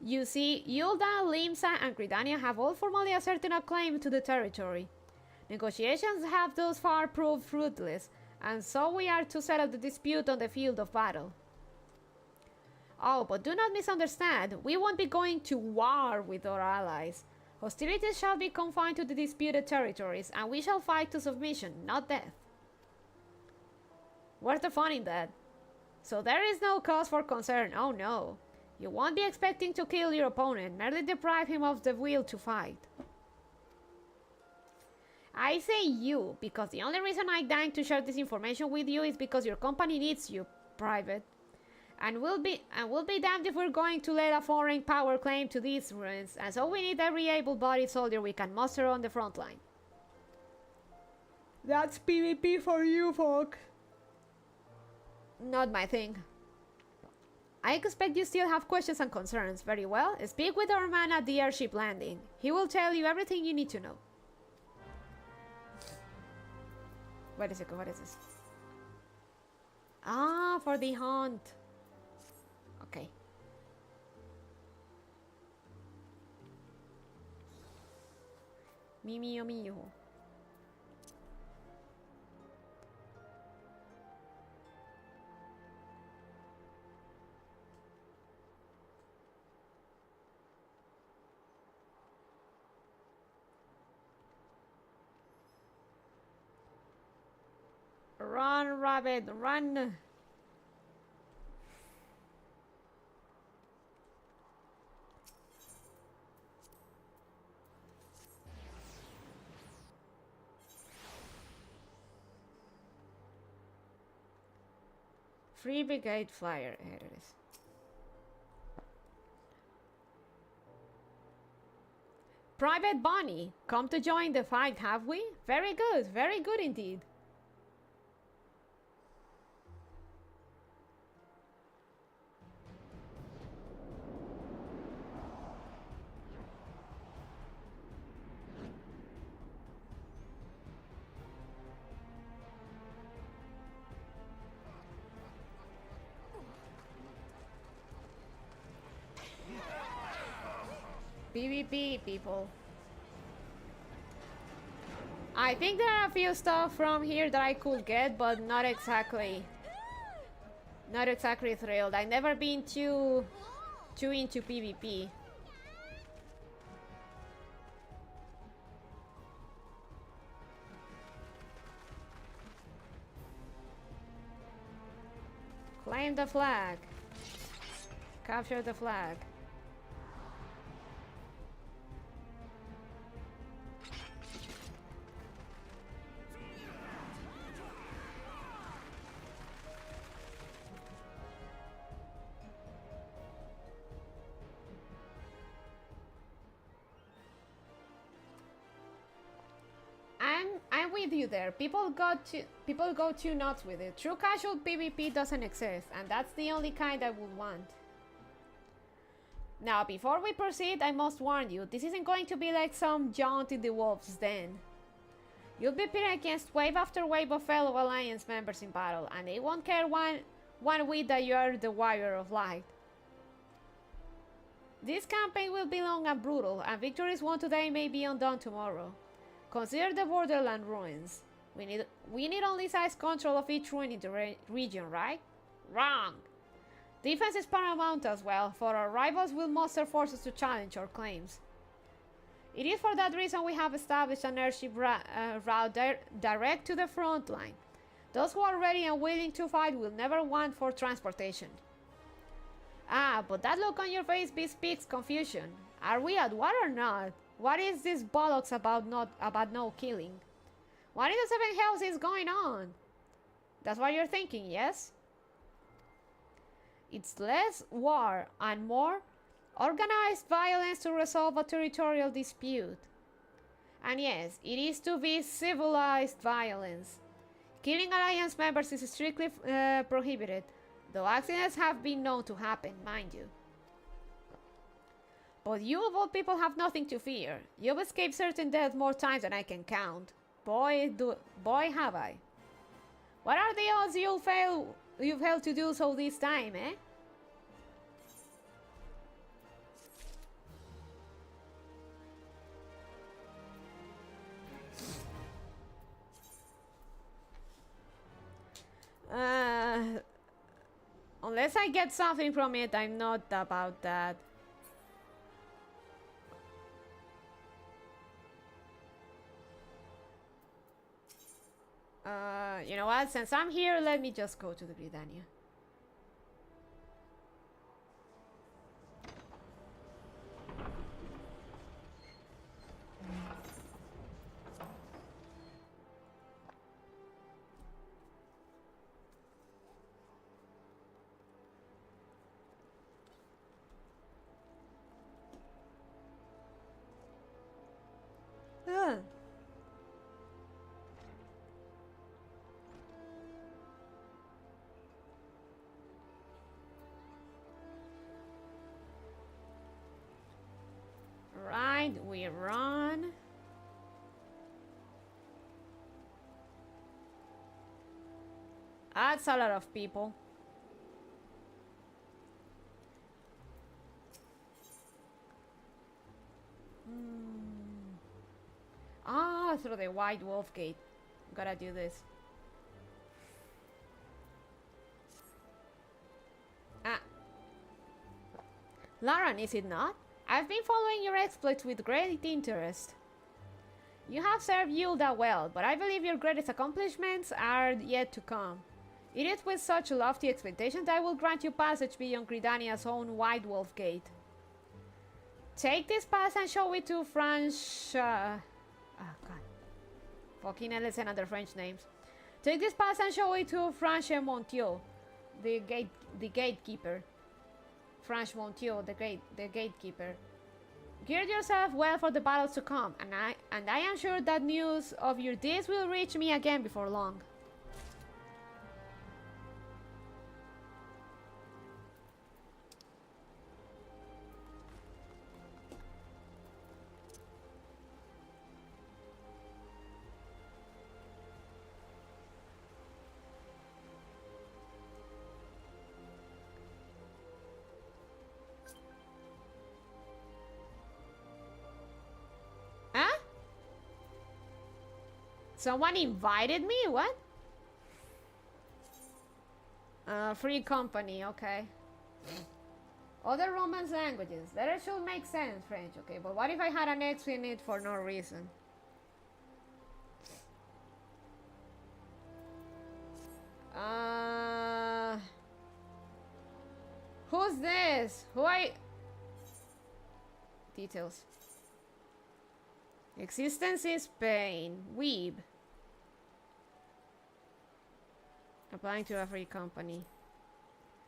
You see, Yulda, Limsa, and Cridania have all formally asserted a claim to the territory. Negotiations have thus far proved fruitless, and so we are to settle the dispute on the field of battle. Oh, but do not misunderstand. We won't be going to war with our allies. Hostilities shall be confined to the disputed territories, and we shall fight to submission, not death. Where's the fun in that? So there is no cause for concern, oh no. You won't be expecting to kill your opponent, merely deprive him of the will to fight. I say you, because the only reason I deigned to share this information with you is because your company needs you, Private. And we'll be damned if we're going to let a foreign power claim to these ruins, and so we need every able-bodied soldier we can muster on the front line. That's PvP for you, folk. Not my thing. I expect you still have questions and concerns. Very well, speak with our man at the airship landing. He will tell you everything you need to know. Wait a second, what is this? Ah, for the hunt. Okay. Mio mio. Run, rabbit, run! Free brigade flyer. Here it is. Private Bonnie, come to join the fight, have we? Very good indeed. PvP, people. I think there are a few stuff from here that I could get, but not exactly thrilled. I've never been too into PvP. Claim the flag. Capture the flag. I'm with you there. People go too nuts with it. True casual PvP doesn't exist, and that's the only kind I would want. Now, before we proceed, I must warn you, this isn't going to be like some jaunt in the wolf's den. You'll be pitted against wave after wave of fellow Alliance members in battle, and they won't care one whit that you are the warrior of light. This campaign will be long and brutal, and victories won today may be undone tomorrow. Consider the borderland ruins. We need only size control of each ruin in the region, right? Wrong! Defense is paramount as well, for our rivals will muster forces to challenge our claims. It is for that reason we have established an airship route direct to the front line. Those who are ready and willing to fight will never want for transportation. Ah, but that look on your face bespeaks confusion. Are we at war or not? What is this bollocks about no killing? What in the seven hells is going on? That's what you're thinking, yes? It's less war and more organized violence to resolve a territorial dispute. And yes, it is to be civilized violence. Killing Alliance members is strictly prohibited, though accidents have been known to happen, mind you. But you of all people have nothing to fear. You've escaped certain death more times than I can count. Boy have I. What are the odds you've held to do so this time, eh? Unless I get something from it, I'm not about that. You know what? Since I'm here, let me just go to the Britannia. Right, we run. That's a lot of people. Ah, through the White Wolf Gate. Gotta do this. Ah. Lauren, is it not? I've been following your exploits with great interest. You have served Yulda well, but I believe your greatest accomplishments are yet to come. It is with such lofty expectations that I will grant you passage beyond Gridania's own White Wolf Gate. Take this pass and show it to God. Fucking hell, it's another French names. Take this pass and show it to FFXIV, the gatekeeper. FFXIV, the gatekeeper. Gear yourself well for the battles to come, and I am sure that news of your deeds will reach me again before long. Someone invited me? What? Free company, okay. Other Romance languages. That should make sense, French, okay. But what if I had an X in it for no reason? Who's this? Details. Existence is pain. Weeb. Applying to a free company.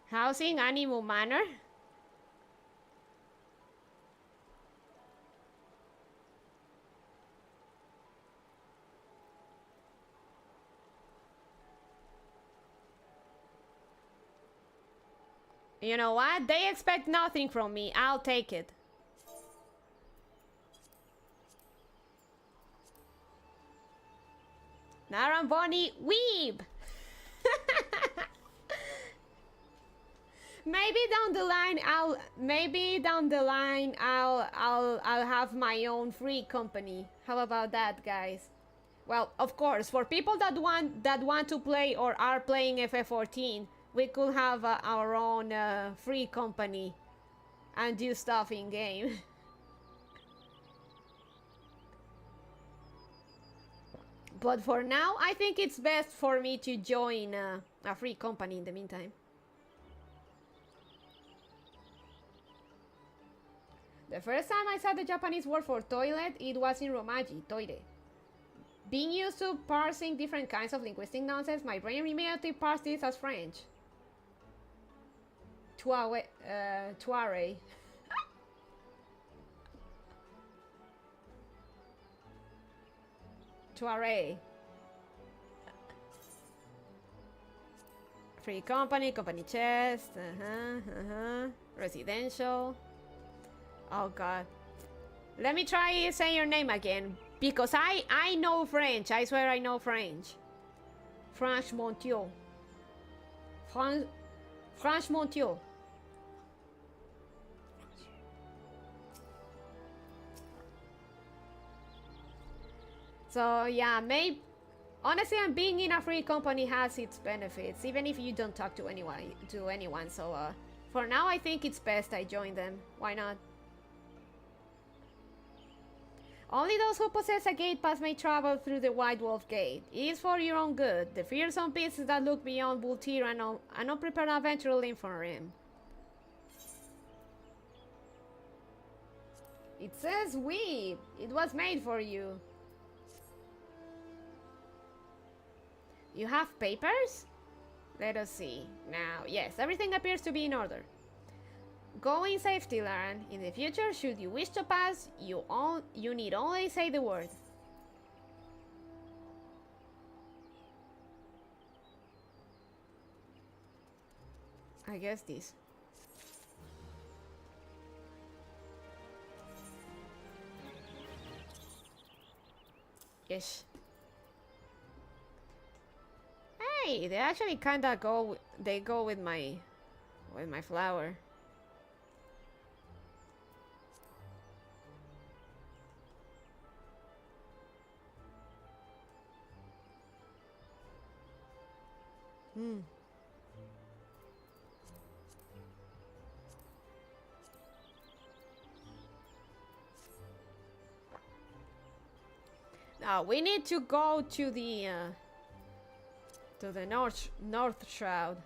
Housing, Animal Manor. You know what? They expect nothing from me. I'll take it. Naramboni Weeb. Maybe down the line I'll have my own free company. How about that, guys? Well, of course, for people that want to play or are playing FF14, we could have our own free company and do stuff in game. But for now, I think it's best for me to join a free company in the meantime. The first time I saw the Japanese word for toilet, it was in Romaji, toire. Being used to parsing different kinds of linguistic nonsense, my brain immediately parsed this as French. Toire. mortuary. Free company, company chest, residential. Oh god. Let me try say your name again, because I know French. I swear I know French. Franche-Montieu. Franche-Montieu. So yeah, maybe honestly, being in a free company has its benefits, even if you don't talk to anyone. So for now, I think it's best I join them. Why not? Only those who possess a gate pass may travel through the White Wolf Gate. It is for your own good. The fearsome beasts that look beyond will tear an unprepared adventurer limb from him. It says we. It was made for you. You have papers? Let us see. Now, yes, everything appears to be in order. Go in safety, Lauren. In the future, should you wish to pass, you need only say the word. I guess this. Yes. Hey, they actually kinda go with my flower. Now we need to go to the north shroud.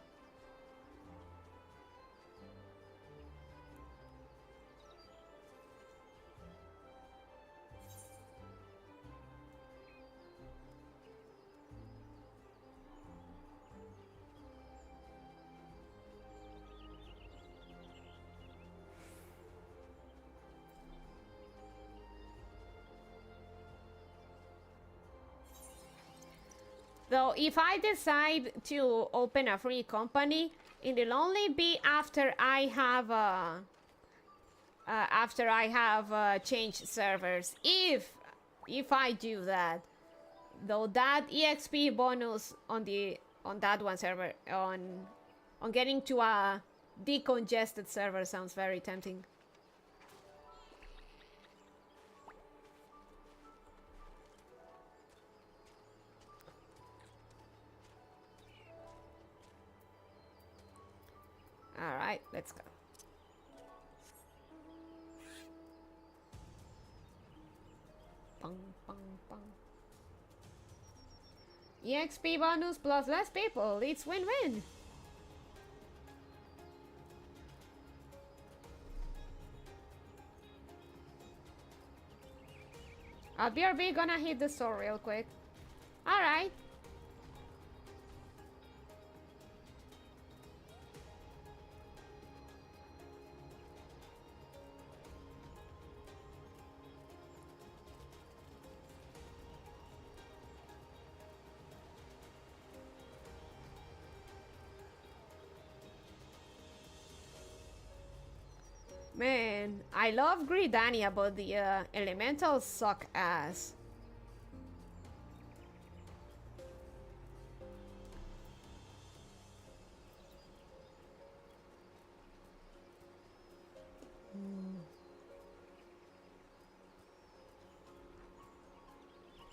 Though if I decide to open a free company, it'll only be after I have changed servers. If I do that, though, that EXP bonus on that one server on getting to a decongested server sounds very tempting. All right, let's go. Pong, pong, pong. EXP bonus plus less people. It's win-win. I'll BRB gonna hit the store real quick. All right. Man, I love Gridania, but the elementals suck ass.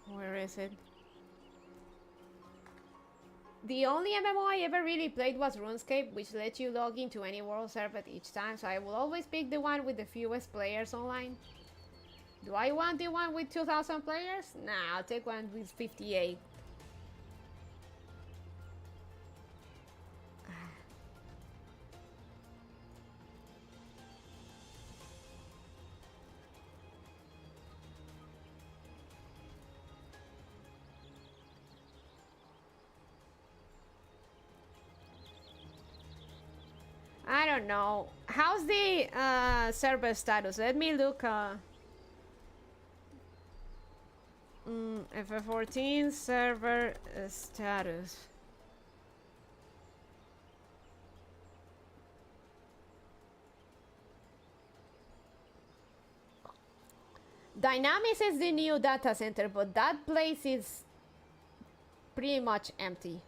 Where is it? The only MMO I ever really played was RuneScape, which lets you log into any world server each time, so I will always pick the one with the fewest players online. Do I want the one with 2,000 players? Nah, I'll take one with 58. I don't know. How's the server status? Let me look. FF14 server status. Dynamics is the new data center, but that place is pretty much empty.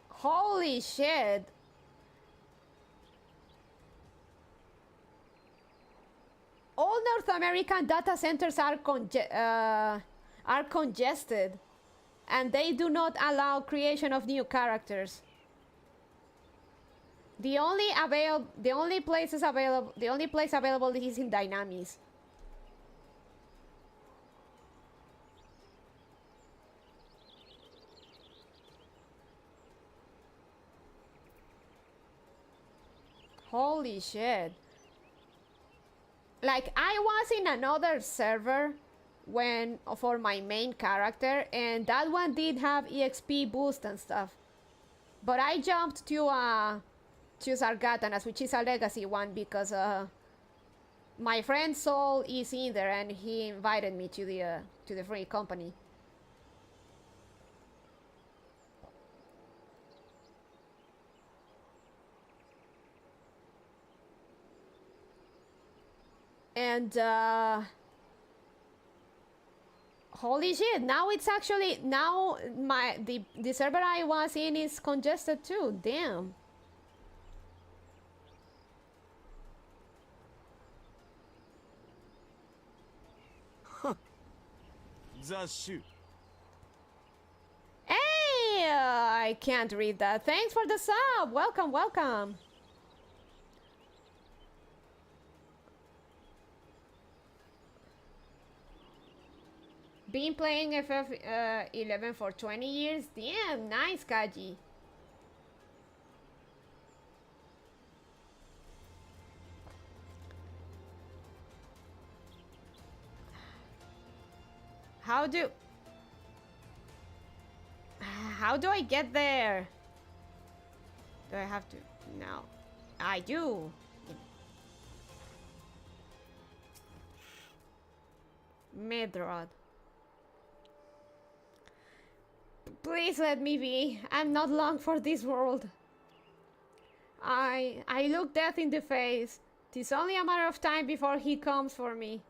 Holy shit. All North American data centers are congested, and they do not allow creation of new characters. The only place available is in Dynamics. Holy shit. Like, I was in another server for my main character, and that one did have EXP boost and stuff. But I jumped to Sargatanas, which is a legacy one, because my friend Sol is in there and he invited me to the free company. And holy shit, now it's actually, now the server I was in is congested too. Damn. Hey, I can't read that. Thanks for the sub. Welcome, welcome. Been playing FF11 for 20 years. Damn, nice, Kaji. How do I get there? Do I have to? No, I do. Medrod. Please let me be. I'm not long for this world. I look death in the face. It's only a matter of time before he comes for me.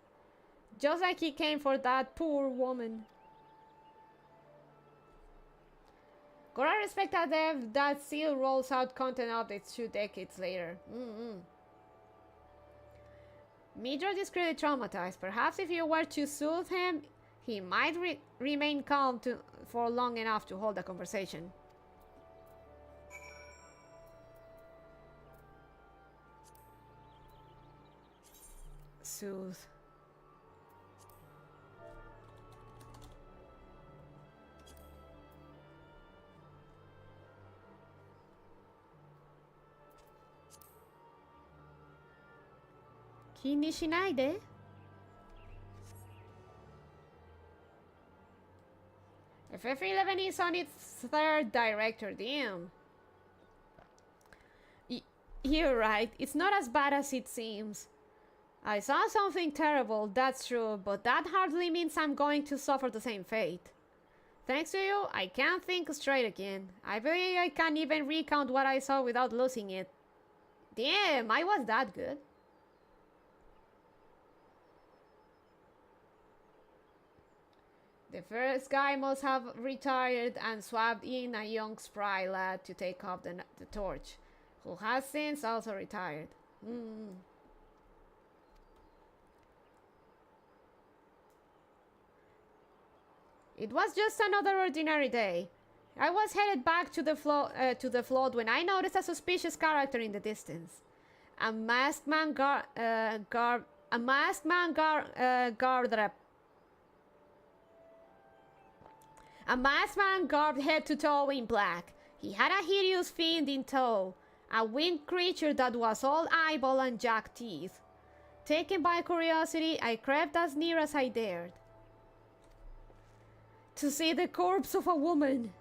Just like he came for that poor woman. Gotta respect a dev that still rolls out content updates 2 decades later. Midrod is clearly traumatized. Perhaps if you were to soothe him, he might remain calm for long enough to hold a conversation. Soothe. Kinishinaide? FF11 is on its 3rd director, damn. You're right, it's not as bad as it seems. I saw something terrible, that's true, but that hardly means I'm going to suffer the same fate. Thanks to you, I can't think straight again. I believe I can't even recount what I saw without losing it. Damn, I was that good. The first guy must have retired and swapped in a young spry lad to take up the torch, who has since also retired. It was just another ordinary day. I was headed back to the float when I noticed a suspicious character in the distance. A masked man garbed head to toe in black. He had a hideous fiend in tow, a winged creature that was all eyeball and jagged teeth. Taken by curiosity, I crept as near as I dared. To see the corpse of a woman.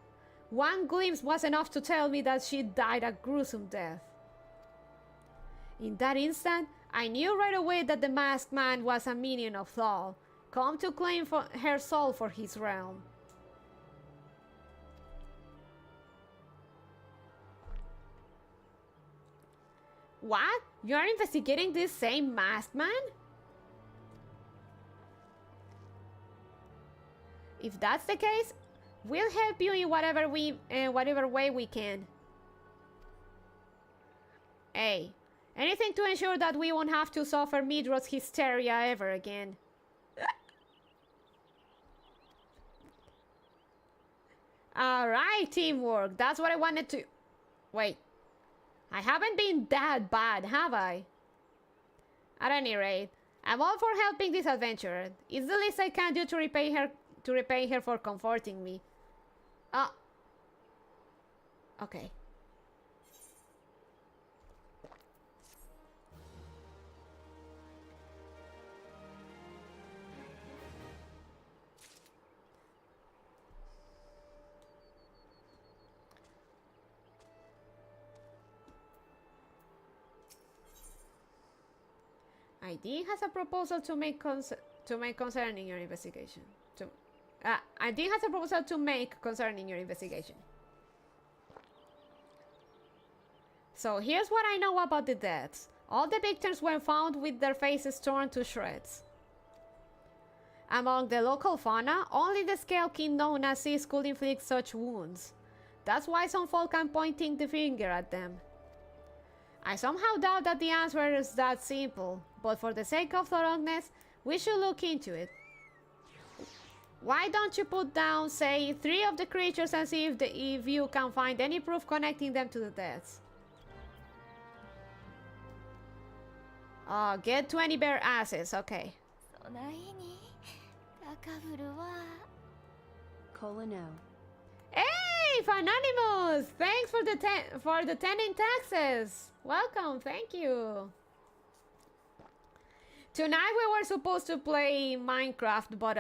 One glimpse was enough to tell me that she died a gruesome death. In that instant, I knew right away that the masked man was a minion of Thal, come to claim her soul for his realm. What? You are investigating this same masked man? If that's the case, we'll help you in whatever way we can. Hey, anything to ensure that we won't have to suffer Midrod's hysteria ever again. Alright, teamwork. That's what I wanted to... Wait. I haven't been that bad, have I? At any rate, I'm all for helping this adventurer. It's the least I can do to repay her for comforting me. Okay. ID has a proposal to make concerning your investigation. ID has a proposal to make concerning your investigation. So here's what I know about the deaths. All the victims were found with their faces torn to shreds. Among the local fauna, only the scale king known as Sis could inflict such wounds. That's why some folk are pointing the finger at them. I somehow doubt that the answer is that simple, but for the sake of thoroughness, we should look into it. Why don't you put down, say, 3 of the creatures and see if you can find any proof connecting them to the deaths? Get 20 bare asses, okay. Colino. Hey, Fanonymous! Thanks for the 10 in taxes. Welcome, thank you. Tonight we were supposed to play Minecraft, but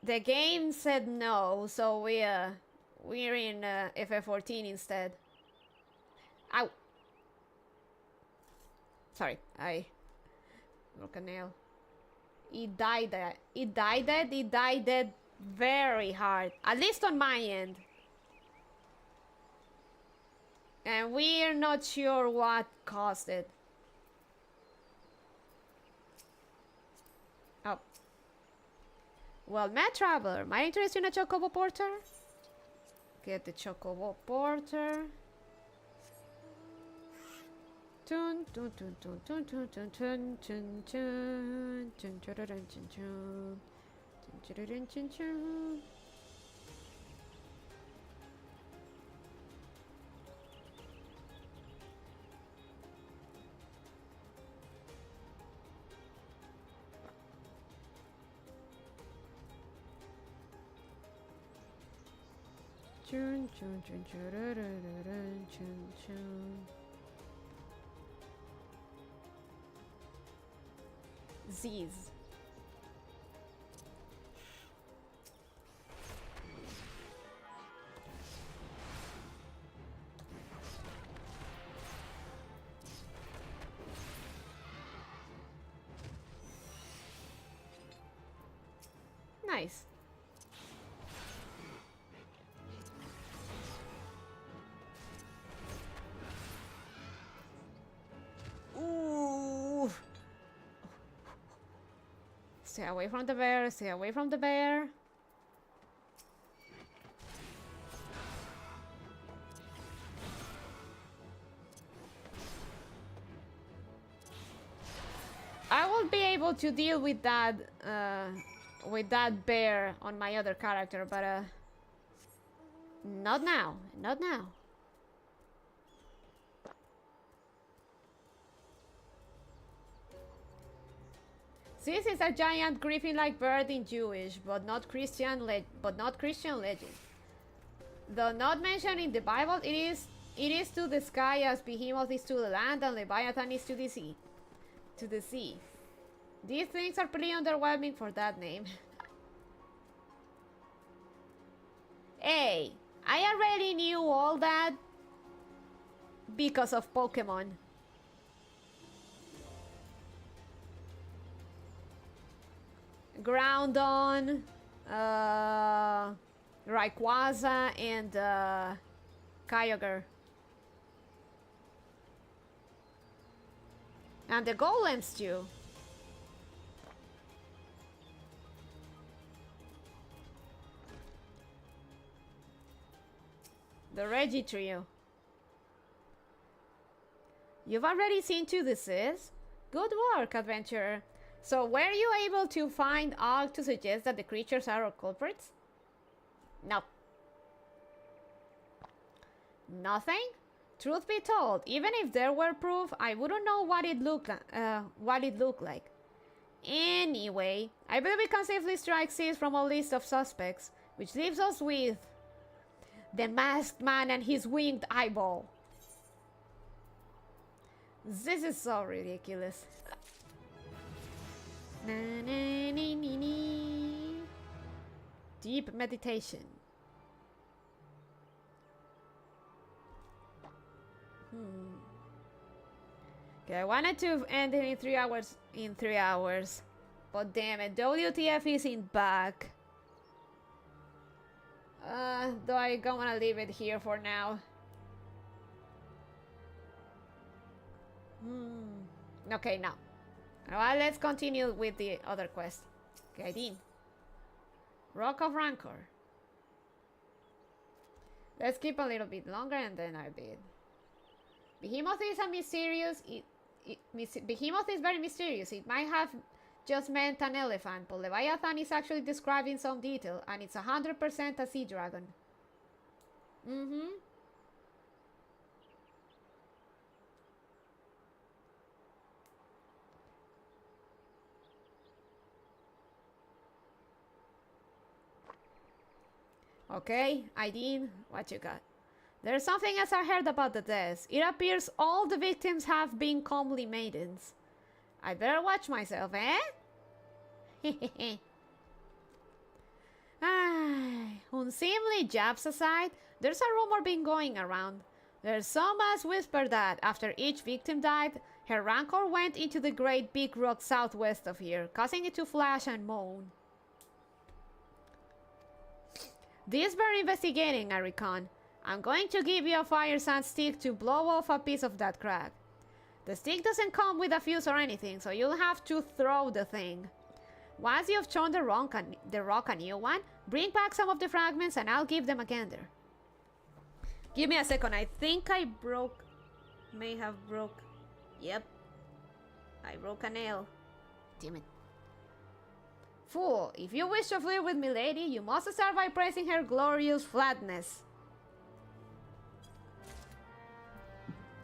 the game said no, so we're in FF14 instead. Ow! Sorry, I broke a nail. It died very hard, at least on my end. And we're not sure what caused it. Oh. Well, Mad Traveler, might interest you in a Chocobo Porter? Get the Chocobo Porter. Tun tun tun tun tun tun tun tun tun tun tun tun tun tun tun tun. Chun chun chun chun chun chun. Z's. Nice. Ooh. Stay away from the bear, stay away from the bear. I will be able to deal with that bear on my other character, but not now, not now. This is a giant griffin-like bird in Jewish, but not Christian legend. Though not mentioned in the Bible, it is to the sky as Behemoth is to the land and Leviathan is to the sea. These things are pretty underwhelming for that name. Hey, I already knew all that because of Pokemon. Groundon, Rayquaza, and Kyogre. And the golems too. The Regi trio. You've already seen who this is? Good work, adventurer. So were you able to find all to suggest that the creatures are our culprits? No. Nothing? Truth be told, even if there were proof, I wouldn't know what it looked like. Anyway, I believe we can safely strike cease from a list of suspects, which leaves us with the masked man and his winged eyeball. This is so ridiculous. Deep meditation. Okay, I wanted to end it in 3 hours. But damn it, WTF isn't back. Though I'm gonna leave it here for now. Okay, now. Alright, let's continue with the other quest. Okay, Dean. Rock of Rancor. Let's keep a little bit longer and then I'll beat. Behemoth is a mysterious... Behemoth is very mysterious. It might have just meant an elephant, but Leviathan is actually described in some detail, and it's 100% a sea dragon. Okay, Aideen, what you got? There's something else I heard about the deaths. It appears all the victims have been comely maidens. I better watch myself, eh? Unseemly jabs aside, there's a rumor been going around. There's some as whisper that after each victim died, her rancor went into the great big rock southwest of here, causing it to flash and moan. This bear investigating, I reckon. I'm going to give you a fire sand stick to blow off a piece of that crack. The stick doesn't come with a fuse or anything, so you'll have to throw the thing. Once you've thrown the rock a new one, bring back some of the fragments and I'll give them a gander. Give me a second, I think I broke... May have broke... Yep. I broke a nail. Damn it. Fool, if you wish to flirt with milady, you must start by praising her glorious flatness.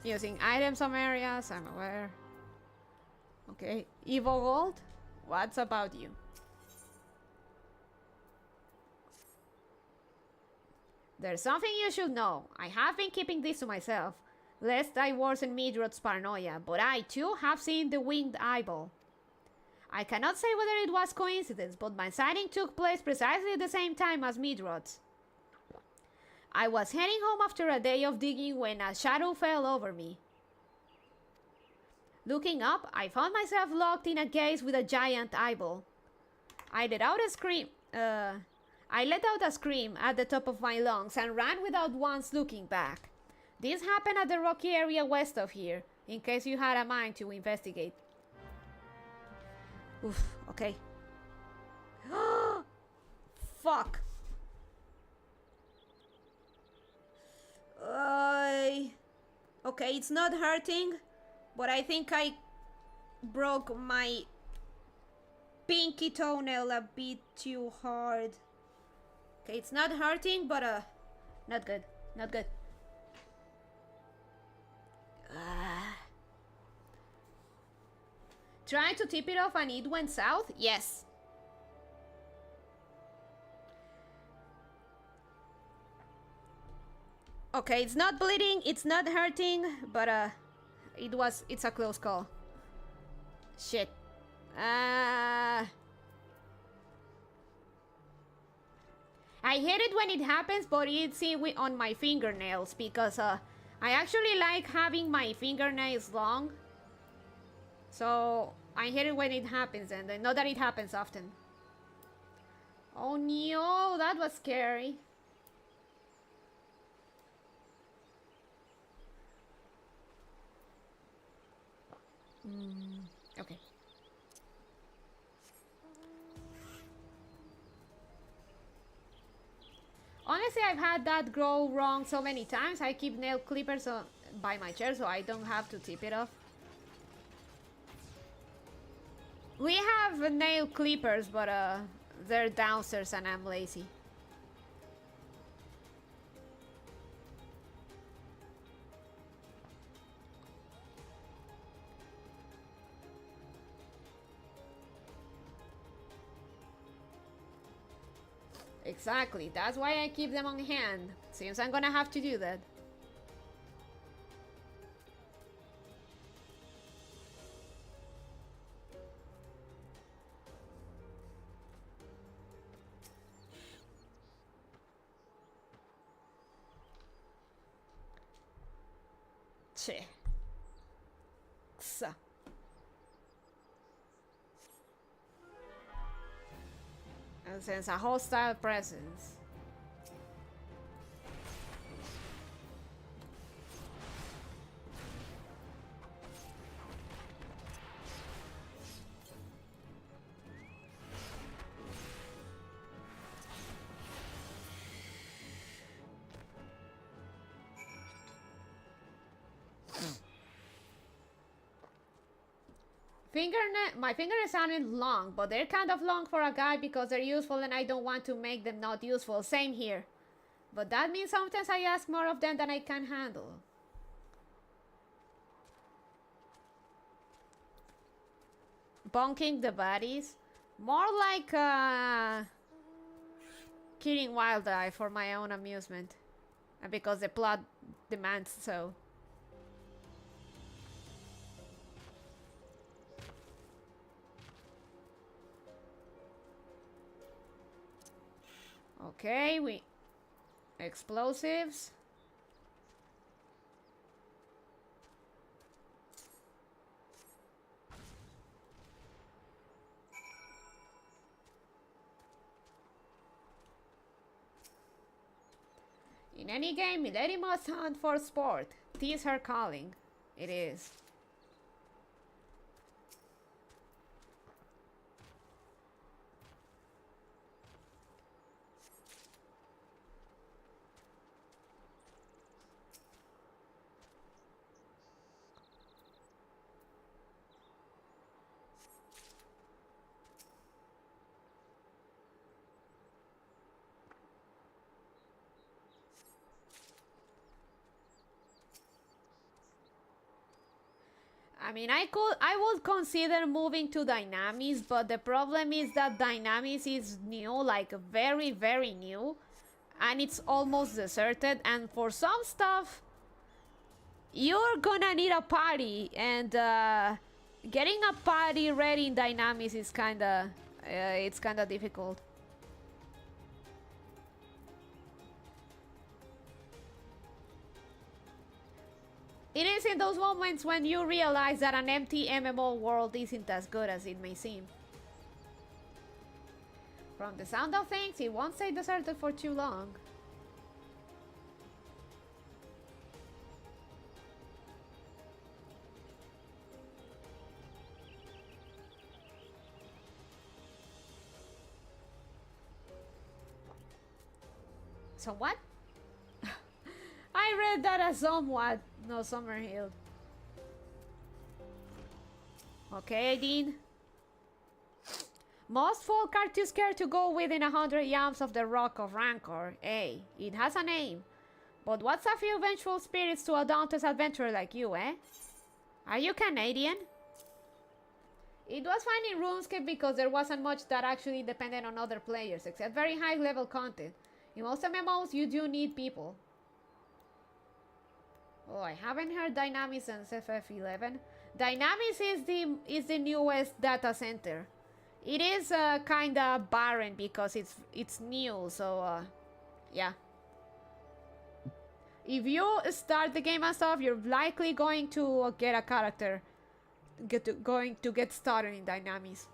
Using items some areas, I'm aware. Okay, Evo Gold, what's about you? There's something you should know. I have been keeping this to myself, lest I worsen Midrod's paranoia, but I too have seen the winged eyeball. I cannot say whether it was coincidence, but my sighting took place precisely at the same time as Midrod's. I was heading home after a day of digging when a shadow fell over me. Looking up, I found myself locked in a gaze with a giant eyeball. I let out a scream at the top of my lungs and ran without once looking back. This happened at the rocky area west of here, in case you had a mind to investigate. Oof, okay. Fuck. Okay, it's not hurting, but I think I broke my pinky toenail a bit too hard. Okay, it's not hurting, but not good, not good. Trying to tip it off and it went south? Yes. Okay, it's not bleeding, it's not hurting, but it's a close call. Shit. I hate it when it happens, but it's on my fingernails because I actually like having my fingernails long. So I hate it when it happens, and I know that it happens often. Oh no, that was scary. Okay. Honestly, I've had that go wrong so many times. I keep nail clippers by my chair so I don't have to tip it off. We have nail clippers, but they're downstairs and I'm lazy. Exactly, that's why I keep them on hand, since I'm gonna have to do that. Che. Xa. And sense a hostile presence. My fingernails aren't long, but they're kind of long for a guy because they're useful and I don't want to make them not useful. Same here. But that means sometimes I ask more of them than I can handle. Bonking the bodies? More like killing wildlife for my own amusement. And because the plot demands so. Okay, we... explosives. In any game, Milady must hunt for sport. 'Tis her calling. It is. I mean, I would consider moving to Dynamics, but the problem is that Dynamics is new, like very, very new, and it's almost deserted, and for some stuff, you're gonna need a party, and getting a party ready in Dynamics is kinda, it's kinda difficult. It is in those moments when you realize that an empty MMO world isn't as good as it may seem. From the sound of things, it won't stay deserted for too long. So what? I read that as somewhat. No, Summerhill. Okay, Dean. Most folk are too scared to go within 100 yams of the Rock of Rancor. Hey, it has a name. But what's a few vengeful spirits to a dauntless adventurer like you, eh? Are you Canadian? It was fine in RuneScape because there wasn't much that actually depended on other players, except very high level content. In most MMOs, you do need people. Oh, I haven't heard Dynamics since FF11. Dynamics is the newest data center. It is kinda barren because it's new, so yeah. If you start the game and stuff, you're likely going to get a character, going to get started in Dynamics.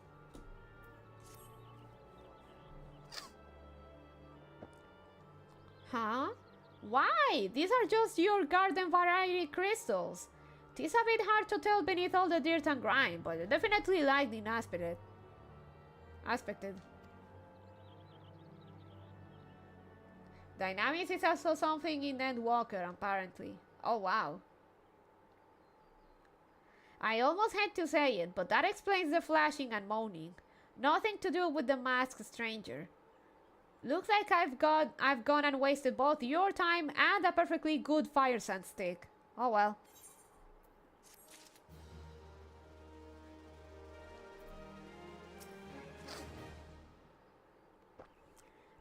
Huh? Why? These are just your garden variety crystals. It's a bit hard to tell beneath all the dirt and grime, but they're definitely lightning aspected. Dynamics is also something in Endwalker, apparently. Oh wow. I almost had to say it, but that explains the flashing and moaning. Nothing to do with the masked stranger. Looks like I've gone and wasted both your time and a perfectly good fire sand stick. Oh well.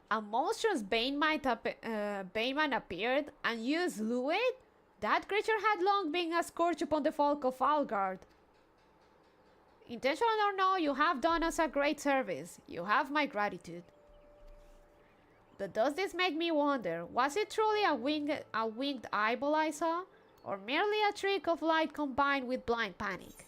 A monstrous Baneman appeared, and you slew it? That creature had long been a scourge upon the folk of Algard. Intentional or no, you have done us a great service. You have my gratitude. But does this make me wonder, was it truly a winged eyeball I saw? Or merely a trick of light combined with blind panic?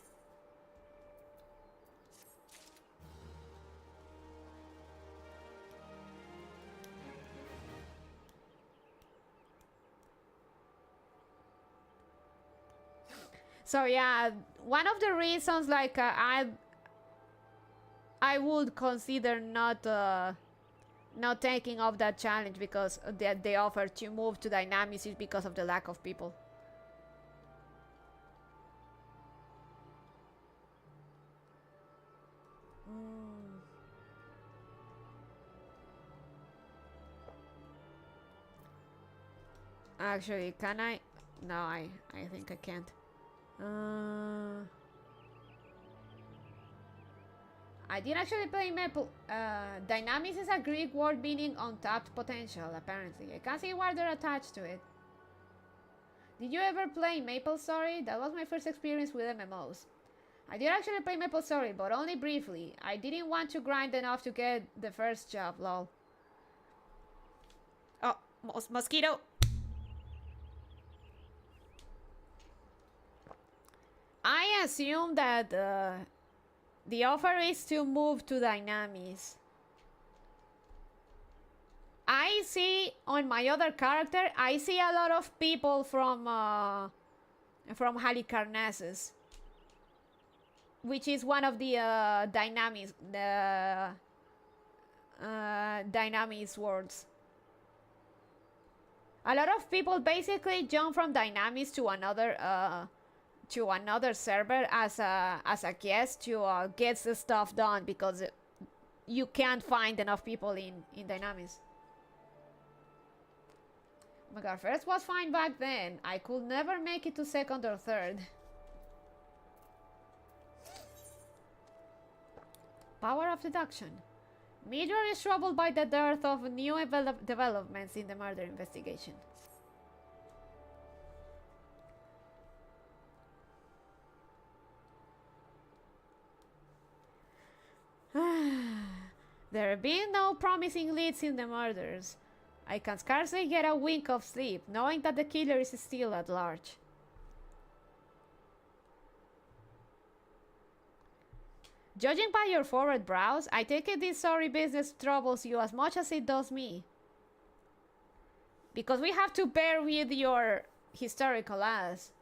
So yeah, one of the reasons, like, I would consider not taking up that challenge because they offer to move to dynamics is because of the lack of people. Actually, can I? No, I think I can't. I didn't actually play Maple. Dynamics is a Greek word meaning untapped potential, apparently. I can't see why they're attached to it. Did you ever play MapleStory? That was my first experience with MMOs. I did actually play MapleStory, but only briefly. I didn't want to grind enough to get the first job, lol. Oh, mosquito! I assume that the offer is to move to dynamics. I see on my other character, I see a lot of people from Halicarnassus, which is one of the dynamics words. A lot of people basically jump from dynamics to another server as a guest to get the stuff done because you can't find enough people in dynamics. Oh my god, first was fine back then. I could never make it to second or third. Power of deduction. Meteor is troubled by the dearth of new developments in the murder investigation. There have been no promising leads in the murders. I can scarcely get a wink of sleep, knowing that the killer is still at large. Judging by your forward brows, I take it this sorry business troubles you as much as it does me. Because we have to bear with your historical ass.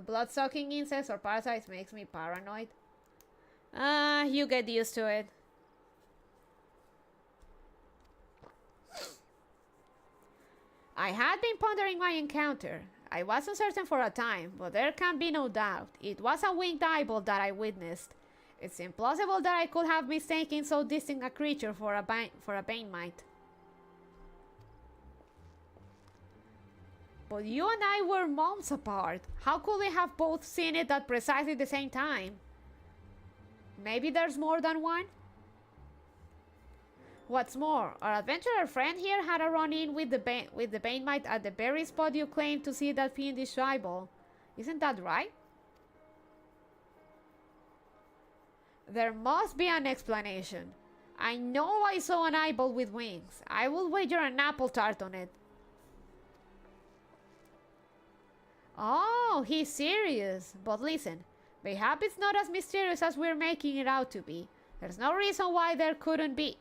Blood-sucking insects or parasites makes me paranoid. You get used to it. I had been pondering my encounter. I wasn't certain for a time, but there can be no doubt. It was a winged eyeball that I witnessed. It's implausible that I could have mistaken so distinct a creature for a Banemite. But you and I were months apart. How could we have both seen it at precisely the same time? Maybe there's more than one? What's more, our adventurer friend here had a run-in with the Banemite at the very spot you claim to see that fiendish eyeball. Isn't that right? There must be an explanation. I know I saw an eyeball with wings. I will wager an apple tart on it. Oh, he's serious. But listen, mayhap it's not as mysterious as we're making it out to be. There's no reason why there couldn't be.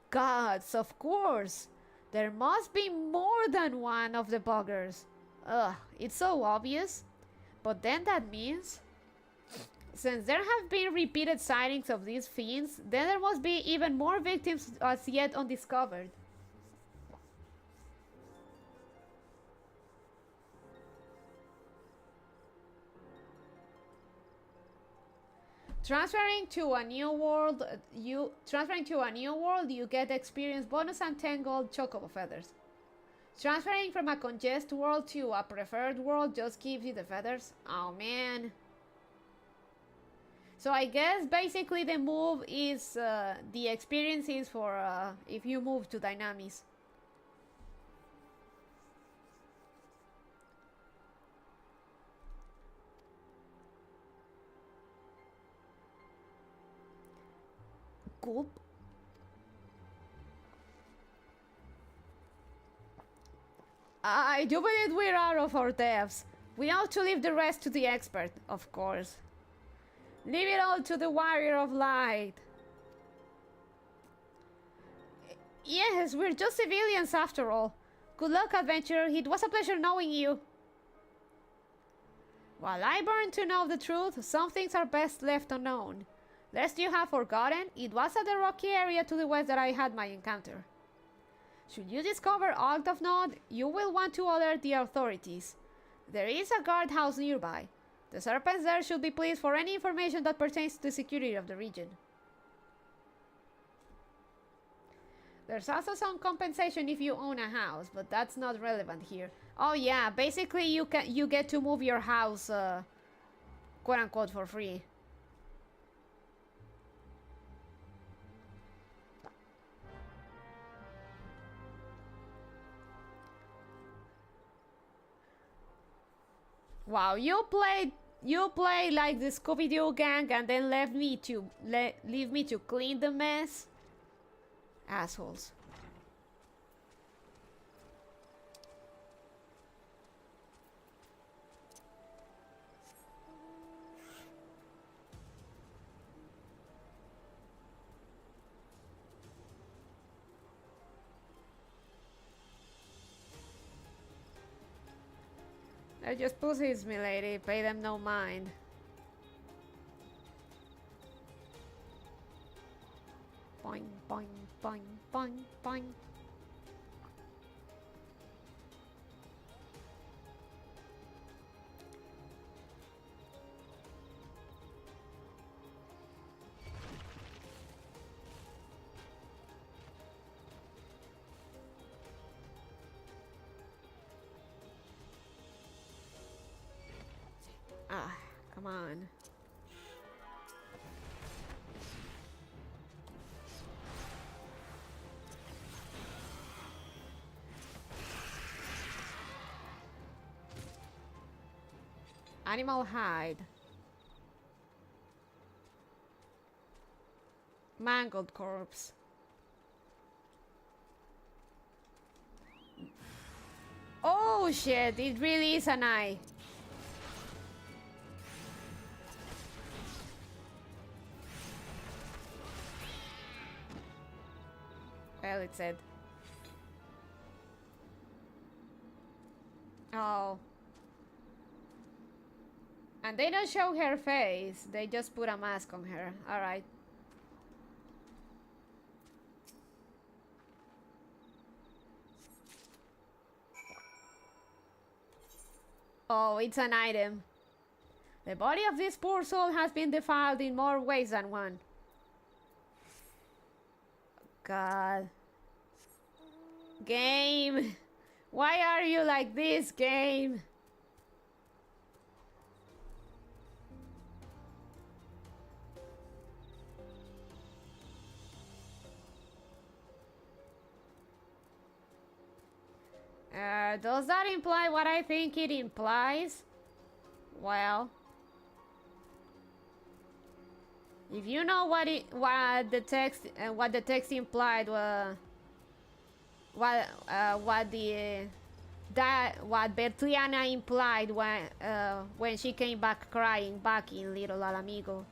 Gods, of course. There must be more than one of the buggers. Ugh, it's so obvious. But then that means, since there have been repeated sightings of these fiends, then there must be even more victims as yet undiscovered. Transferring to a new world, you get experience bonus and 10 gold chocobo feathers. Transferring from a congested world to a preferred world just gives you the feathers. Oh man. So I guess basically the move is the experience is for if you move to Dynamis. Cool. I do believe we're out of our depths. We ought to leave the rest to the expert, of course. Leave it all to the warrior of light. Yes, we're just civilians after all. Good luck, adventurer. It was a pleasure knowing you. While I burn to know the truth, some things are best left unknown. Lest you have forgotten, it was at the rocky area to the west that I had my encounter. Should you discover aught of note, you will want to alert the authorities. There is a guardhouse nearby. The serpents there should be pleased for any information that pertains to the security of the region. There's also some compensation if you own a house, but that's not relevant here. Oh yeah, basically you get to move your house, quote unquote, for free. Wow, you play like the Scooby-Doo gang and then leave me to clean the mess? Assholes. They're just pussies, milady. Pay them no mind. Boing, boing, boing, boing, boing. Ah, come on. Animal hide. Mangled corpse. Oh shit, it really is an eye. Well, it said. Oh. And they don't show her face, they just put a mask on her. Alright. Oh, it's an item. The body of this poor soul has been defiled in more ways than one. God. Game. Why are you like this, game? Does that imply what I think it implies? Well, if you know what the text implied, what the that what Bertriana implied when she came back crying back in Little Al Amigo.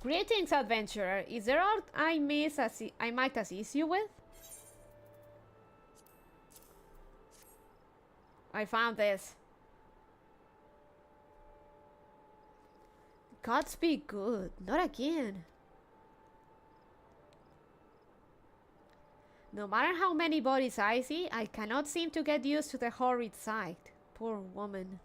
Greetings, adventurer. Is there aught I might assist you with? I found this. Godspeed good. Not again. No matter how many bodies I see, I cannot seem to get used to the horrid sight. Poor woman.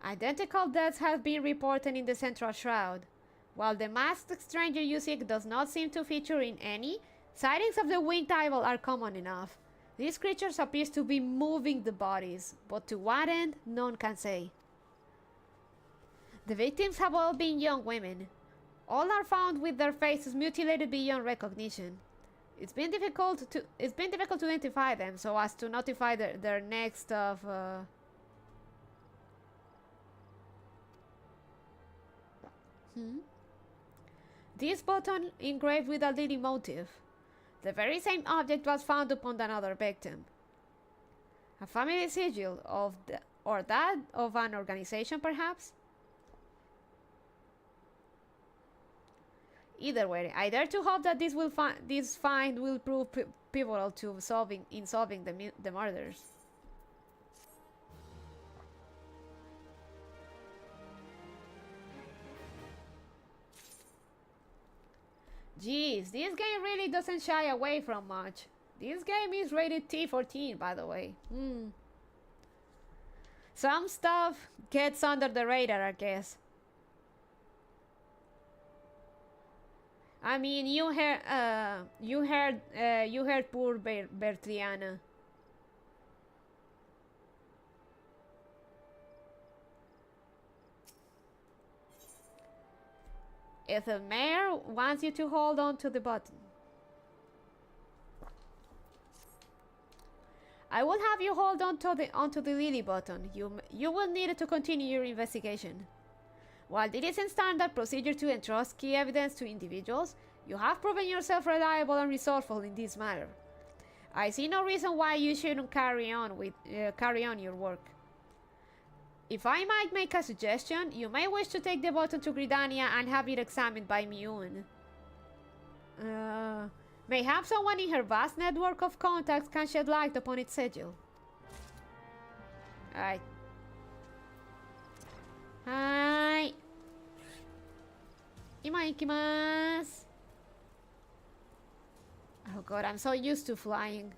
Identical deaths have been reported in the Central Shroud. While the masked stranger you seek does not seem to feature in any, sightings of the winged eyeball are common enough. These creatures appear to be moving the bodies, but to what end, none can say. The victims have all been young women. All are found with their faces mutilated beyond recognition. It's been difficult to identify them so as to notify their next of This button engraved with a leading motif. The very same object was found upon another victim. A family sigil or that of an organization, perhaps? Either way, I dare to hope that this find will prove pivotal to solving the murders. Jeez, this game really doesn't shy away from much. This game is rated T14, by the way. Some stuff gets under the radar, I guess. I mean, you heard poor Bertriana. If the mayor wants you to hold on to the button, I will have you hold onto the lily button. You will need it to continue your investigation. While it isn't standard procedure to entrust key evidence to individuals, you have proven yourself reliable and resourceful in this matter. I see no reason why you shouldn't carry on your work. If I might make a suggestion, you may wish to take the button to Gridania and have it examined by Mune. Mayhap someone in her vast network of contacts can shed light upon its sigil. Alright. Hi. Ikimasu. Oh god, I'm so used to flying.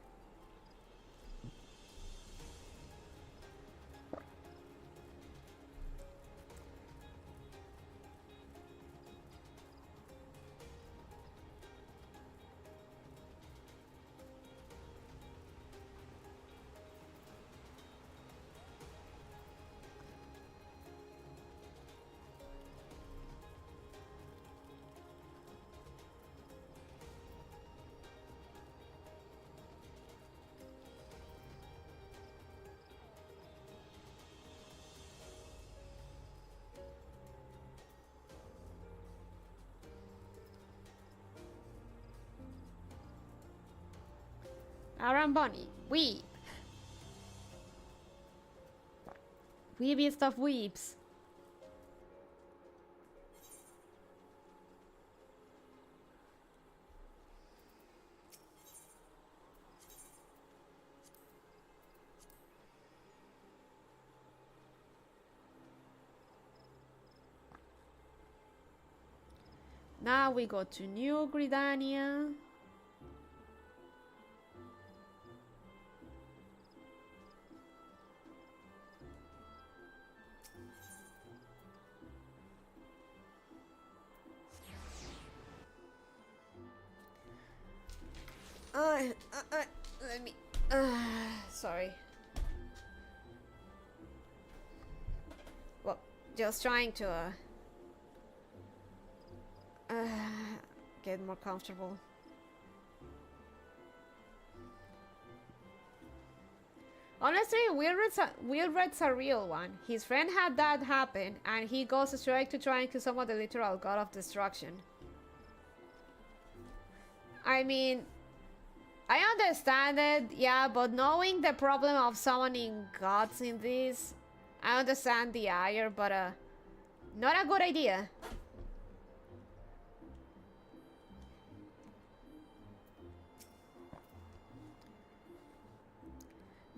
Aramboni, weep. Weebiest of weeps. Now we go to New Gridania. Let me. Sorry. Well, just trying to get more comfortable. Honestly, Wilred's a real one. His friend had that happen, and he goes straight to trying to summon the literal god of destruction. I mean, I understand it, yeah, but knowing the problem of summoning gods in this, I understand the ire, but not a good idea.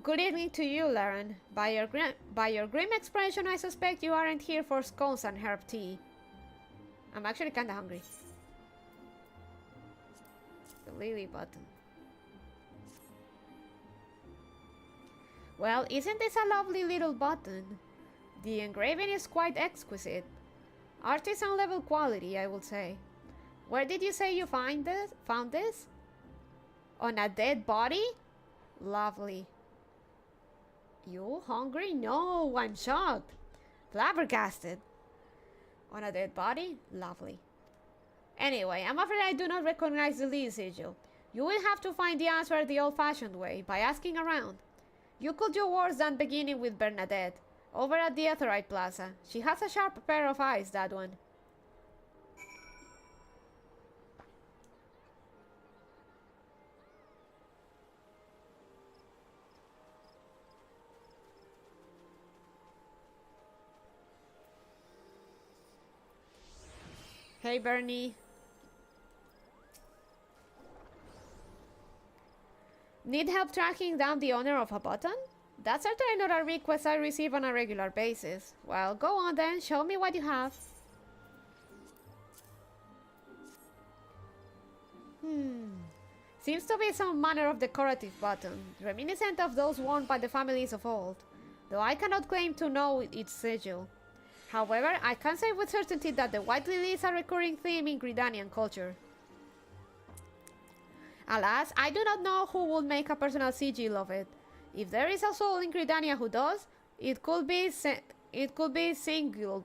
Good evening to you, Laren. By your grim expression, I suspect you aren't here for scones and herb tea. I'm actually kinda hungry. The lily button. Well, isn't this a lovely little button? The engraving is quite exquisite. Artisan level quality, I would say. Where did you say you found this? On a dead body? Lovely. You hungry? No, I'm shocked. Flabbergasted. On a dead body? Lovely. Anyway, I'm afraid I do not recognize the lead sigil. You will have to find the answer the old-fashioned way, by asking around. You could do worse than beginning with Bernadette, over at the Etherite Plaza. She has a sharp pair of eyes, that one. Hey, Bernie. Need help tracking down the owner of a button? That's certainly not a request I receive on a regular basis. Well, go on then, show me what you have. Seems to be some manner of decorative button, reminiscent of those worn by the families of old, though I cannot claim to know its sigil. However, I can say with certainty that the white lily is a recurring theme in Gridanian culture. Alas, I do not know who would make a personal sigil of it. If there is a soul in Gridania who does, it could be singled.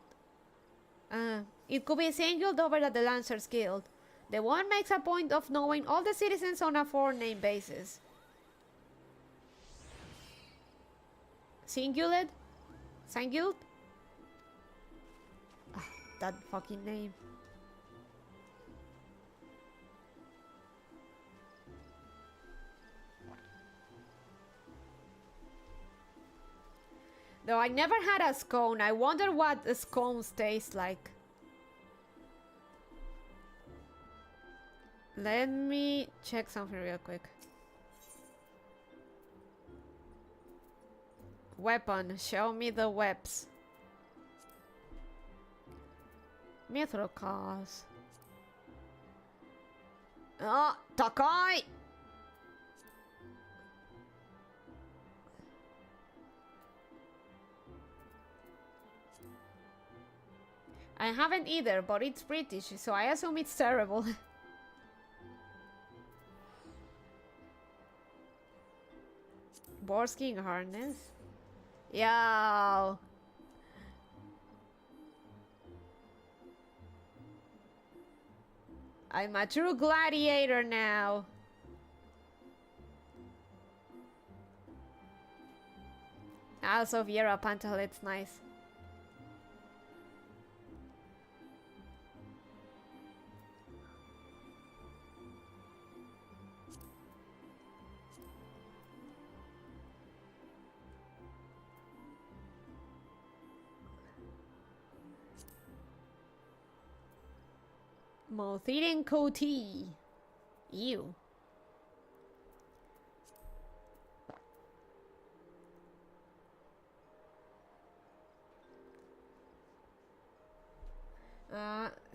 It could be singled over at the Lancers Guild. The one makes a point of knowing all the citizens on a four-name basis. Singuled? Singuled? That fucking name. Though I never had a scone, I wonder what the scones taste like. Let me check something real quick. Weapon, show me the webs. Mithrocos. Oh, Takai! I haven't either, but it's British, so I assume it's terrible. Boarskin harness? Yo! I'm a true gladiator now. Also, Viera Pantalet's nice. Mothidin Coatee. Ew.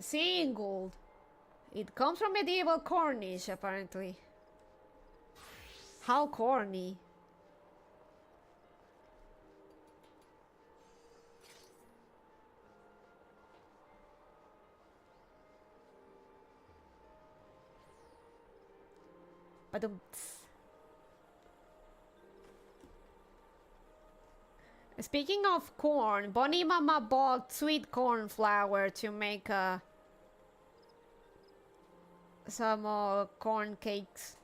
Seeing gold. It comes from medieval Cornish, apparently. How corny. Speaking of corn, Bonnie Mama bought sweet corn flour to make some corn cakes.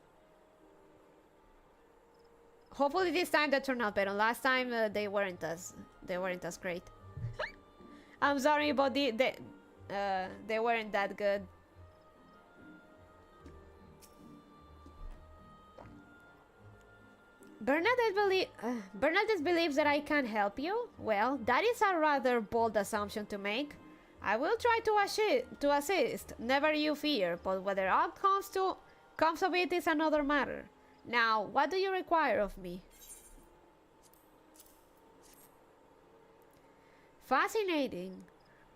Hopefully this time they turn out better. Last time they weren't as great. I'm sorry, but they weren't that good. Bernadette believes that I can help you. Well, that is a rather bold assumption to make. I will try to assist, never you fear, but whether out comes of it is another matter. Now, what do you require of me? Fascinating.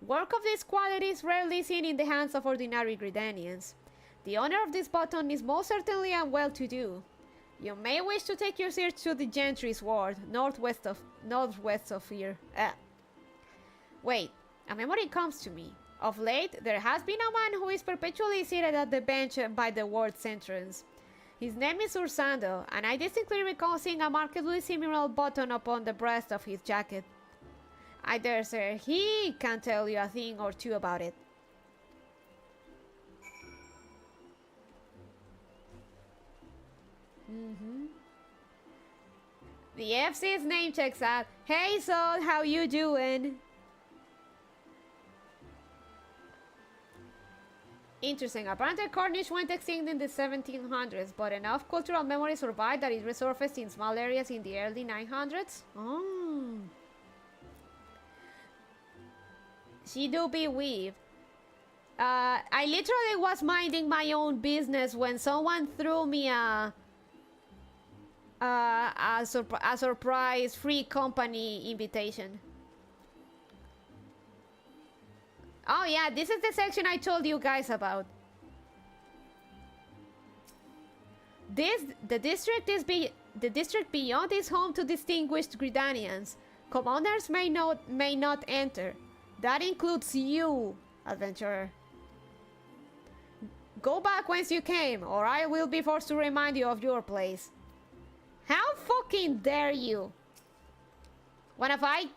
Work of this quality is rarely seen in the hands of ordinary Gridanians. The owner of this button is most certainly well-to-do. You may wish to take your search to the Gentry's ward, northwest of here. Wait, a memory comes to me. Of late, there has been a man who is perpetually seated at the bench by the ward's entrance. His name is Ursando, and I distinctly recall seeing a markedly similar button upon the breast of his jacket. I dare say he can tell you a thing or two about it. The FC's name checks out. Hey Sol, how you doing? Interesting. Apparently Cornish went extinct in the 1700s, but enough cultural memory survived that it resurfaced in small areas in the early 900s. Oh. She do be weave. I literally was minding my own business when someone threw me a surprise free company invitation. Oh yeah, this is the section I told you guys about. The district beyond is home to distinguished Gridanians. Commanders may not enter. That includes you, adventurer. Go back whence you came, or I will be forced to remind you of your place. How fucking dare you? Wanna fight?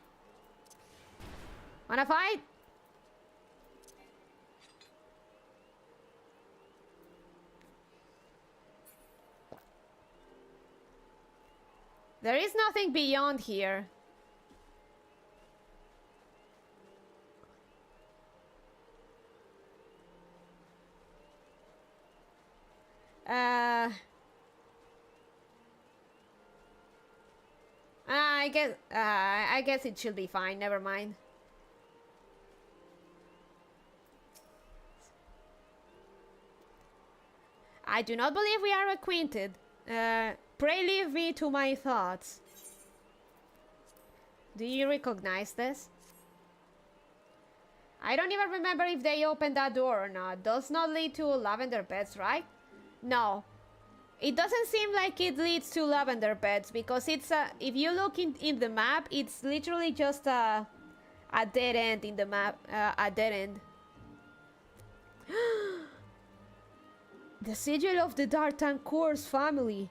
Wanna fight? There is nothing beyond here. I guess it should be fine. Never mind. I do not believe we are acquainted. Pray leave me to my thoughts. Do you recognize this? I don't even remember if they opened that door or not. Does not lead to lavender beds, right? No. It doesn't seem like it leads to lavender beds because it's if you look in the map, it's literally just a dead end in the map. A dead end. The sigil of the D'Artancourt's family.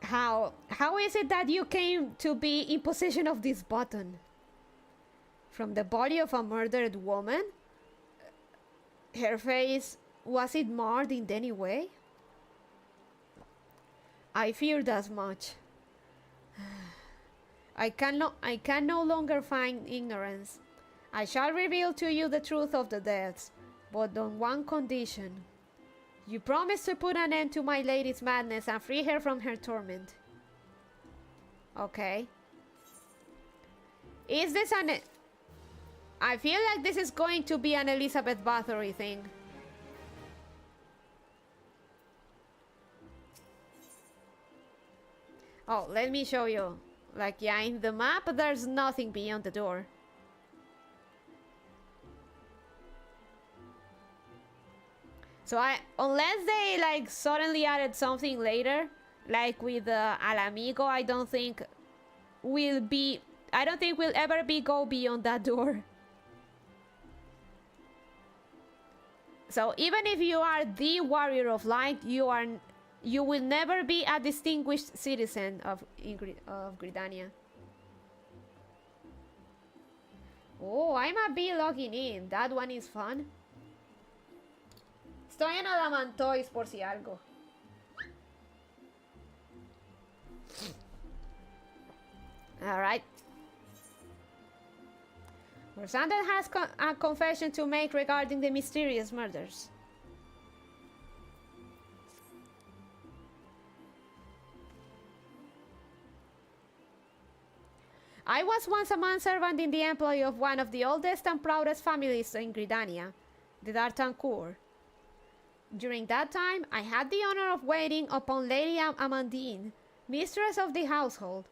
How is it that you came to be in possession of this button? From the body of a murdered woman? Her face, was it marred in any way? I feared as much. I can no longer find ignorance. I shall reveal to you the truth of the deaths, but on one condition. You promise to put an end to my lady's madness and free her from her torment. Okay. Is this an... I feel like this is going to be an Elizabeth Bathory thing. Oh, let me show you. Like, yeah, in the map, there's nothing beyond the door. So unless they like suddenly added something later, like with Al Amigo, I don't think we'll ever go beyond that door. So even if you are the warrior of light, you will never be a distinguished citizen of Gridania. Oh, I might be logging in. That one is fun. Estoy en Adamantois por si algo. Alright. Rosander has a confession to make regarding the mysterious murders. I was once a manservant in the employ of one of the oldest and proudest families in Gridania, the D'Artancourt. During that time, I had the honor of waiting upon Lady Amandine, mistress of the household.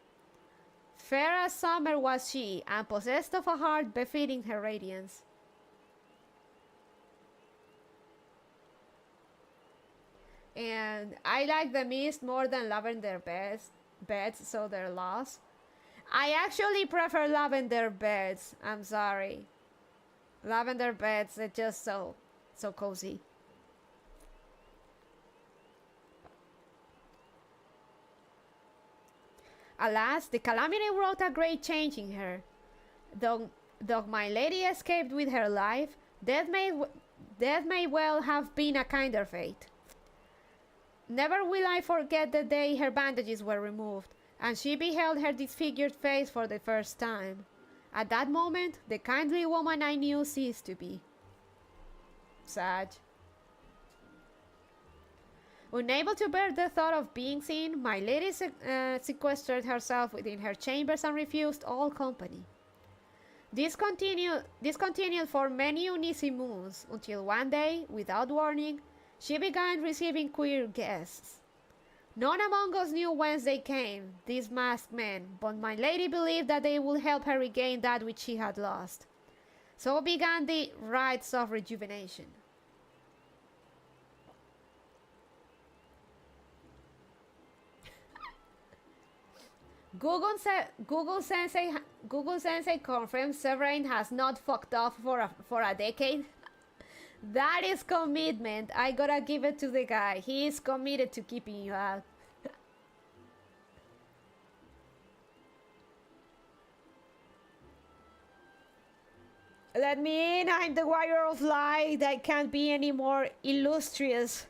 Fair as summer was she, and possessed of a heart befitting her radiance. And I like the mist more than lavender beds, so they're lost. I actually prefer lavender beds. I'm sorry. Lavender beds are just so cozy. Alas, the calamity wrought a great change in her. Though my lady escaped with her life, death may well have been a kinder fate. Never will I forget the day her bandages were removed, and she beheld her disfigured face for the first time. At that moment, the kindly woman I knew ceased to be. Sad. Unable to bear the thought of being seen, my lady sequestered herself within her chambers and refused all company. This continued for many uneasy moons, until one day, without warning, she began receiving queer guests. None among us knew whence they came, these masked men, but my lady believed that they would help her regain that which she had lost. So began the rites of rejuvenation. Google Sensei confirms Severin has not fucked off for a decade. That is commitment. I gotta give it to the guy. He is committed to keeping you out. Let me in. I'm the warrior of light. I can't be any more illustrious.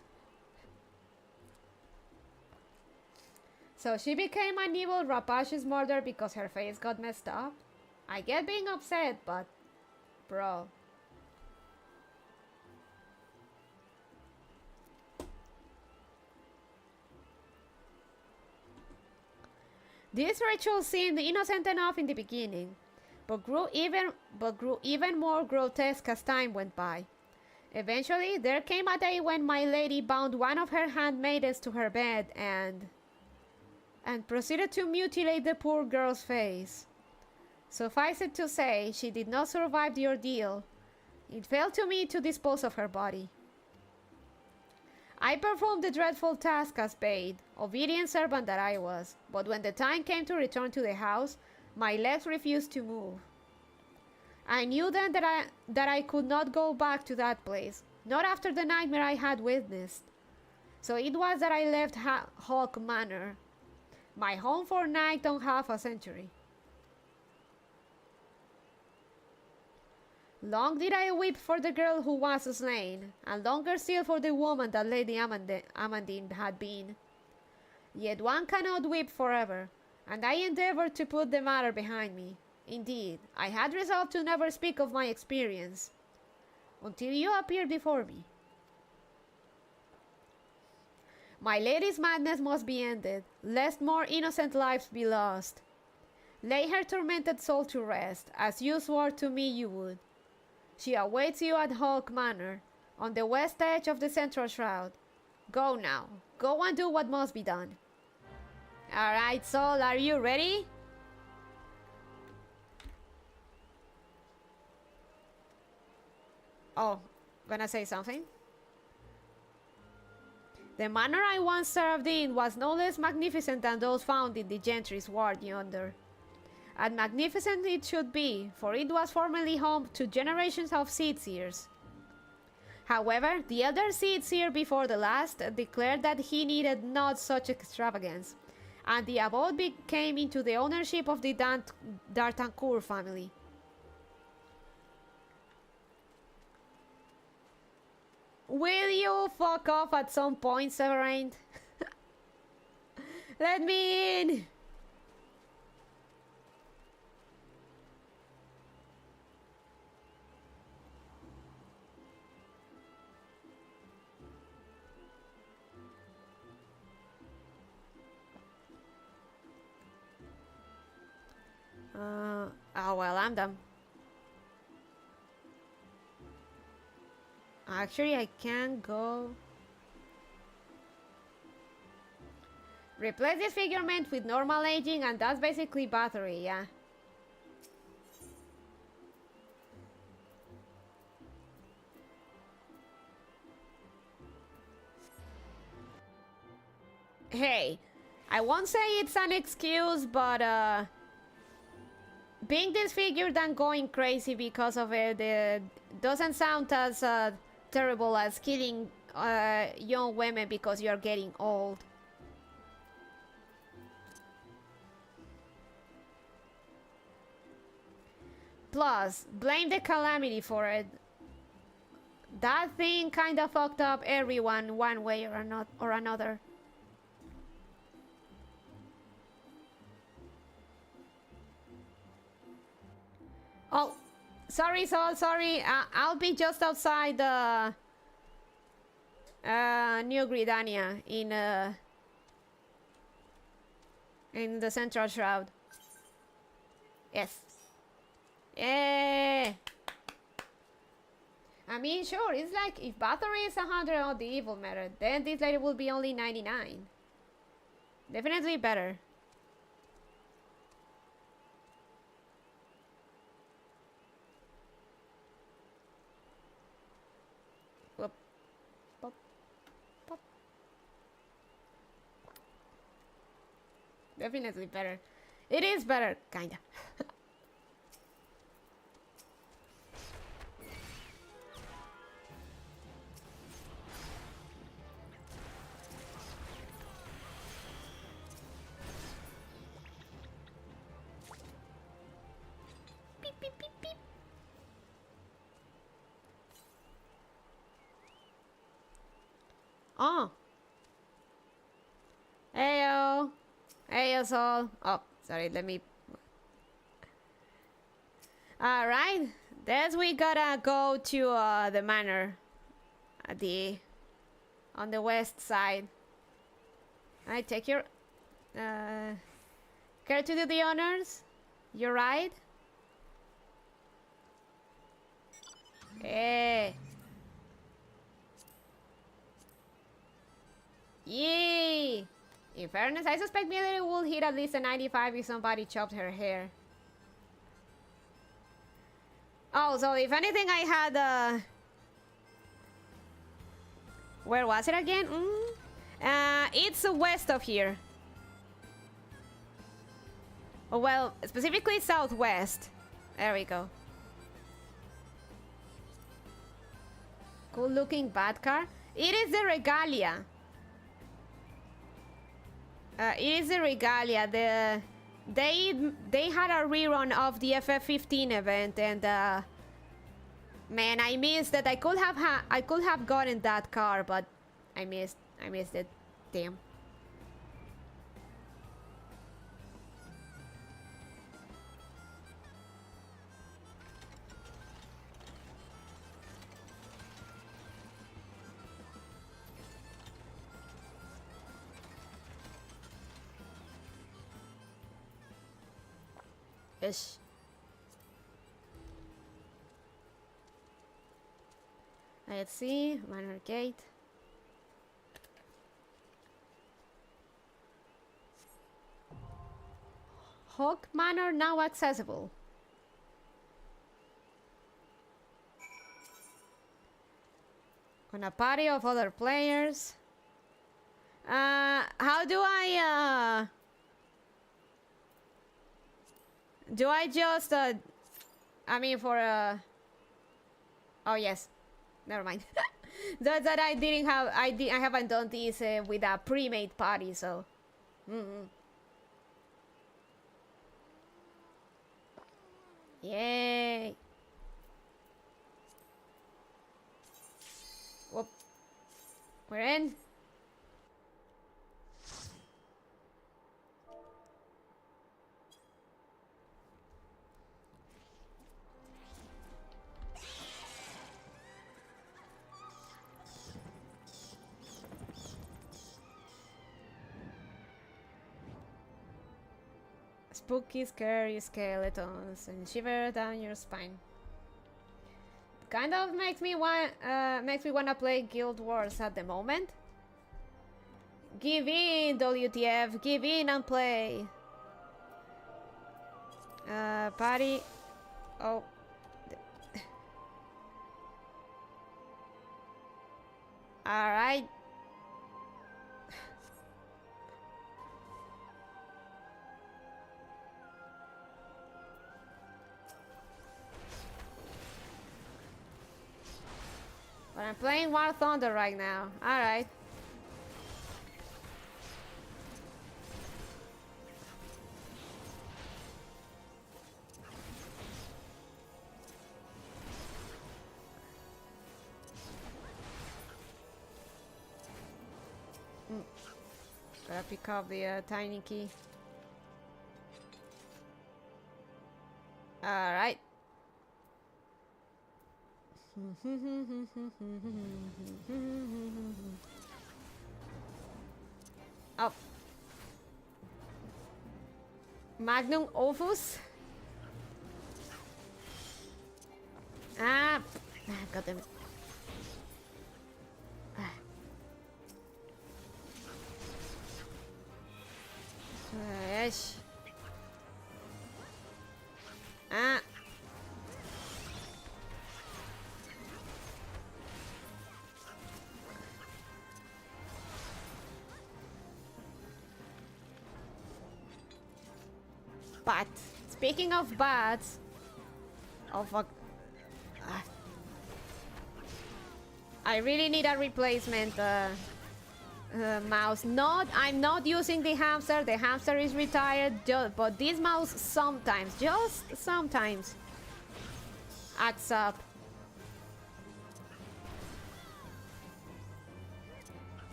So she became an evil, rapacious murderer because her face got messed up? I get being upset, but... bro. This ritual seemed innocent enough in the beginning, but grew even more grotesque as time went by. Eventually, there came a day when my lady bound one of her handmaidens to her bed and proceeded to mutilate the poor girl's face. Suffice it to say, she did not survive the ordeal. It fell to me to dispose of her body. I performed the dreadful task as bade, obedient servant that I was, but when the time came to return to the house, my legs refused to move. I knew then that I could not go back to that place, not after the nightmare I had witnessed. So it was that I left Hawk Manor, my home for nigh on half a century. Long did I weep for the girl who was slain, and longer still for the woman that Lady Amandine had been. Yet one cannot weep forever, and I endeavored to put the matter behind me. Indeed, I had resolved to never speak of my experience, until you appeared before me. My lady's madness must be ended, lest more innocent lives be lost. Lay her tormented soul to rest, as you swore to me you would. She awaits you at Hawk Manor, on the west edge of the central shroud. Go now. Go and do what must be done. Alright, Soul, are you ready? Oh, gonna say something? The manor I once served in was no less magnificent than those found in the gentry's ward yonder. And magnificent it should be, for it was formerly home to generations of seed-seers. However, the elder seed-seer before the last declared that he needed not such extravagance, and the abode came into the ownership of the D'Artancourt family. Will you fuck off at some point, Severin? Let me in! Oh well, I'm done. Actually, I can go. Replace disfigurement with normal aging, and that's basically battery, yeah. Hey, I won't say it's an excuse, but being disfigured and going crazy because of it doesn't sound as terrible as killing young women because you're getting old. Plus, blame the calamity for it. That thing kinda fucked up everyone one way or another. Oh, sorry, Sol, sorry. I'll be just outside New Gridania in the Central Shroud. Yes. Yeah. I mean, sure, it's like if battery is 100 on the evil method, then this lady will be only 99. Definitely better. Whoop. Pop. Pop. Definitely better. It is better, kinda. Oh. Heyo. Heyo, Sol. Oh, sorry, let me... Alright. Then we gotta go to the manor. On the west side. I take your... care to do the honors? You're right? Hey. Yay! In fairness, I suspect Millie will hit at least a 95 if somebody chopped her hair. Oh, so if anything, I had where was it again? It's west of here. Oh, well, specifically southwest. There we go. Cool looking bad car. It is the Regalia. It is the Regalia. They had a rerun of the FF15 event, and man, I missed that. I could have gotten that car, but I missed it. Damn. Ish. Let's see, Manor Gate. Hawk Manor now accessible. On a party of other players. How do I do I just I mean for oh yes, never mind. That's that I didn't have I haven't done this with a pre-made party, so Yay. Whoop. We're in. Spooky, scary skeletons and shiver down your spine. Kind of makes me wanna play Guild Wars at the moment. Give in, WTF, give in and play. Party. Oh. Alright. But I'm playing War Thunder right now. Alright. Gotta pick up the tiny key. Alright. Oh. Magnum Opus. God damn it. Yes. But speaking of bats, oh fuck, I really need a replacement mouse. I'm not using the hamster. The hamster is retired, but this mouse sometimes, just sometimes, acts up.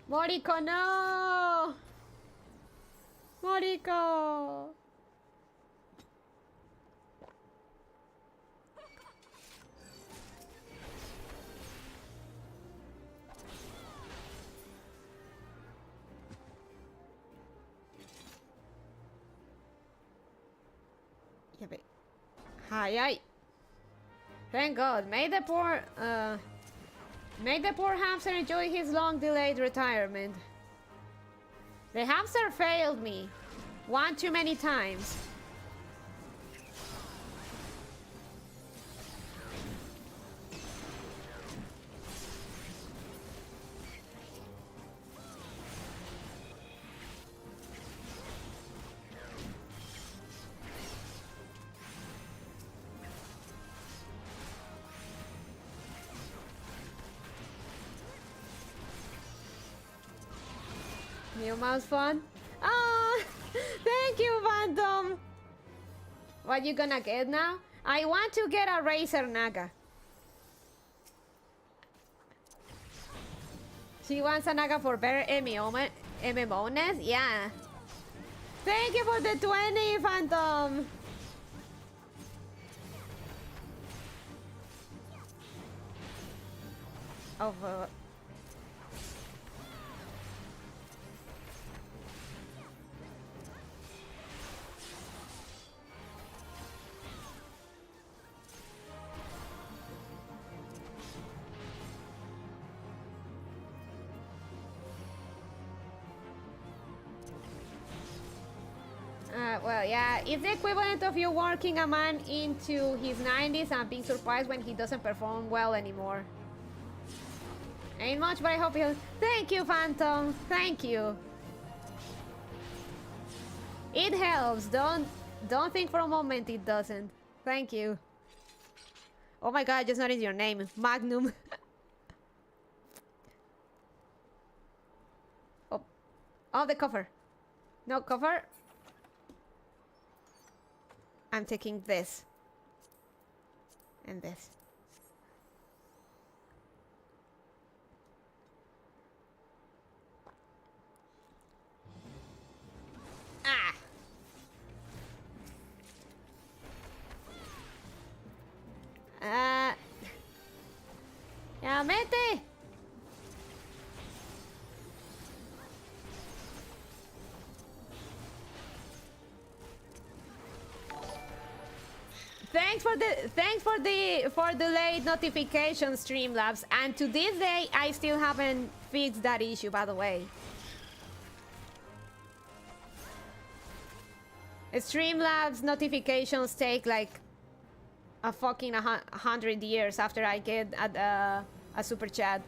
Moriko, no! Moriko! Yeah, but... Hi. Thank God. May the poor hamster enjoy his long-delayed retirement. The hamster failed me one too many times. New mouse fun? Ah, thank you, Phantom. What you gonna get now? I want to get a Razer Naga. She wants a Naga for better MMO-ness? Yeah. Thank you for the 20, Phantom. Oh, well, yeah, it's the equivalent of you working a man into his 90s and being surprised when he doesn't perform well anymore. Ain't much, but I hope he'll... Thank you, Phantom. Thank you. It helps. Don't think for a moment it doesn't. Thank you. Oh my god, I just noticed your name. Magnum. Oh, the cover. No cover. I'm taking this. And this. Ah! Ya mete. for the late notification, Streamlabs. And to this day, I still haven't fixed that issue, by the way. Streamlabs notifications take like a fucking 100 years after I get a super chat.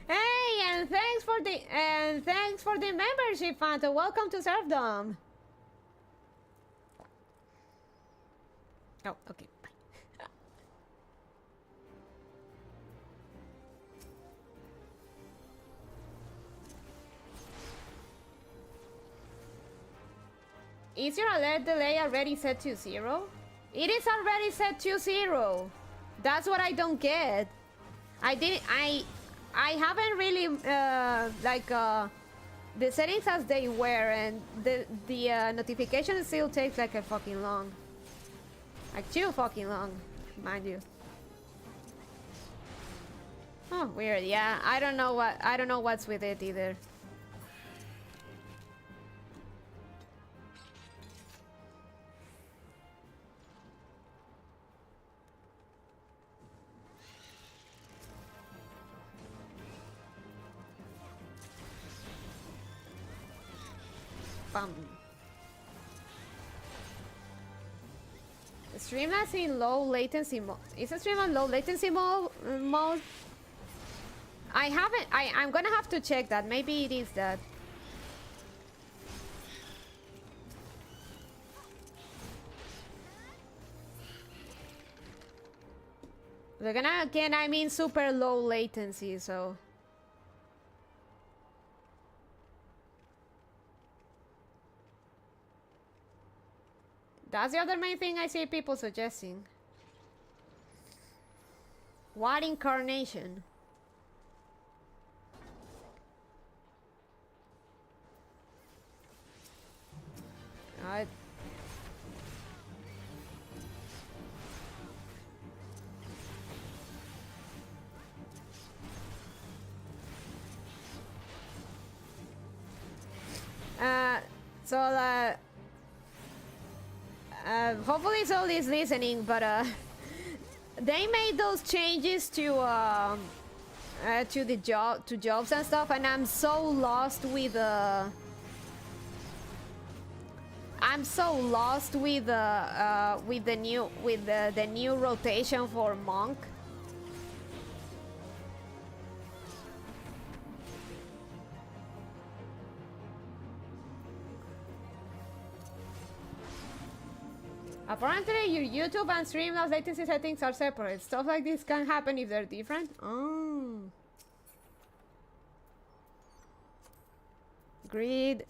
Hey, and thanks for the membership, Fanta. Welcome to serfdom. Oh, okay. Bye. Is your alert delay already set to 0? It is already set to 0. That's what I don't get. I haven't really the settings as they were, and the notification still takes like a fucking long, like too fucking long, mind you. Oh, weird. Yeah, I don't know what's with it either. Streamlabs in low latency mode. Is it stream on low latency mode? I'm gonna have to check that. Maybe it is that. But again, I mean super low latency, so. That's the other main thing I see people suggesting. What incarnation? Hopefully Soul is listening, but they made those changes to the jobs and stuff, and I'm so lost with the new rotation for monk. Apparently, your YouTube and Streamlabs latency settings are separate. Stuff like this can happen if they're different. Oh. Greed.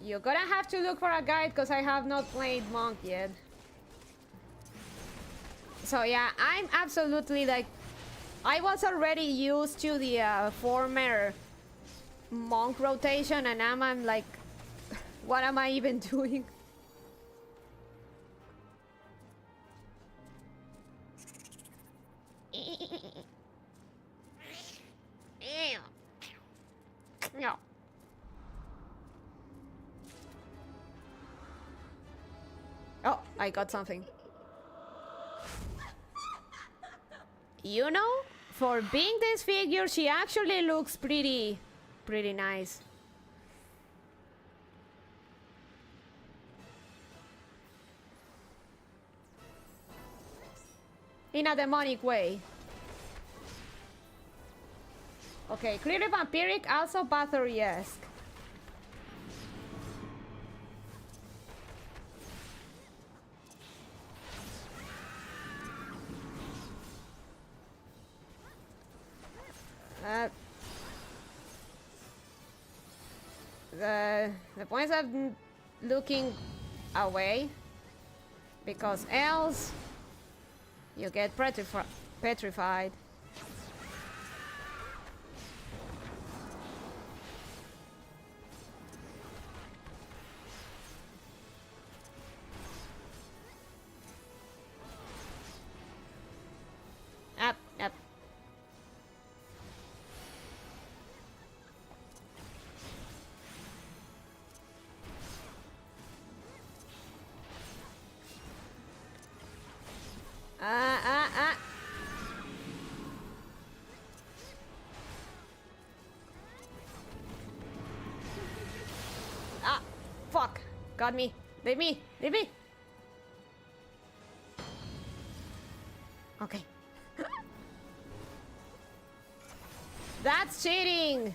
You're gonna have to look for a guide because I have not played Monk yet. So yeah, I'm absolutely like... I was already used to the former Monk rotation, and now I'm like... What am I even doing? No. Oh, I got something. You know, for being this figure, she actually looks pretty nice. In a demonic way. Okay, clearly vampiric, also Bathory-esque. The point of looking away, because else you get petrified. Up, up. Ah. Ah, fuck. Got me. Leave me. Leave me. Okay. That's cheating.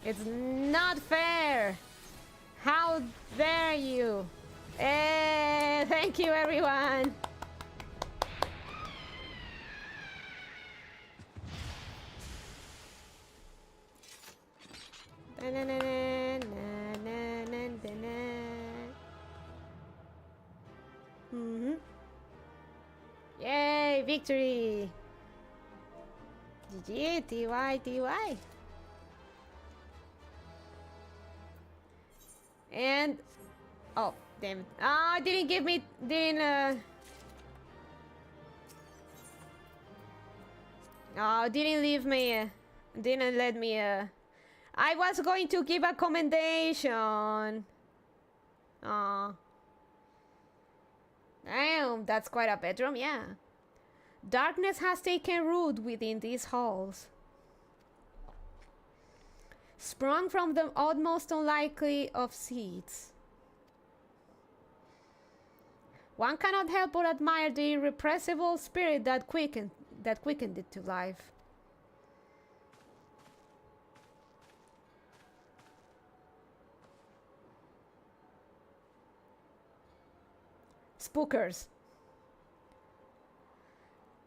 It's not fair. How dare you? Thank you, everyone. Yay, victory! GG, TY. And oh, damn it. Oh, didn't give me, didn't leave me, didn't let me, I was going to give a commendation. Oh. Damn, that's quite a bedroom, yeah. Darkness has taken root within these halls. Sprung from the utmost unlikely of seeds. One cannot help but admire the irrepressible spirit that quickened it to life. Spookers.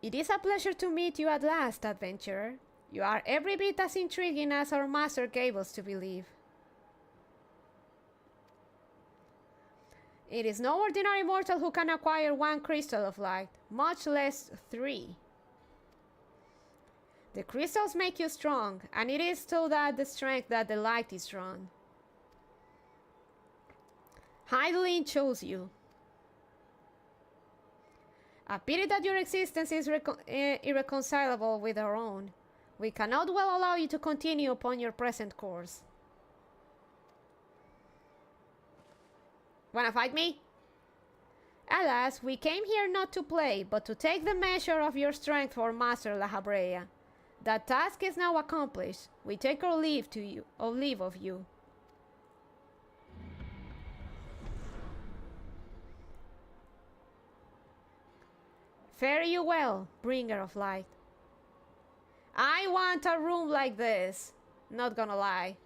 It is a pleasure to meet you at last, adventurer. You are every bit as intriguing as our master gave us to believe. It is no ordinary mortal who can acquire one crystal of light, much less 3. The crystals make you strong, and it is to that strength that the light is drawn. Hydaelyn chose you. A pity that your existence is irreconcilable with our own. We cannot well allow you to continue upon your present course. Wanna fight me? Alas, we came here not to play, but to take the measure of your strength for Master La Habrea. That task is now accomplished. We take our leave of you. Fare you well, bringer of light. I want a room like this. Not gonna lie.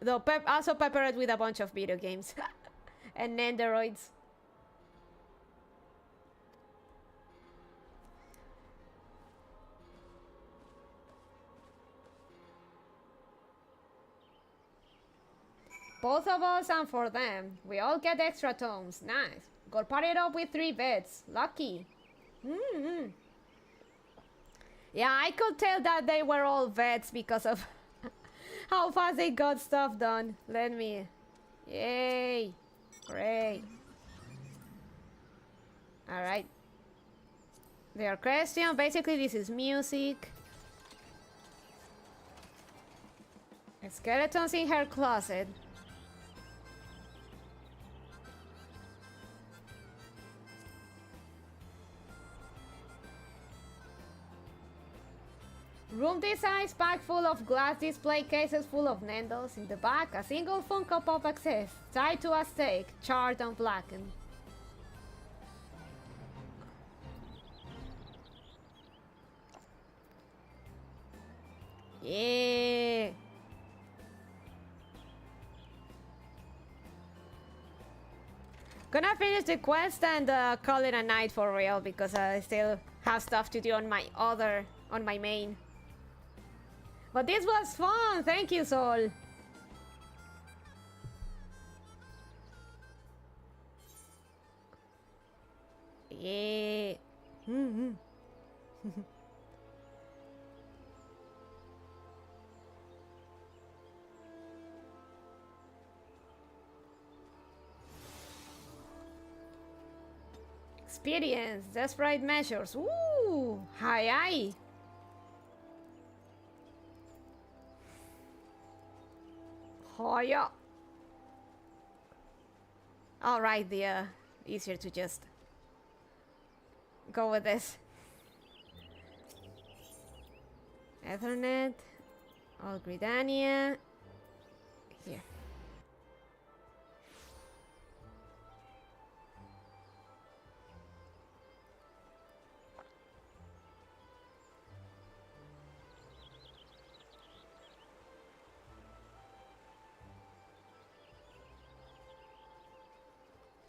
Though also peppered with a bunch of video games. And androids. Both of us and for them. We all get extra tomes. Nice. Got paired up with 3 vets. Lucky. Yeah, I could tell that they were all vets because of how fast they got stuff done. Let me... Yay. Great. Alright. Their question, basically this is music. Skeletons in her closet. Room this size, packed full of glass display cases full of Nandos. In the back, a single Funko Pop exists, tied to a stake, charred and blackened. Yeah. Gonna finish the quest and call it a night for real because I still have stuff to do on my main. But this was fun. Thank you, Sol. Yeah. Experience, desperate measures. Ooh, hi. Hiya. All right, easier to just go with this. Ethernet, all Gridania. Here.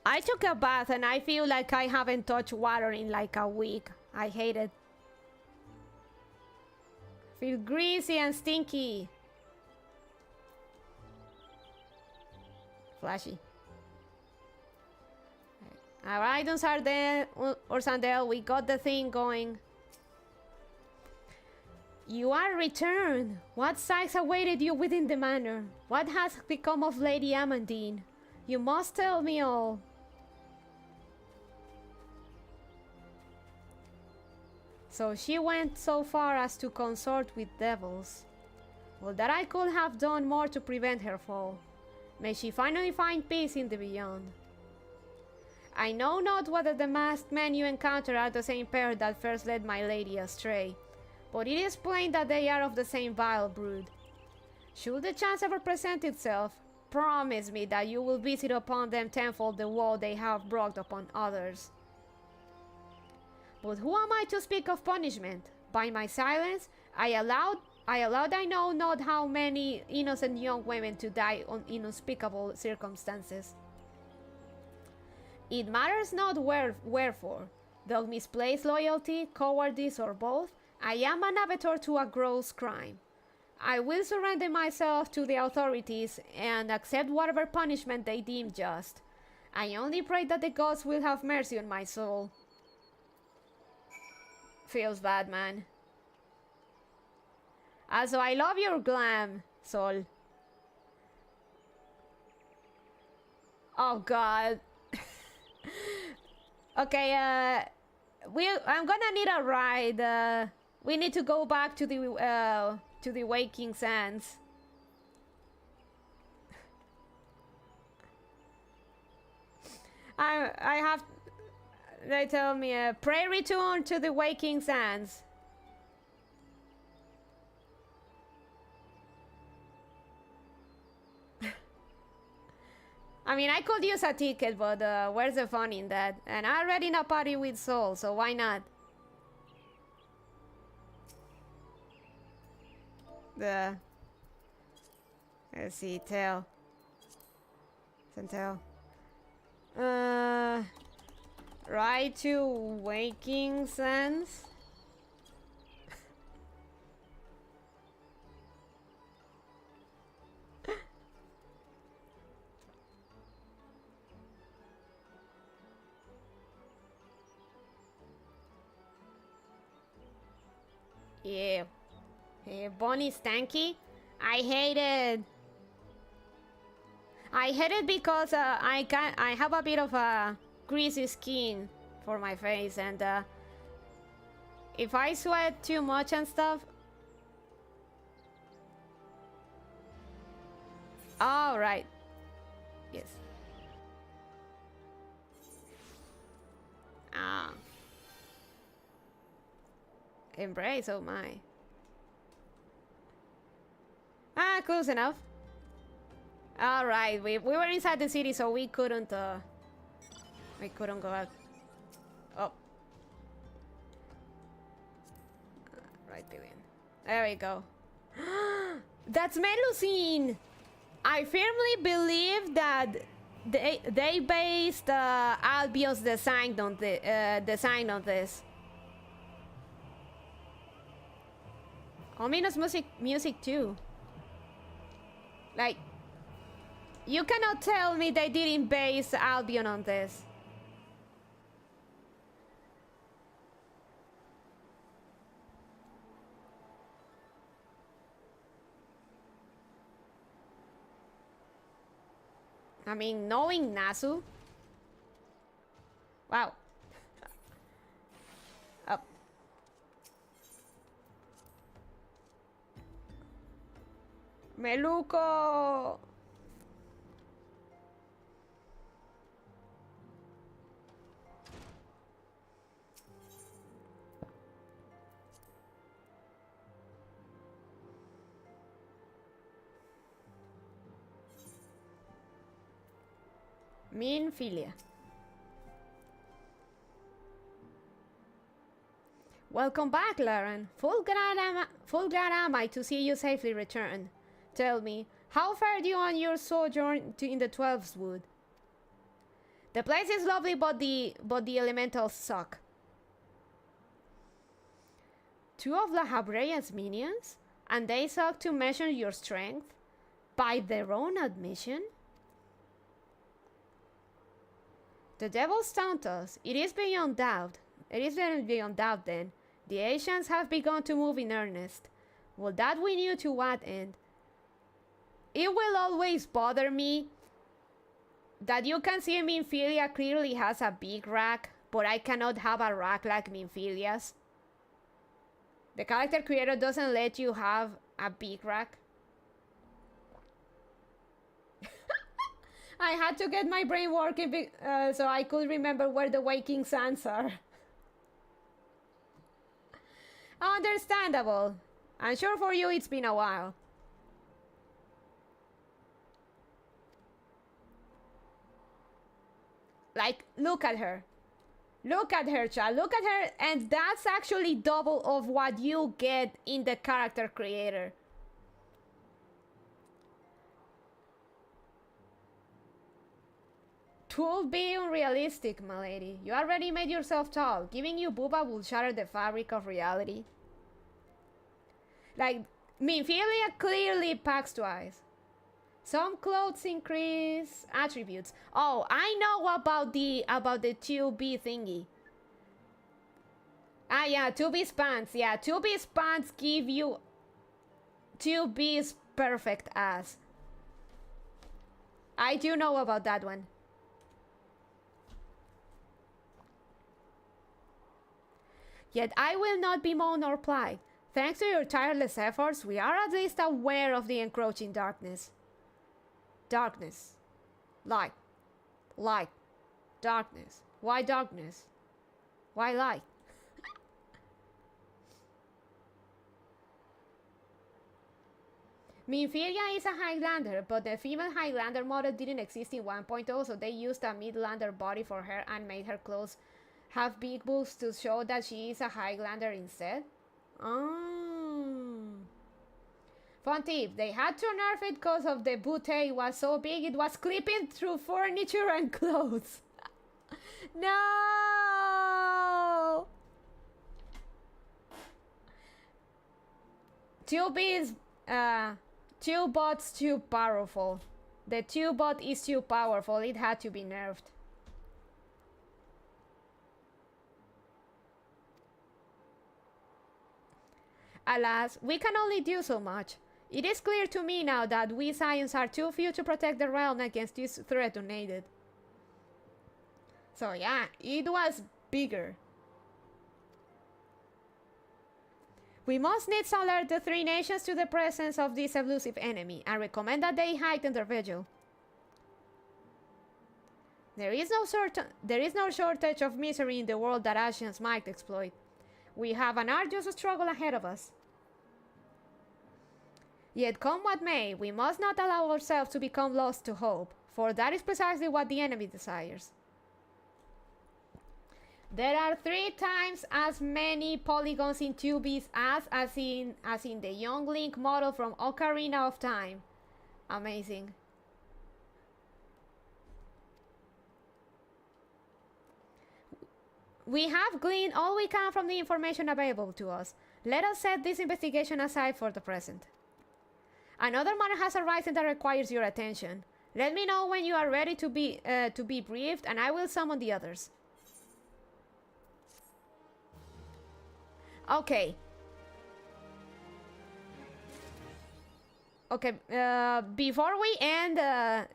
I took a bath and I feel like I haven't touched water in like a week. I hate it. Feel greasy and stinky. Flashy. Alright, Ursandel, we got the thing going. You are returned. What sights awaited you within the manor? What has become of Lady Amandine? You must tell me all. So she went so far as to consort with devils. Well, that I could have done more to prevent her fall. May she finally find peace in the beyond. I know not whether the masked men you encounter are the same pair that first led my lady astray, but it is plain that they are of the same vile brood. Should the chance ever present itself, promise me that you will visit upon them tenfold the woe they have brought upon others. But who am I to speak of punishment? By my silence, I allowed I know not how many innocent young women to die on unspeakable circumstances. It matters not wherefore, though misplaced loyalty, cowardice, or both, I am an abettor to a gross crime. I will surrender myself to the authorities and accept whatever punishment they deem just. I only pray that the gods will have mercy on my soul. Feels bad, man. Also, I love your glam, Sol. Oh god. Okay, I'm gonna need a ride. We need to go back to the waking sands. I have. They tell me, pray return to the waking sands. I mean, I could use a ticket, but where's the fun in that? And I'm already in a party with Sol, so why not? Let's see, tell. Right to waking sands. Yeah. Hey, Bonnie Stanky. I hate it. I hate it because I have a bit of a greasy skin for my face, and if I sweat too much and stuff. All right. Yes. Ah. Embrace, oh my. Ah, close enough. All right, we were inside the city, so we couldn't go out. Oh. Right, billion. There we go. That's Melusine. I firmly believe that they based Albion's design on this. Ominous music too. Like, you cannot tell me they didn't base Albion on this. I mean, knowing Nasu. Wow. Up. Meluco. Min filia. Welcome back, Lauren. Full glad am I to see you safely return. Tell me, how fared you on your sojourn in the 12th Wood? The place is lovely, but the elementals suck. 2 of La Habrea's minions? And they suck to measure your strength? By their own admission? The devils taunt us. It is beyond doubt. It is beyond doubt then. The Asians have begun to move in earnest. Will that win you to what end? It will always bother me that you can see Minfilia clearly has a big rack, but I cannot have a rack like Minfilia's. The character creator doesn't let you have a big rack. I had to get my brain working so I could remember where the waking sands are. Understandable. I'm sure for you it's been a while. Like, look at her. Look at her, child. Look at her, and that's actually double of what you get in the character creator. Two'll be unrealistic, my lady. You already made yourself tall. Giving you booba will shatter the fabric of reality. Like, Minfilia clearly packs twice. Some clothes increase attributes. Oh, I know about the 2B thingy. Ah, yeah, 2B's pants. Yeah, 2B's pants give you 2B's perfect ass. I do know about that one. Yet I will not bemoan or ply. Thanks to your tireless efforts, we are at least aware of the encroaching darkness. Darkness. Light. Light. Darkness. Why darkness? Why light? Minfilia is a Highlander, but the female Highlander model didn't exist in 1.0, so they used a Midlander body for her and made her clothes have big boobs to show that she is a Highlander instead. Oh. Fun tip, they had to nerf it because of the bootay was so big it was clipping through furniture and clothes. No! 2B is 2bot's too powerful. The 2bot is too powerful, it had to be nerfed. Alas, we can only do so much. It is clear to me now that we Scions are too few to protect the realm against this threat unaided. So yeah, it was bigger. We must needs alert the 3 nations to the presence of this elusive enemy and recommend that they heighten their vigil. There is no shortage of misery in the world that Asians might exploit. We have an arduous struggle ahead of us. Yet come what may, we must not allow ourselves to become lost to hope, for that is precisely what the enemy desires. There are 3 times as many polygons in 2B's as in the Young Link model from Ocarina of Time. Amazing. We have gleaned all we can from the information available to us. Let us set this investigation aside for the present. Another matter has arisen that requires your attention. Let me know when you are ready to be briefed, and I will summon the others. Okay. Okay, before we end,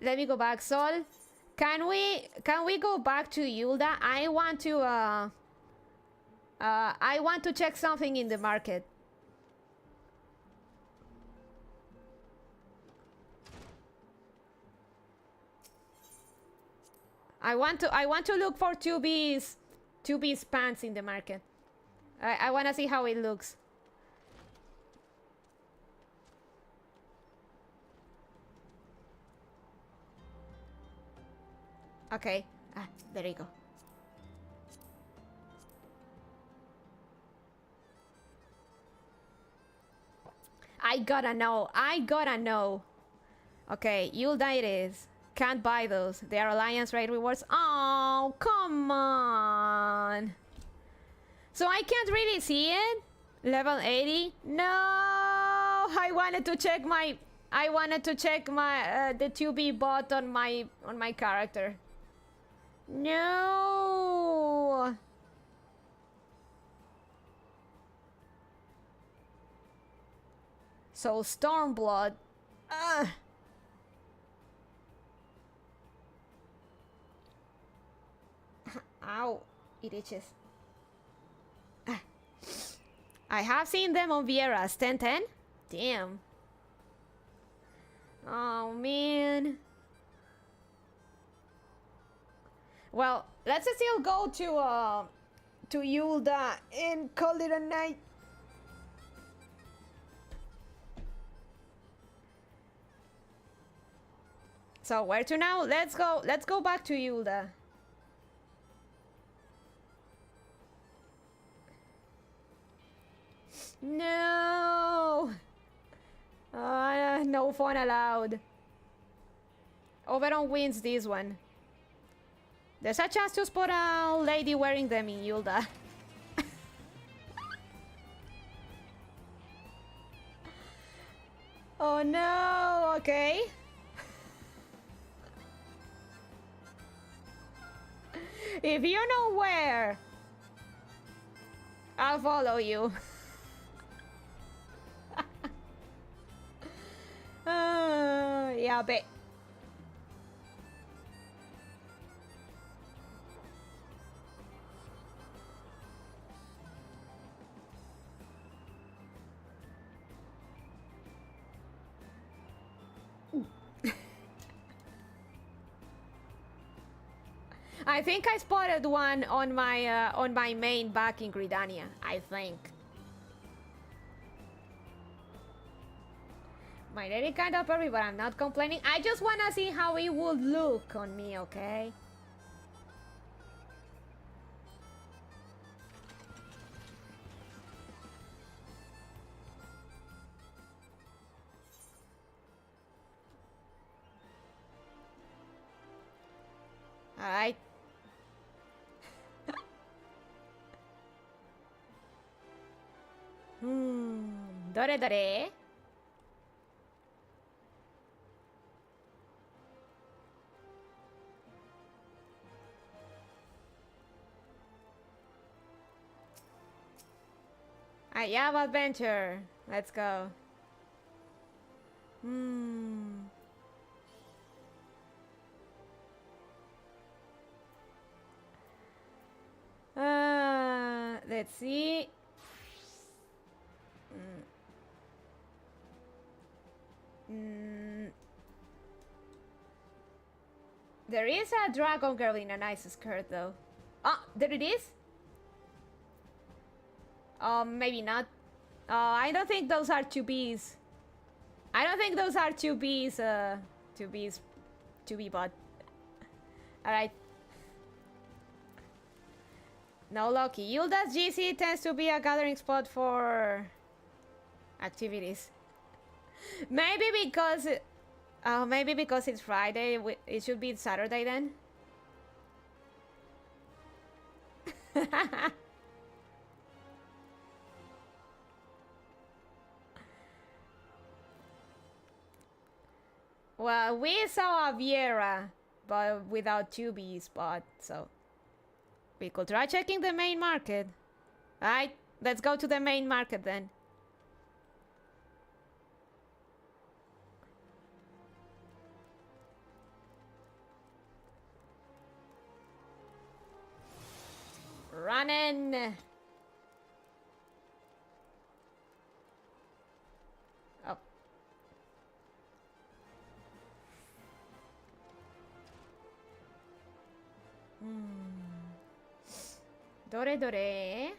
let me go back. Sol, can we go back to Yulda? I want to check something in the market. I want to look for 2B's pants in the market. I want to see how it looks. Okay. Ah, there you go. I gotta know. Okay, Yulda it is. Can't buy those. They are Alliance rate rewards. Oh, come on. So I can't really see it? Level 80? No! I wanted to check my the 2B bot on my character. No! So Stormblood. Ugh. Ow, it itches. I have seen them on Vieira's 1010. Damn. Oh man. Well, let's still go to Yulda and call it a night. So where to now? Let's go back to Yulda. No! No fun allowed. Oberon wins this one. There's a chance to spot a lady wearing them in Yulda. Oh no, okay. If you know where, I'll follow you. Yeah, bet. I think I spotted one on my main back in Gridania, I think. My lady kind of early, but I'm not complaining. I just want to see how it would look on me, okay? Alright. Dore dore. I have adventure. Let's go. Let's see. There is a dragon girl in a nice skirt though. Ah, there it is. Maybe not. I don't think those are 2Bs. I don't think those are 2Bs, 2B bot. Alright. No lucky. Yulda's GC tends to be a gathering spot for activities. Maybe because it's Friday, it should be Saturday then. Well, we saw a Viera, but without 2B spot, so we could try checking the main market. Alright, let's go to the main market then. Running! Oh. Dore dore.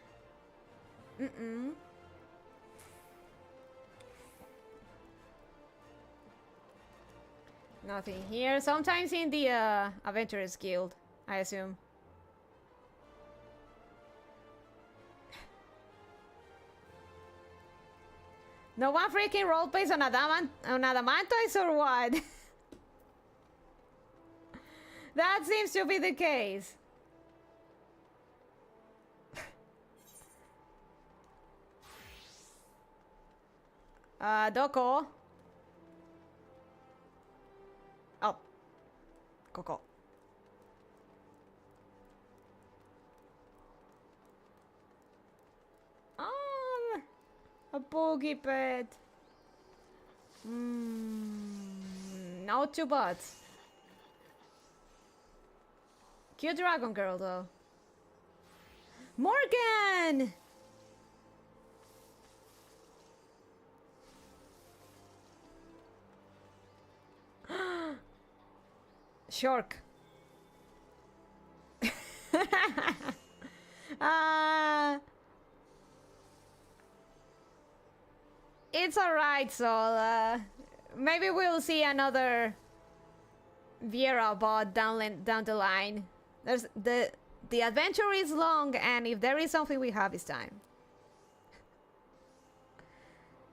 Nothing here. Sometimes in the Adventurers Guild, I assume. No one freaking roleplays on Adamantoise or what? That seems to be the case. Doko. Oh. Koko. Oh, a boogie pet. Not too bad. Cute dragon girl though. Morgan! Shark. It's alright, so maybe we'll see another Viera bot down the line. There's the adventure is long, and if there is something we have, it's time.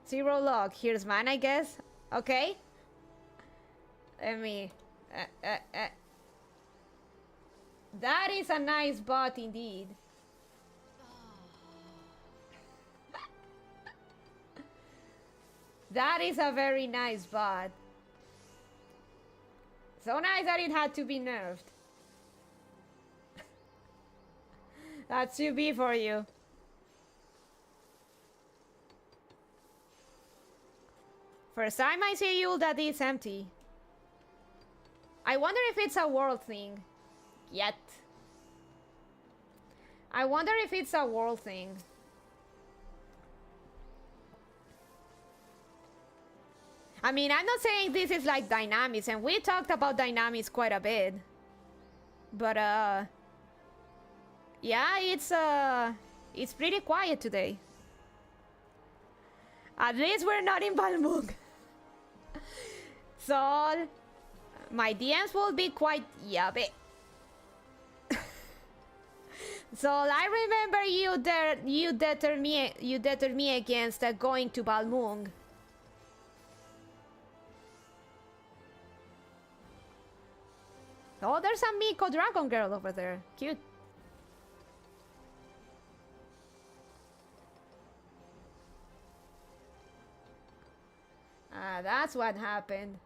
0 log. Here's mine, I guess. Okay. Let me. That is a nice bot indeed. That is a very nice bot. So nice that it had to be nerfed. That's 2B for you. First time I see you that is empty. I wonder if it's a world thing. Yet. I wonder if it's a world thing. I mean, I'm not saying this is like dynamics, and we talked about dynamics quite a bit. But yeah, it's pretty quiet today. At least we're not in Balmung. So my DMs will be quite yabe. So I remember you deterred me against going to Balmung. Oh, there's a Miko dragon girl over there. Cute. Ah, that's what happened.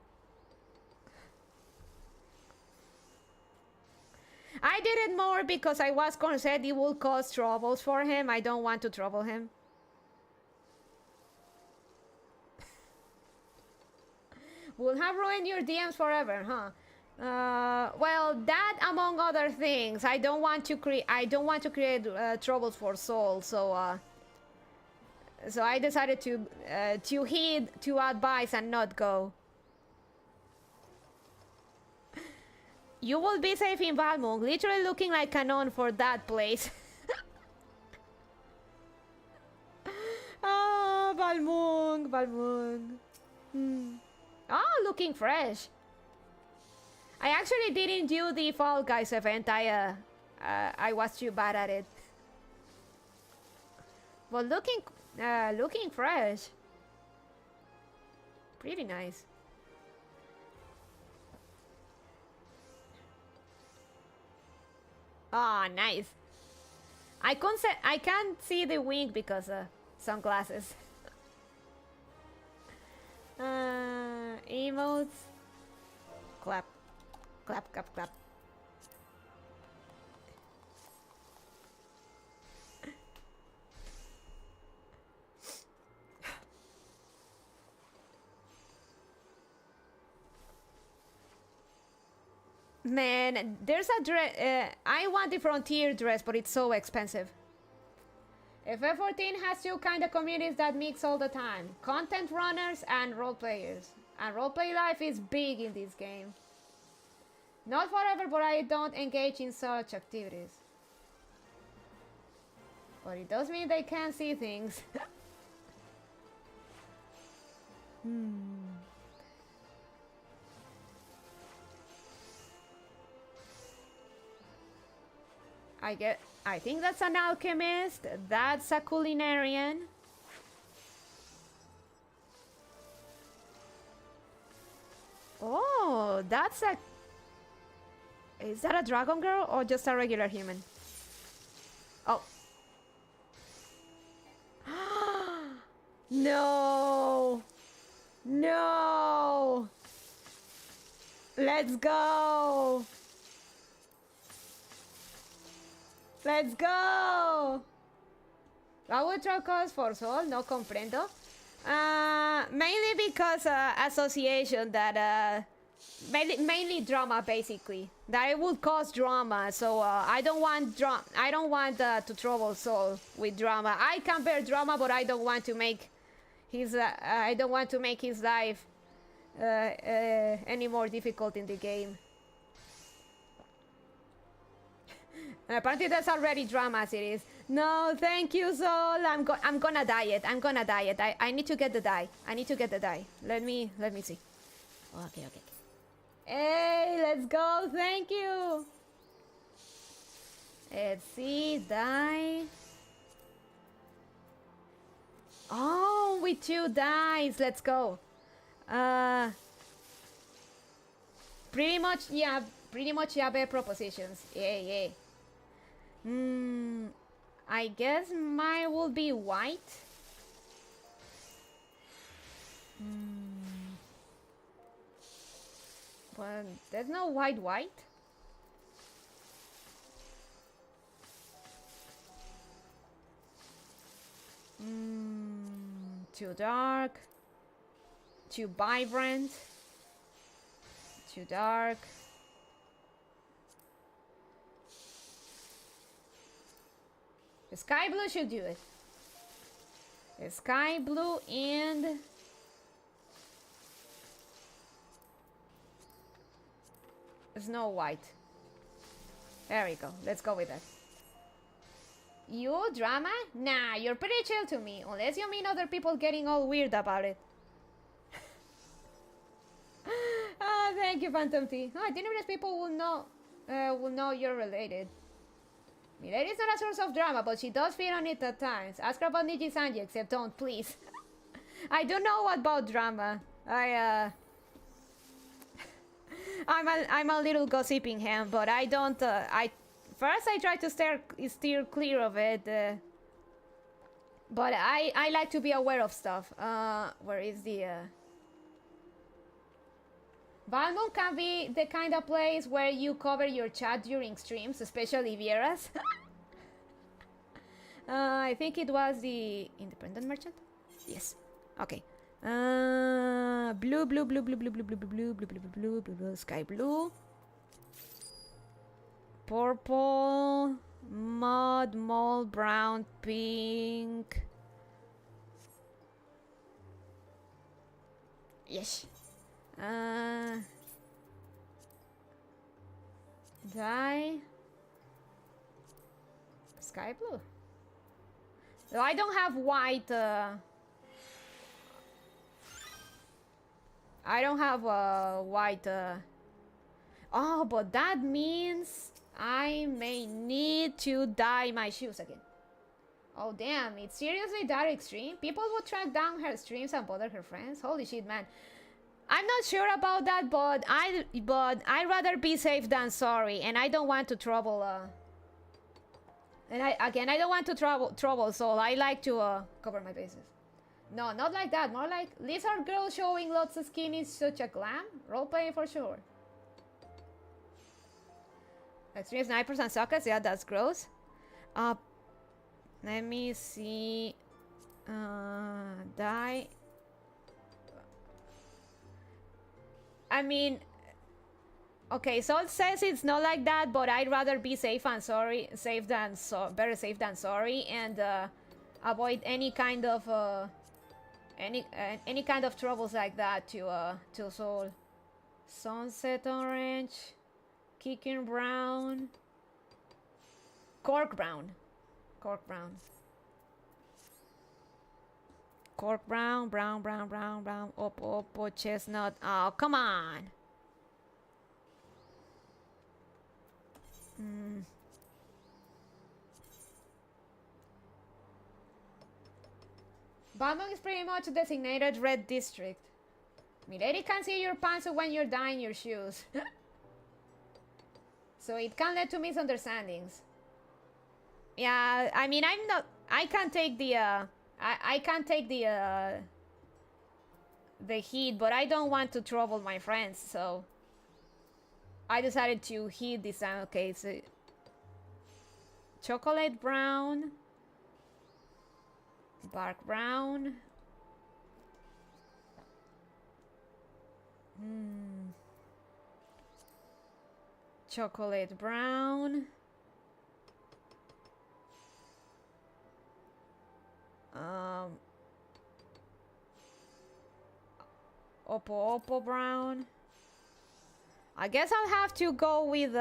I did it more because I was concerned it would cause troubles for him. I don't want to trouble him. Would have ruined your DMs forever, huh? Well, that among other things. I don't want to create troubles for Soul, so I decided to heed to advice and not go. You will be safe in Balmung, literally looking like canon for that place. Ah, Balmung. Oh, looking fresh. I actually didn't do the Fall Guys event. I was too bad at it. But looking fresh. Pretty nice. Ah, nice. I can't see the wing because sunglasses. Emotes. Clap. Clap, clap, clap. Man, there's a dress. I want the Frontier dress, but it's so expensive. FF14 has two kind of communities that mix all the time: content runners and role players. And roleplay life is big in this game. Not forever, but I don't engage in such activities. But it does mean they can't see things. I think that's an alchemist. That's a culinarian. Oh, that's a... Is that a dragon girl or just a regular human? Oh. No. No. Let's go. Let's go. ¿Va otro cause for Sol? No comprendo. Mainly because association that mainly drama, basically, that it would cause drama. So I don't want to trouble Soul with drama. I can bear drama, but I don't want to make his life any more difficult in the game. Apparently that's already drama as it is. No, thank you, Soul. I'm gonna diet. I need to get the dye. Let me see. Okay. Hey, let's go. Thank you. Let's see, dye. Oh, with 2 dyes. Let's go. Pretty much, yeah, better propositions. Yeah. I guess mine will be white. But there's no white. Too dark. Too vibrant. Too dark. Sky blue should do it. Sky blue and Snow White. There we go. Let's go with that. You drama? Nah, you're pretty chill to me, unless you mean other people getting all weird about it. Thank you, Phantom T. I didn't realize people will know you're related. Milady's not a source of drama, but she does feed on it at times. Ask her about Niji Sanji, except don't, please. I don't know about drama. I'm a little gossiping ham, but I don't. First I try to steer clear of it. But I like to be aware of stuff. Where is the? Valmont can be the kind of place where you cover your chat during streams, especially Viera's. I think it was the Independent Merchant? Yes. Okay. Blue, sky blue. Purple, mud, mold, brown, pink. Yes. Dye. Sky blue. No, I don't have white. I don't have white. Oh, but that means I may need to dye my shoes again. Oh damn! It's seriously that extreme. People would track down her streams and bother her friends. Holy shit, man! I'm not sure about that, but I'd rather be safe than sorry, and I don't want to trouble. And I don't want to trouble, so I like to cover my bases. No, not like that. More like lizard girl showing lots of skin is such a glam. Roleplay for sure. Extreme snipers and sockets. Yeah, that's gross. Let me see. Die. I mean, okay, Salt says it's not like that, but I'd rather be safe and sorry, better safe than sorry, and avoid any kind of any kind of troubles like that to Soul. Sunset orange, kicking brown, cork brown, cork brown. Cork brown, brown, oppo, chestnut. Oh, come on. Bandung is pretty much a designated red district. Milady can see your pants when you're dyeing your shoes. So it can lead to misunderstandings. Yeah, I mean, I can't take the I can't take the heat, but I don't want to trouble my friends, so I decided to heat this time. Okay, so chocolate brown, bark brown, chocolate brown. Oppo brown. I guess I'll have to go with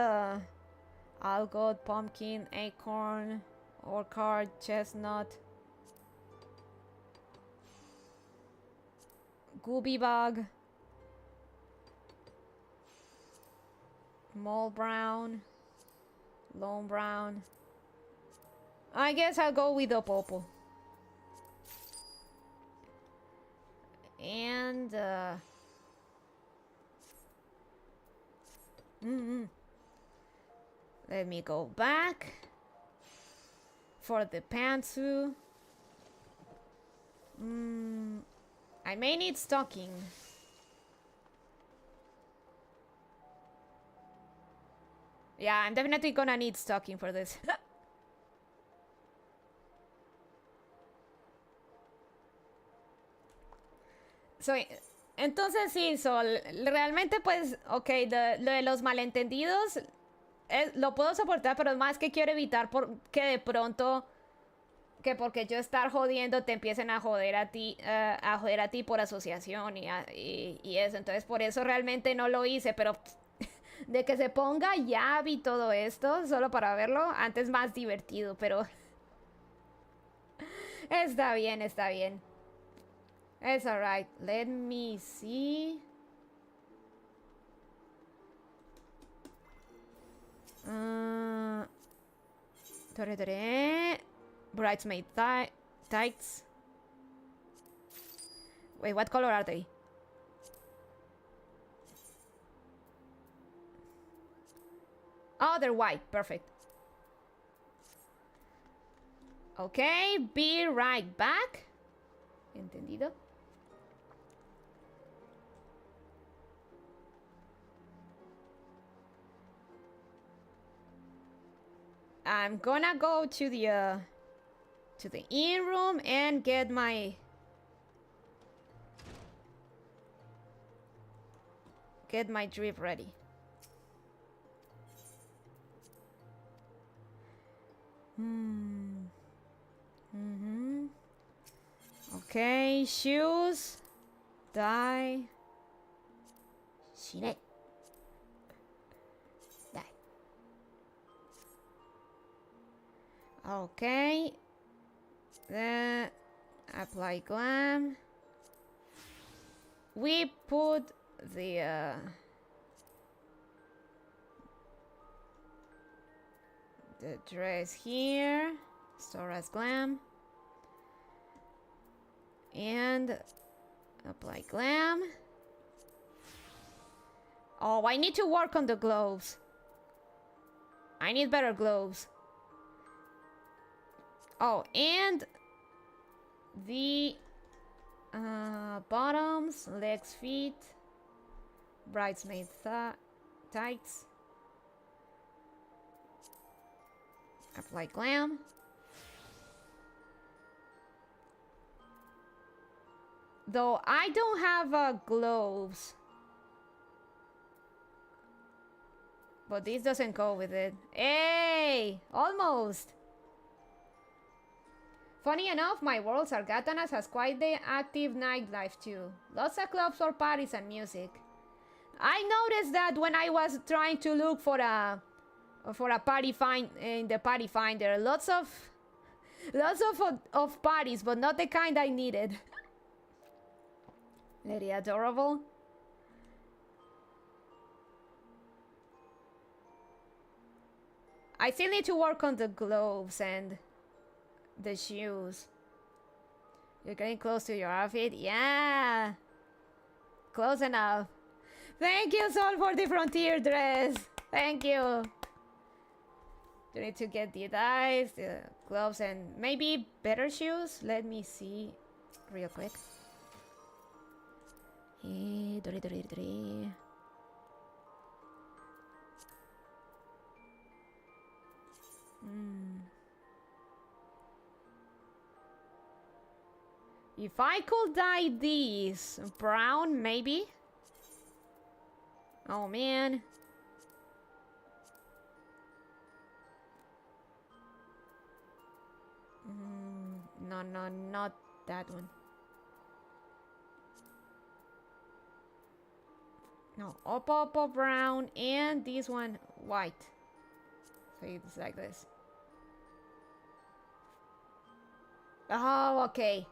algot, pumpkin, acorn, orchard, chestnut, gooby bug, mole brown, lone brown. I guess I'll go with Oppo. And let me go back for the pantsu. I may need stocking. Yeah, I'm definitely gonna need stocking for this. So, entonces sí, Sol, realmente pues, ok, lo de los malentendidos lo puedo soportar, pero es más que quiero evitar que de pronto, que porque yo estar jodiendo te empiecen a joder a ti por asociación y eso. Entonces por eso realmente no lo hice, pero de que se ponga ya vi todo esto solo para verlo, antes más divertido, pero está bien, está bien. It's alright. Let me see. Bridesmaid tights. Wait, what color are they? Oh, they're white. Perfect. Okay, be right back. ¿Entendido? I'm gonna go to the in room and get my drip ready. Okay, shoes, dye, shine, dye. Okay, then apply glam. We put the dress here, store as glam, and apply glam. Oh, I need to work on the gloves. I need better gloves. Oh, and the bottoms, legs, feet, bridesmaid tights. Apply glam. Though I don't have gloves. But this doesn't go with it. Hey! Almost! Funny enough, my world Sargatanas has quite the active nightlife too. Lots of clubs for parties and music. I noticed that when I was trying to look for a party find in the party finder, lots of parties, but not the kind I needed. Very adorable. I still need to work on the gloves and the shoes. You're getting close to your outfit? Yeah! Close enough. Thank you, Sol, for the frontier dress. Thank you. You need to get the dice, the gloves, and maybe better shoes. Let me see real quick. If I could dye these brown, maybe. Oh man. No, not that one. No, oppo brown and this one white. So it's like this. Oh, okay.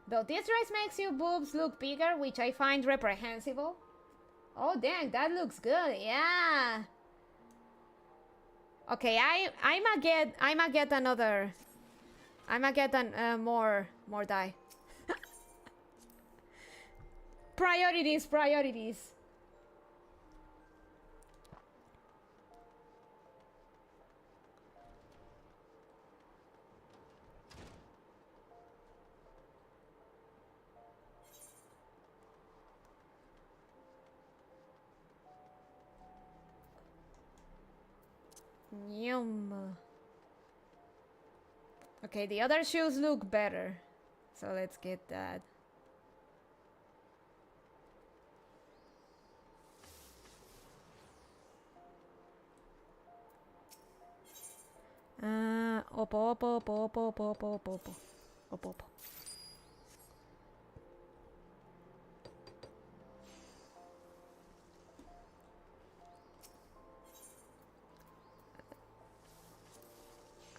Though this dress makes your boobs look bigger, which I find reprehensible. Oh dang, that looks good. Yeah. Okay, I'ma get another. I'ma get more dye. Priorities. Yum. Okay, the other shoes look better. So let's get that. Oppo.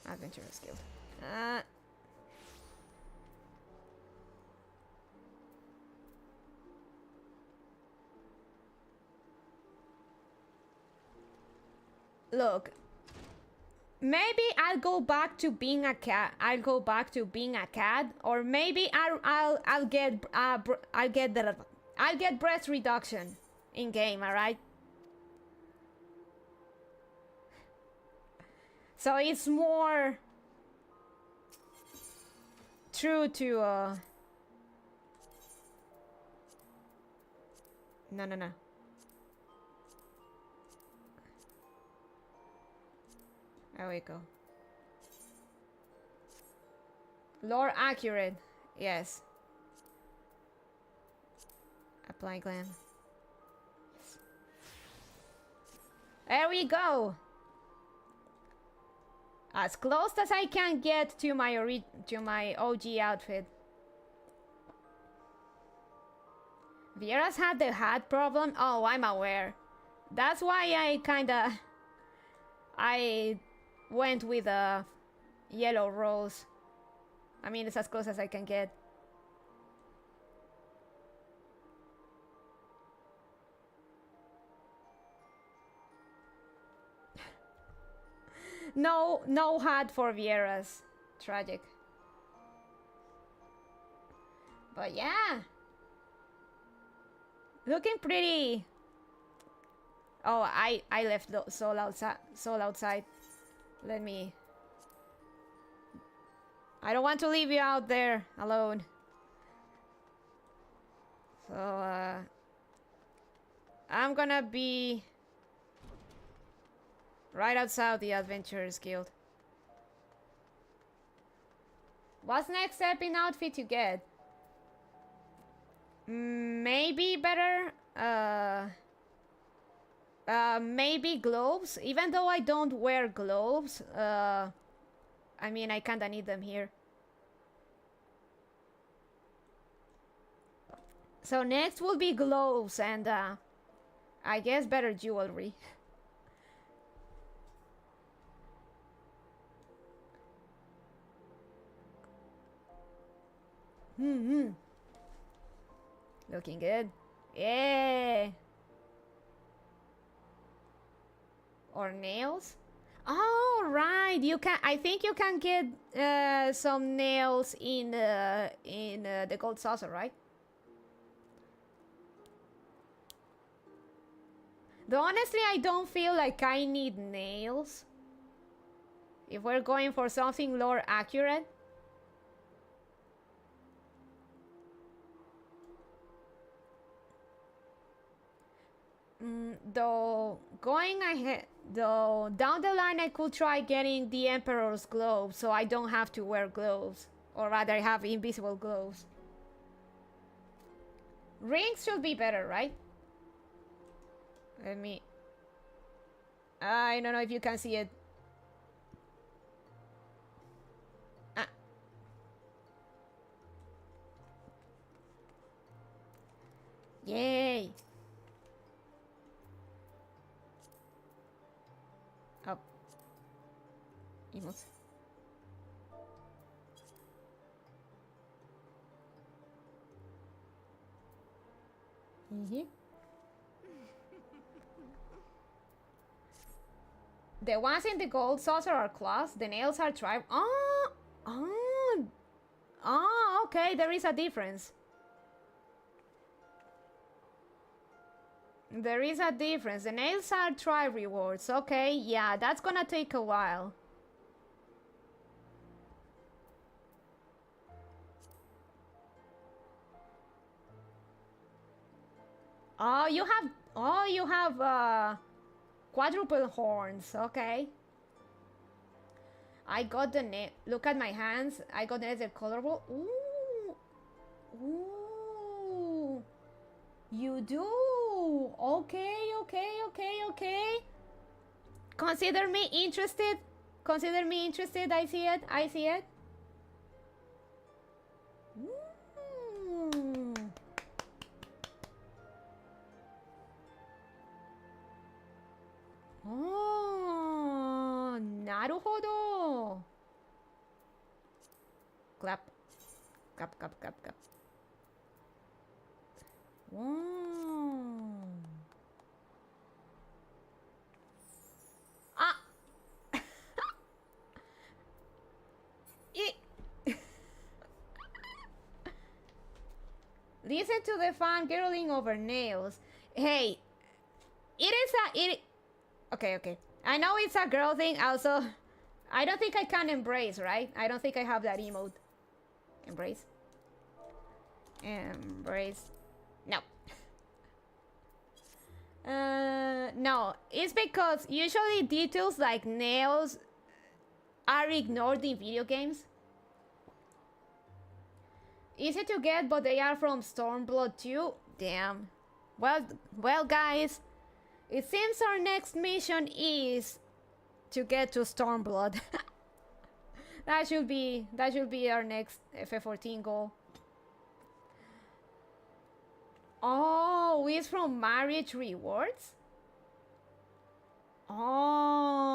Adventurous skill. Look, maybe I'll go back to being a cat. Or maybe I'll get breast reduction in game. All right. So it's more true to no. There we go. Lore accurate. Yes. Apply glam. Yes. There we go. As close as I can get to my OG outfit. Vieira's had the hat problem. Oh, I'm aware. That's why I went with a yellow rose. I mean, it's as close as I can get. No hat for Vieira's. Tragic. But yeah. Looking pretty. Oh, I left Soul outside. Let me... I don't want to leave you out there alone. So, I'm gonna be right outside the Adventurers Guild. What's next step in outfit you get? Maybe better, maybe gloves, even though I don't wear gloves. I mean, I kinda need them here. So next will be gloves and, I guess better jewelry. Looking good. Yeah. Or nails? Oh, right. You can. I think you can get some nails in the gold saucer, right? Though honestly, I don't feel like I need nails. If we're going for something lore accurate. Though going ahead, though down the line I could try getting the Emperor's gloves so I don't have to wear gloves, or rather have invisible gloves. Rings should be better, right? Let me... I don't know if you can see it. Ah. Yay! Oh. Emotes. The ones in the gold saucer are claws, the nails are tribe. Okay, there is a difference. There is a difference. The nails are tribe rewards. Okay, yeah, that's gonna take a while. Oh, you have quadruple horns. Okay. I got the nail. Look at my hands. I got the colorful. Ooh. Ooh. You do. Okay. Consider me interested. Consider me interested. I see it. Ooh. Oh, naruhodo. Clap. Wow. Ah. Listen to the fan giggling over nails. Hey, Okay. I know it's a girl thing. Also, I don't think I can embrace, right? I don't think I have that emote. Embrace. No. No. It's because usually details like nails are ignored in video games. Easy to get, but they are from Stormblood too. Damn. Well, guys. It seems our next mission is to get to Stormblood. that should be our next FF14 goal. Oh, it's from marriage rewards? Oh.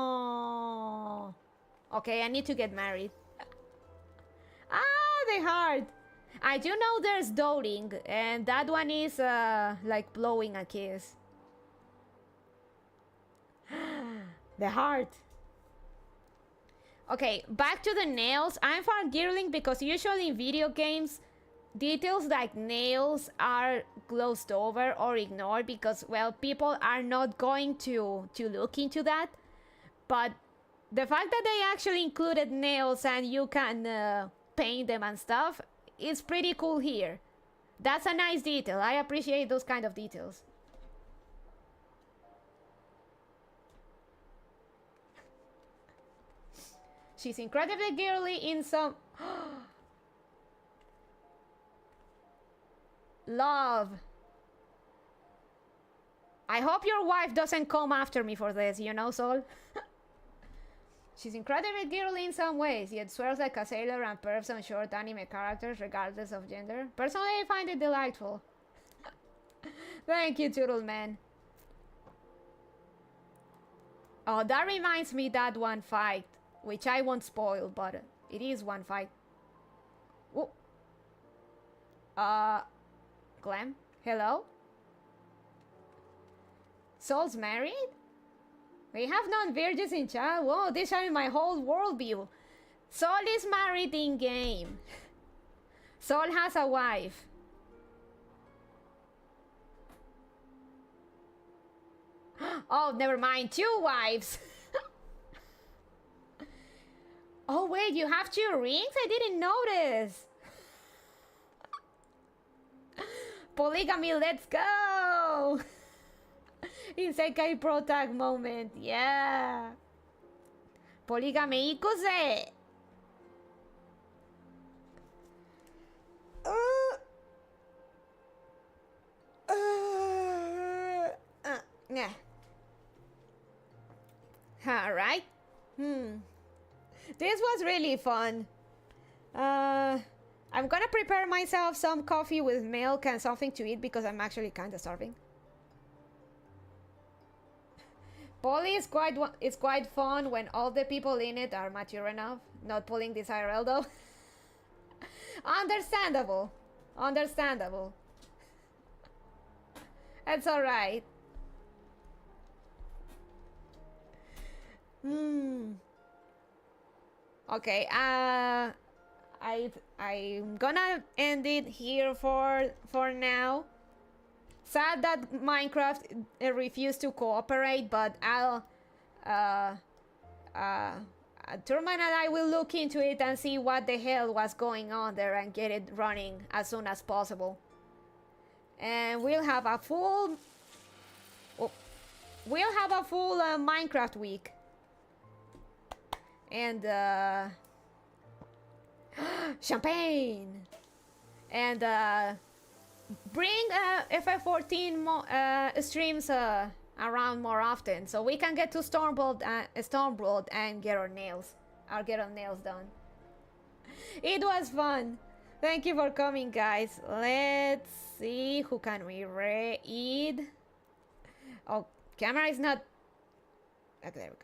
Okay, I need to get married. The heart. I do know there's doting, and that one is like blowing a kiss. The heart. Okay, back to the nails. I'm fangirling because usually in video games, details like nails are glossed over or ignored because, well, people are not going to look into that. But The fact that they actually included nails and you can paint them and stuff is pretty cool here. That's a nice detail. I appreciate those kind of details. She's incredibly girly in some... Love. I hope your wife doesn't come after me for this, you know, Sol? She's incredibly girly in some ways, yet swears like a sailor and perps on short anime characters regardless of gender. Personally, I find it delightful. Thank you, Turtle Man. Oh, that reminds me that one fight, which I won't spoil, but it is one fight. Oh. Clem? Hello? Sol's married? We have non-virgins in chat. Whoa, this is my whole worldview. Sol is married in game. Sol has a wife. Oh, never mind. 2 wives. Oh, wait, you have 2 rings? I didn't notice. Polygamy, let's go. Isekai pro tag moment, yeah. Polygamy ikuse. Yeah. All right. This was really fun. I'm gonna prepare myself some coffee with milk and something to eat because I'm actually kind of starving. Poly is quite fun when all the people in it are mature enough. Not pulling this IRL though. Understandable. Understandable. It's alright. Okay, I'm gonna end it here for now. Sad that Minecraft refused to cooperate, but I'll Turman and I will look into it and see what the hell was going on there and get it running as soon as possible. And we'll have a full Minecraft week. And champagne. And bring FF14 streams around more often, so we can get to Stormblood and get our nails done. It was fun. Thank you for coming, guys. Let's see, who can we read? Oh, camera is not. Okay, there we go.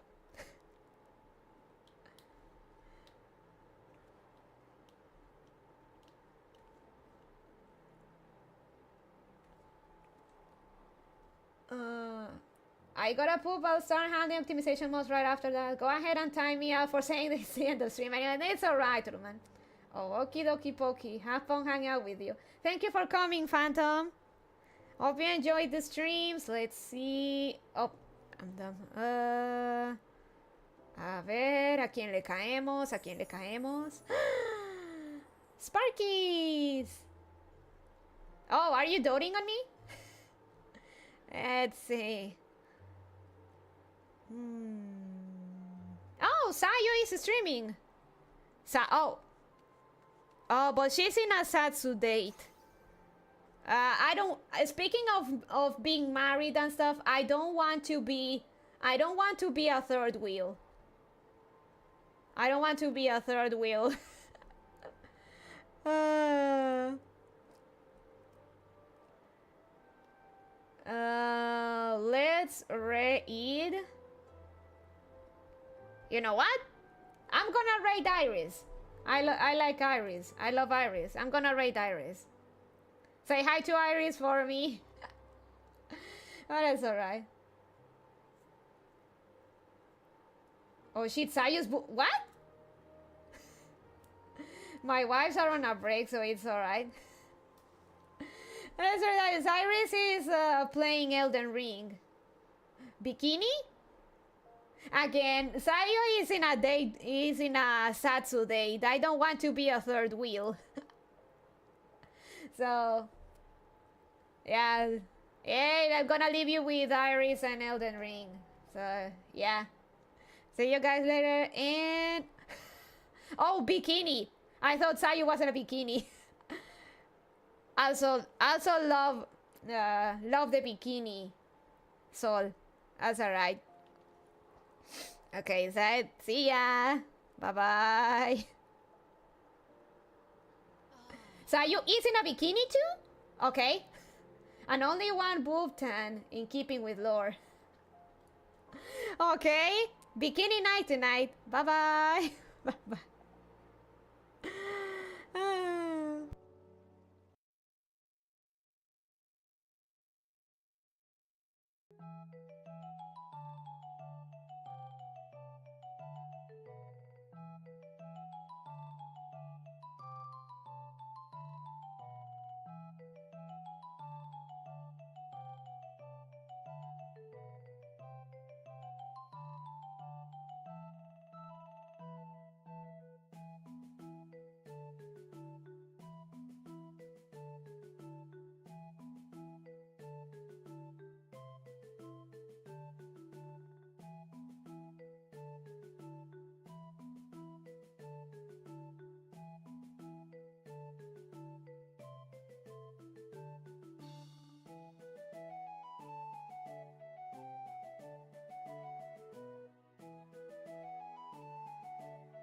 I gotta poop. I'll start handling optimization modes right after that. Go ahead and time me out for saying this at the end of the stream. And it's alright, man. Oh, okie dokie pokey. Have fun hanging out with you. Thank you for coming, Phantom. Hope you enjoyed the streams. Let's see. Oh, I'm done. A ver, ¿a quién le caemos? ¿A quién le caemos? Sparkies! Oh, are you doting on me? Let's see. Oh, Sayo is streaming. Oh, but she's in a Satsu date. I don't. Speaking of being married and stuff, I don't want to be a third wheel. I don't want to be a third wheel. Let's read. You know what? I'm gonna raid Iris. I like Iris. I love Iris. I'm gonna raid Iris. Say hi to Iris for me. Oh, that's alright. Oh shit, Sayu's what? My wives are on a break, so it's alright. That's right, Iris is playing Elden Ring. Bikini? Again, Sayo is in a date, is in a Satsu date. I don't want to be a third wheel. So, yeah. Hey, I'm gonna leave you with Iris and Elden Ring. So, yeah. See you guys later. And oh, bikini. I thought Sayu wasn't a bikini. also love the bikini. Sol. That's alright. Okay, so see ya. Bye bye. Sayu is in a bikini too? Okay. And only one boob tan in keeping with lore. Okay. Bikini night tonight. Bye bye. Bye bye.